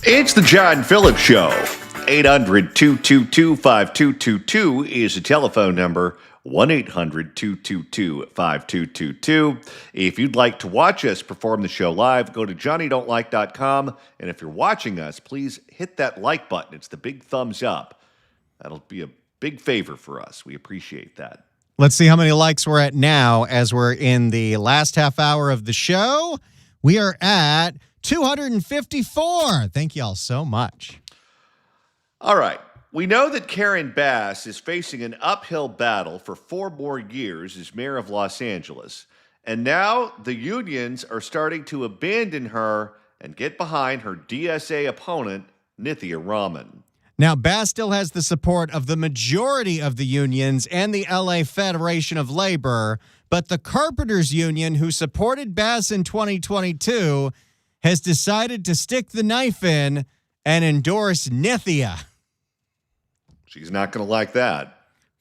It's the John Phillips Show. 800-222-5222 is the telephone number. 1-800-222-5222. If you'd like to watch us perform the show live, go to johnnydon'tlike.com. And if you're watching us, please hit that like button. It's the big thumbs up. That'll be a big favor for us. We appreciate that. Let's see how many likes we're at now as we're in the last half hour of the show. We are at 254. Thank you all so much. All right. We know that Karen Bass is facing an uphill battle for 4 more years as mayor of Los Angeles. And now the unions are starting to abandon her and get behind her DSA opponent, Nithya Raman. Now, Bass still has the support of the majority of the unions and the LA Federation of Labor, but the Carpenters Union, who supported Bass in 2022, has decided to stick the knife in and endorse Nithya. She's not going to like that.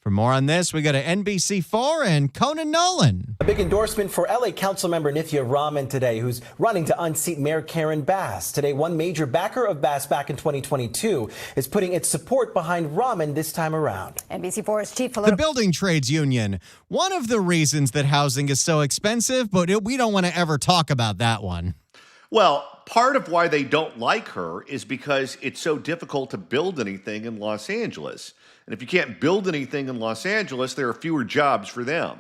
For more on this, we go to NBC4 and Conan Nolan. A big endorsement for LA Councilmember Nithya Raman today, who's running to unseat Mayor Karen Bass. Today, one major backer of Bass back in 2022 is putting its support behind Raman this time around. NBC4's chief The Building Trades Union. One of the reasons that housing is so expensive, but we don't want to ever talk about that one. Well, part of why they don't like her is because it's so difficult to build anything in Los Angeles. And if you can't build anything in Los Angeles, there are fewer jobs for them.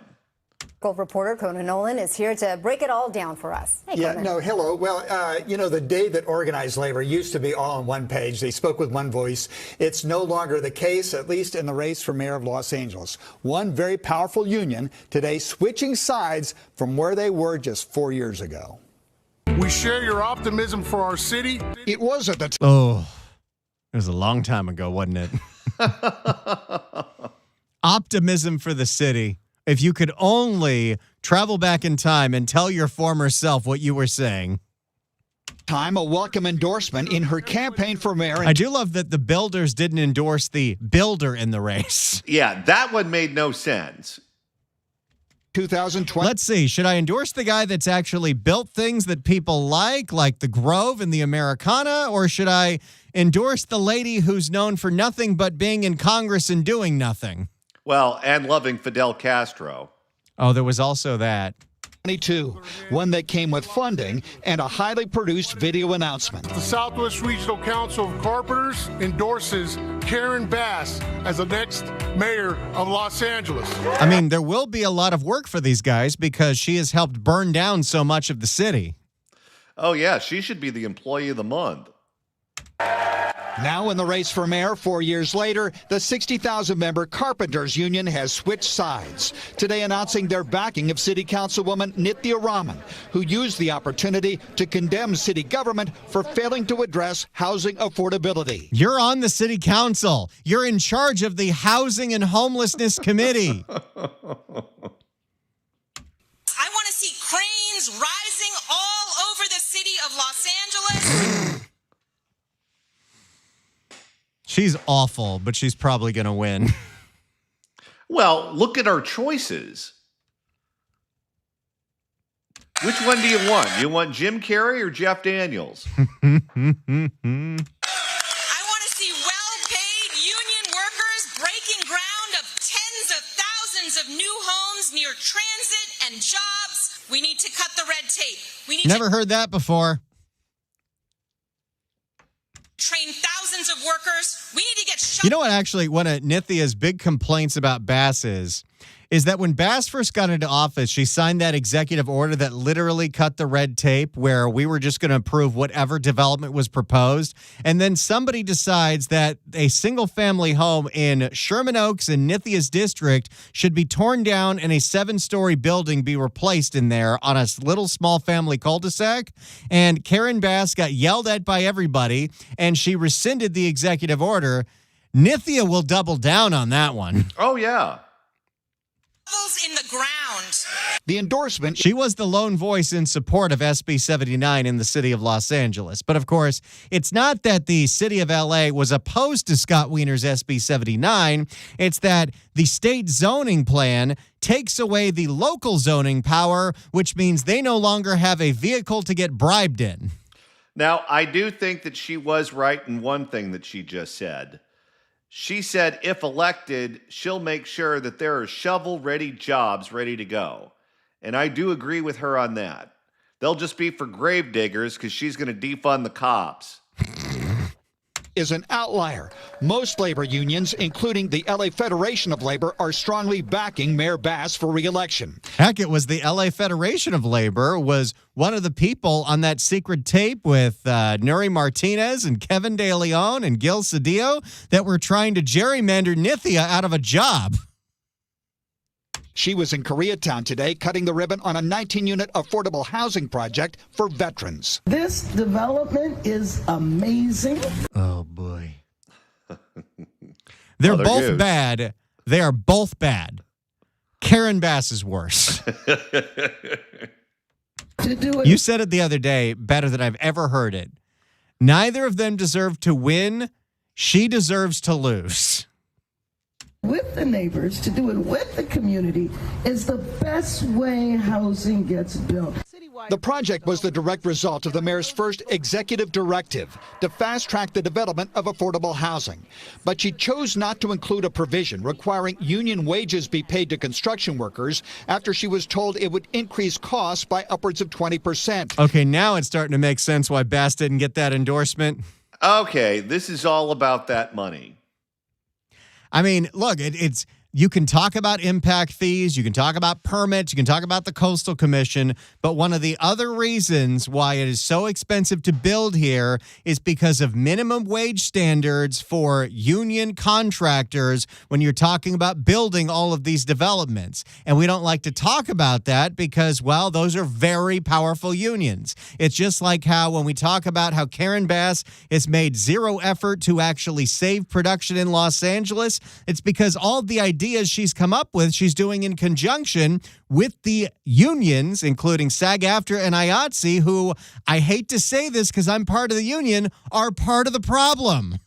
Reporter Conan Nolan is here to break it all down for us. Hey, Conan. Hello. Well, the day that organized labor used to be all on one page. They spoke with one voice. It's no longer the case, at least in the race for mayor of Los Angeles. One very powerful union today switching sides from where they were just 4 years ago. We share your optimism for our city. It was at the time. Oh, it was a long time ago, wasn't it? Optimism for the city. If you could only travel back in time and tell your former self what you were saying. Time, a welcome endorsement in her campaign for mayor. I do love that the builders didn't endorse the builder in the race. Yeah, that one made no sense. 2020. Let's see. Should I endorse the guy that's actually built things that people like the Grove and the Americana, or should I endorse the lady who's known for nothing but being in Congress and doing nothing? Well, and loving Fidel Castro. Oh, there was also that. 22, one that came with funding and a highly produced video announcement. The Southwest Regional Council of Carpenters endorses Karen Bass as the next mayor of Los Angeles. I mean, there will be a lot of work for these guys because she has helped burn down so much of the city. Oh, yeah, she should be the employee of the month. Now in the race for mayor 4 years later, the 60,000-member Carpenters Union has switched sides, today announcing their backing of City Councilwoman Nithya Raman, who used the opportunity to condemn city government for failing to address housing affordability. You're on the city council. You're in charge of the Housing and Homelessness Committee. I want to see cranes rising all over the city of Los Angeles. She's awful, but she's probably going to win. Well, look at our choices. Which one do you want? You want Jim Carrey or Jeff Daniels? I want to see well-paid union workers breaking ground of tens of thousands of new homes near transit and jobs. We need to cut the red tape. We need Never heard that before. train thousands of workers. We need to get shut. You know what, actually, one of Nithya's big complaints about Bass is that when Bass first got into office, she signed that executive order that literally cut the red tape where we were just going to approve whatever development was proposed. And then somebody decides that a single-family home in Sherman Oaks in Nithya's district should be torn down and a 7-story building be replaced in there on a little small family cul-de-sac. And Karen Bass got yelled at by everybody, and she rescinded the executive order. Nithya will double down on that one. Oh, yeah. In the ground. The endorsement. She was the lone voice in support of SB 79 in the city of Los Angeles. But of course, it's not that the city of LA was opposed to Scott Wiener's SB 79. It's that the state zoning plan takes away the local zoning power, which means they no longer have a vehicle to get bribed in. Now, I do think that she was right in one thing that she just said. She said if elected, she'll make sure that there are shovel-ready jobs ready to go. And I do agree with her on that. They'll just be for grave diggers because she's going to defund the cops. Is an outlier. Most labor unions, including the LA Federation of Labor, are strongly backing Mayor Bass for re-election. Heck, it was the LA Federation of Labor was one of the people on that secret tape with Nuri Martinez and Kevin De Leon and Gil Cedillo that were trying to gerrymander Nithya out of a job. She was in Koreatown today cutting the ribbon on a 19-unit affordable housing project for veterans. This development is amazing. Oh, boy. They're both bad. They are both bad. Karen Bass is worse. You said it the other day better than I've ever heard it. Neither of them deserve to win. She deserves to lose. With the neighbors, to do it with the community is the best way housing gets built. The project was the direct result of the mayor's first executive directive to fast-track the development of affordable housing. But she chose not to include a provision requiring union wages be paid to construction workers after she was told it would increase costs by upwards of 20%. Okay, now it's starting to make sense why Bass didn't get that endorsement. Okay, this is all about that money. I mean, look, it's you can talk about impact fees, you can talk about permits, you can talk about the Coastal Commission, but one of the other reasons why it is so expensive to build here is because of minimum wage standards for union contractors when you're talking about building all of these developments. And we don't like to talk about that because, well, those are very powerful unions. It's just like how when we talk about how Karen Bass has made zero effort to actually save production in Los Angeles, it's because all the ideas she's come up with, she's doing in conjunction with the unions, including SAG-AFTRA and IATSE, who, I hate to say this because I'm part of the union, are part of the problem.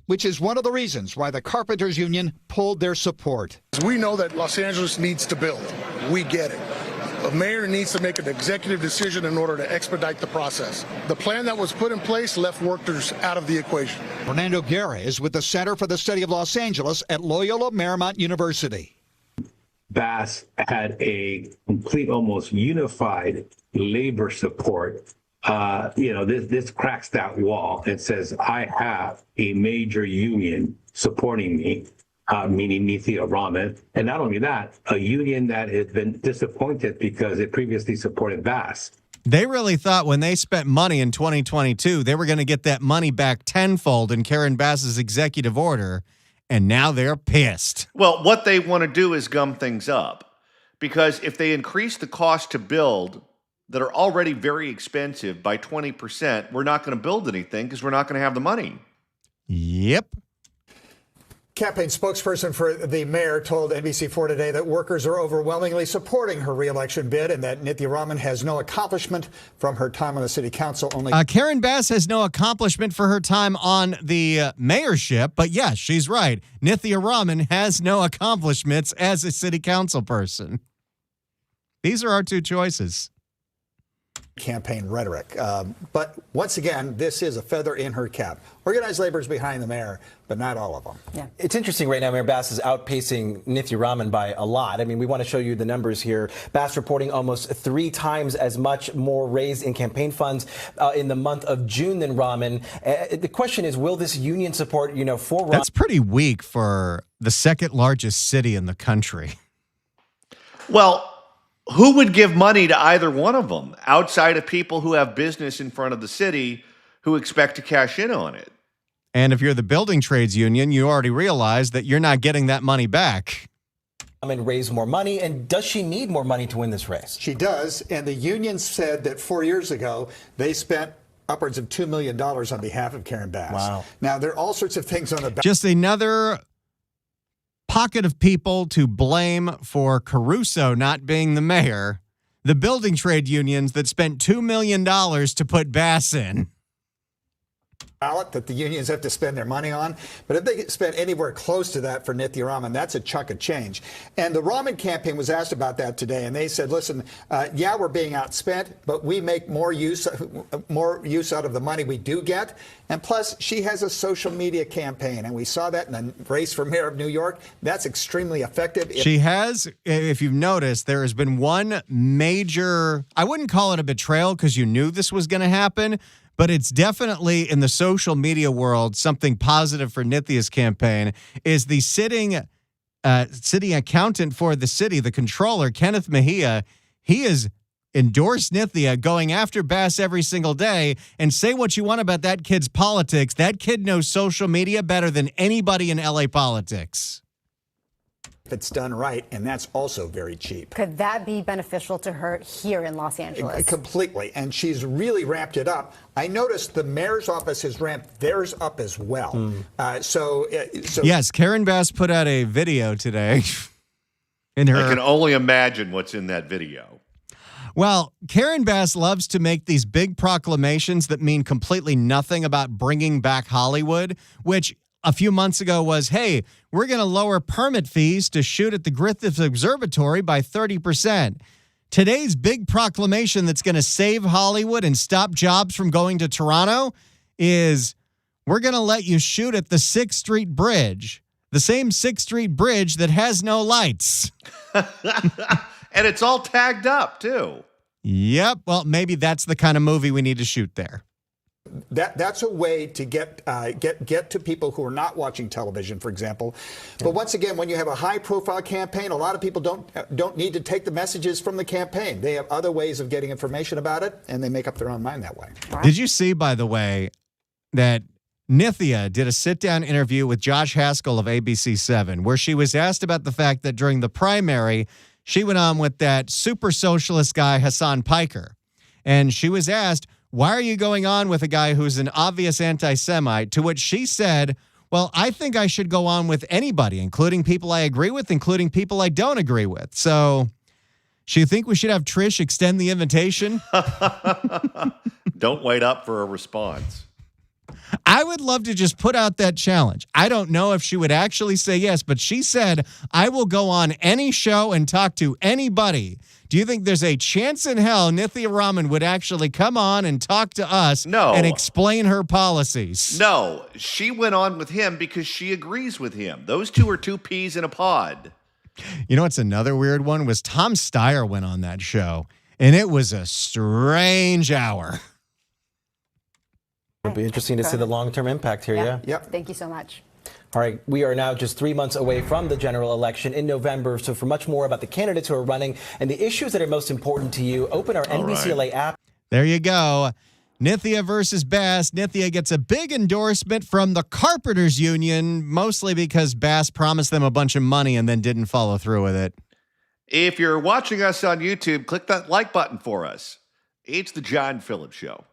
Which is one of the reasons why the Carpenters Union pulled their support. We know that Los Angeles needs to build. We get it. The mayor needs to make an executive decision in order to expedite the process. The plan that was put in place left workers out of the equation. Fernando Guerra is with the Center for the Study of Los Angeles at Loyola Marymount University. Bass had a complete, almost unified labor support. This cracks that wall and says, I have a major union supporting me. Meaning Nithya Raman. And not only that, a union that has been disappointed because it previously supported Bass. They really thought when they spent money in 2022, they were going to get that money back tenfold in Karen Bass's executive order, and now they're pissed. Well, what they want to do is gum things up, because if they increase the cost to build that are already very expensive by 20%, we're not going to build anything because we're not going to have the money. Yep. Campaign spokesperson for the mayor told NBC4 today that workers are overwhelmingly supporting her re-election bid and that Nithya Raman has no accomplishment from her time on the city council. Karen Bass has no accomplishment for her time on the mayorship, but yes, she's right. Nithya Raman has no accomplishments as a city council person. These are our two choices. Campaign rhetoric. But once again, this is a feather in her cap. Organized labor is behind the mayor, but not all of them. Yeah. It's interesting right now, Mayor Bass is outpacing Nithya Raman by a lot. I mean, we want to show you the numbers here. Bass reporting almost 3 times as much more raised in campaign funds in the month of June than Raman. The question is, will this union support, for Raman? That's pretty weak for the second largest city in the country. Well, who would give money to either one of them outside of people who have business in front of the city who expect to cash in on it? And if you're the building trades union, you already realize that you're not getting that money back. And raise more money. And does she need more money to win this race? She does. And the union said that 4 years ago, they spent upwards of $2 million on behalf of Karen Bass. Wow. Now, there are all sorts of things on the back. Just another pocket of people to blame for Caruso not being the mayor. The building trade unions that spent $2 million to put Bass in. ballot that the unions have to spend their money on. But if they spend anywhere close to that for Nithya Raman, that's a chunk of change. And the Raman campaign was asked about that today, and they said, listen, yeah, we're being outspent, but we make more use out of the money we do get. And plus, she has a social media campaign, and we saw that in the race for mayor of New York. That's extremely effective. She has, if you've noticed, there has been one major, I wouldn't call it a betrayal because you knew this was going to happen, but it's definitely in the social media world something positive for Nithya's campaign is the sitting city accountant for the city, the controller, Kenneth Mejia. He has endorsed Nithya going after Bass every single day, and say what you want about that kid's politics. That kid knows social media better than anybody in LA politics. If it's done right, and that's also very cheap. Could that be beneficial to her here in Los Angeles? Completely, and she's really ramped it up. I noticed the mayor's office has ramped theirs up as well. So yes, Karen Bass put out a video today. I can only imagine what's in that video. Well, Karen Bass loves to make these big proclamations that mean completely nothing about bringing back Hollywood, which a few months ago was, hey, we're going to lower permit fees to shoot at the Griffith Observatory by 30%. Today's big proclamation that's going to save Hollywood and stop jobs from going to Toronto is we're going to let you shoot at the 6th Street Bridge, the same 6th Street Bridge that has no lights. And it's all tagged up, too. Yep. Well, maybe that's the kind of movie we need to shoot there. That's a way to get to people who are not watching television, for example. But once again, when you have a high-profile campaign, a lot of people don't need to take the messages from the campaign. They have other ways of getting information about it, and they make up their own mind that way. Did you see, by the way, that Nithya did a sit-down interview with Josh Haskell of ABC7, where she was asked about the fact that during the primary, she went on with that super socialist guy, Hassan Piker. And she was asked, why are you going on with a guy who's an obvious anti-Semite? To which she said, well, I think I should go on with anybody, including people I agree with, including people I don't agree with. So, do you think we should have Trish extend the invitation? Don't wait up for a response. I would love to just put out that challenge. I don't know if she would actually say yes, but she said, I will go on any show and talk to anybody. Do you think there's a chance in hell Nithya Raman would actually come on and talk to us and explain her policies? No, she went on with him because she agrees with him. Those two are two peas in a pod. You know what's another weird one was Tom Steyer went on that show, and it was a strange hour. It'll be interesting to see the long-term impact here, yeah. Yep. Thank you so much. All right, we are now just 3 months away from the general election in November. So for much more about the candidates who are running and the issues that are most important to you, open our NBCLA app. There you go. Nithya versus Bass. Nithya gets a big endorsement from the Carpenters Union, mostly because Bass promised them a bunch of money and then didn't follow through with it. If you're watching us on YouTube, click that like button for us. It's the John Phillips Show.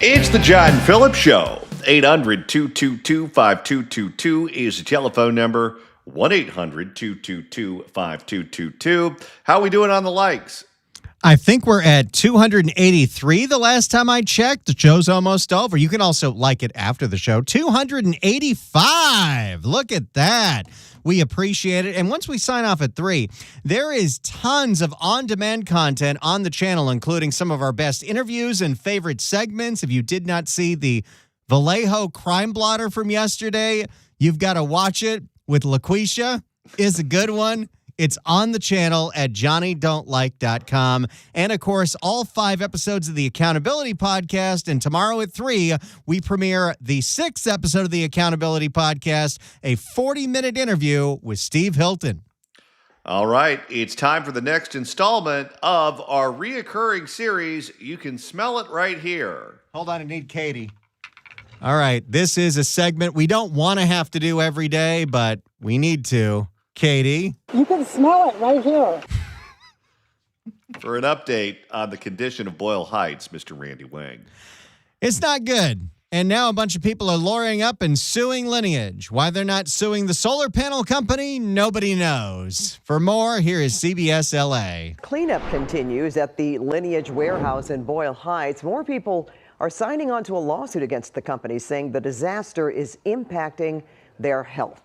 It's the John Phillips Show. 800-222-5222 is the telephone number. 1-800-222-5222. How are we doing on the likes? I think we're at 283 the last time I checked. The show's almost over. You can also like it after the show. 285. Look at that. We appreciate it. And once we sign off at 3, there is tons of on-demand content on the channel, including some of our best interviews and favorite segments. If you did not see the Vallejo crime blotter from yesterday, you've got to watch it with LaQuisha. Is a good one. It's on the channel at johnnydon'tlike.com. And, of course, all 5 episodes of the Accountability Podcast. And tomorrow at 3, we premiere the 6th episode of the Accountability Podcast, a 40-minute interview with Steve Hilton. All right, it's time for the next installment of our reoccurring series, You Can Smell It Right Here. Hold on, I need Katie. All right, this is a segment we don't want to have to do every day, but we need to. Katie. You can smell it right here. For an update on the condition of Boyle Heights, Mr. Randy Wang. It's not good. And now a bunch of people are lawyering up and suing Lineage. Why they're not suing the solar panel company, nobody knows. For more, here is CBS LA. Cleanup continues at the Lineage warehouse in Boyle Heights. More people are signing on to a lawsuit against the company, saying the disaster is impacting their health.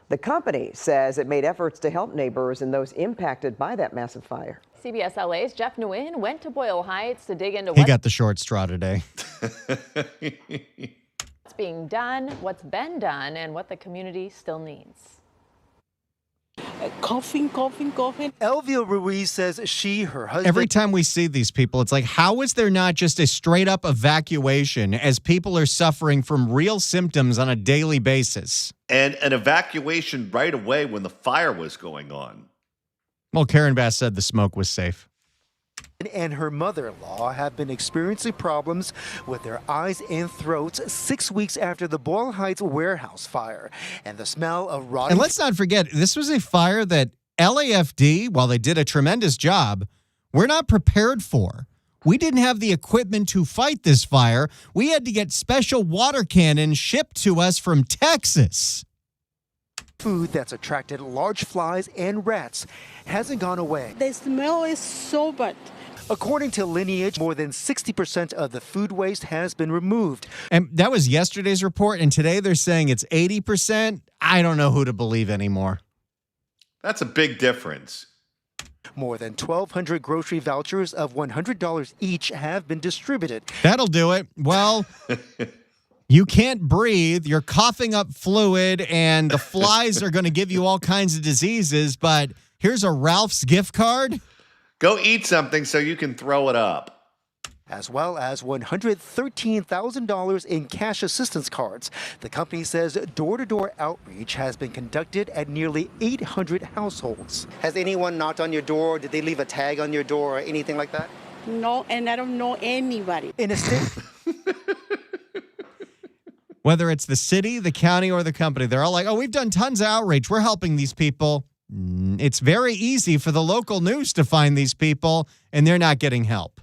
The company says it made efforts to help neighbors and those impacted by that massive fire. CBS LA's Jeff Nguyen went to Boyle Heights to dig into He got the short straw today. what's being done, what's been done, and what the community still needs. Coughing. Elvia Ruiz says her husband. Every time we see these people, it's like, how is there not just a straight up evacuation as people are suffering from real symptoms on a daily basis? And an evacuation right away when the fire was going on. Well, Karen Bass said the smoke was safe. And her mother-in-law have been experiencing problems with their eyes and throats 6 weeks after the Boyle Heights warehouse fire and the smell of rotting. And let's not forget, this was a fire that LAFD, while they did a tremendous job, we're not prepared for. We didn't have the equipment to fight this fire. We had to get special water cannons shipped to us from Texas. Food that's attracted large flies and rats hasn't gone away. The smell is so bad. According to Lineage, more than 60% of the food waste has been removed. And that was yesterday's report, and today they're saying it's 80%. I don't know who to believe anymore. That's a big difference. More than 1,200 grocery vouchers of $100 each have been distributed. That'll do it. Well, you can't breathe, you're coughing up fluid, and the flies are going to give you all kinds of diseases, but here's a Ralph's gift card. Go eat something so you can throw it up. As well as $113,000 in cash assistance cards. The company says door-to-door outreach has been conducted at nearly 800 households. Has anyone knocked on your door? Did they leave a tag on your door or anything like that? No, and I don't know anybody. In a state... Whether it's the city, the county, or the company, they're all like, oh, we've done tons of outreach. We're helping these people. It's very easy for the local news to find these people, and they're not getting help.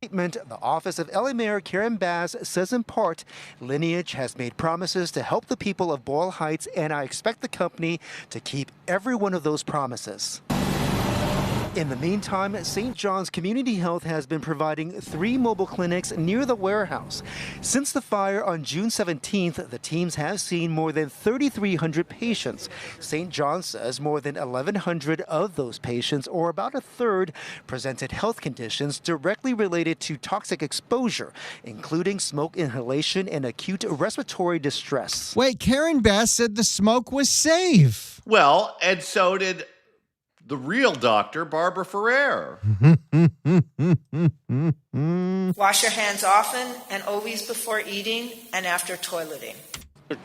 The office of LA Mayor Karen Bass says in part, Lineage has made promises to help the people of Boyle Heights, and I expect the company to keep every one of those promises. In the meantime, St. John's Community Health has been providing 3 mobile clinics near the warehouse. Since the fire on June 17th, the teams have seen more than 3,300 patients. St. John says more than 1,100 of those patients, or about a third, presented health conditions directly related to toxic exposure, including smoke inhalation and acute respiratory distress. Wait, Karen Bass said the smoke was safe. Well, and so did the real doctor, Barbara Ferrer. Wash your hands often and always before eating and after toileting.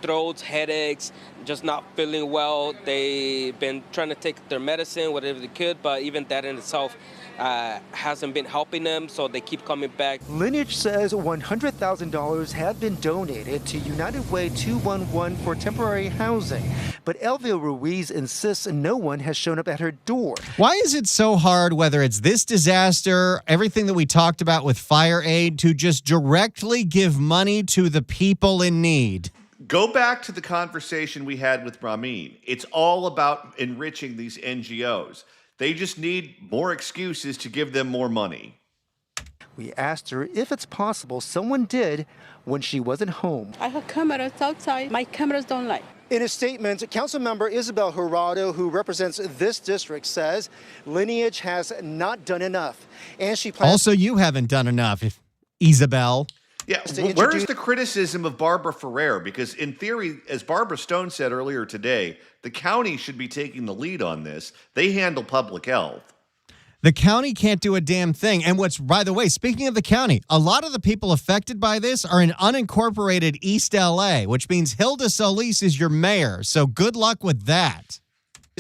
Throats, headaches, just not feeling well. They've been trying to take their medicine, whatever they could, but even that in itself hasn't been helping them, so they keep coming back. Lineage says $100,000 have been donated to United Way 211 for temporary housing, but Elvia Ruiz insists no one has shown up at her door. Why is it so hard, whether it's this disaster, everything that we talked about with fire aid, to just directly give money to the people in need? Go back to the conversation we had with Ramin. It's all about enriching these NGOs. They just need more excuses to give them more money. We asked her if it's possible someone did when she wasn't home. I have cameras outside. My cameras don't lie. In a statement, Councilmember Isabel Jurado, who represents this district, says Lineage has not done enough. And she plans. Also, you haven't done enough, Isabel. Yeah, where's the criticism of Barbara Ferrer? Because in theory, as Barbara Stone said earlier today, the county should be taking the lead on this. They handle public health. The county can't do a damn thing. And what's, by the way, speaking of the county, a lot of the people affected by this are in unincorporated East LA, which means Hilda Solis is your mayor. So good luck with that.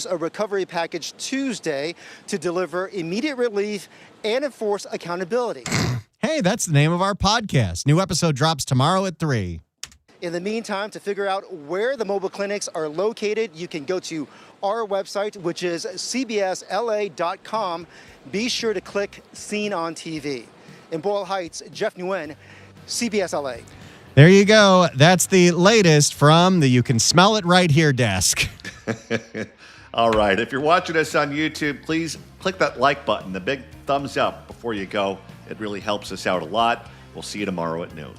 A recovery package Tuesday to deliver immediate relief and enforce accountability. Hey, that's the name of our podcast. New episode drops tomorrow at 3. In the meantime, to figure out where the mobile clinics are located, you can go to our website, which is cbsla.com. Be sure to click Seen on TV. In Boyle Heights, Jeff Nguyen, CBS LA. There you go. That's the latest from the You Can Smell It Right Here desk. All right. If you're watching us on YouTube, please click that like button, the big thumbs up before you go. It really helps us out a lot. We'll see you tomorrow at noon.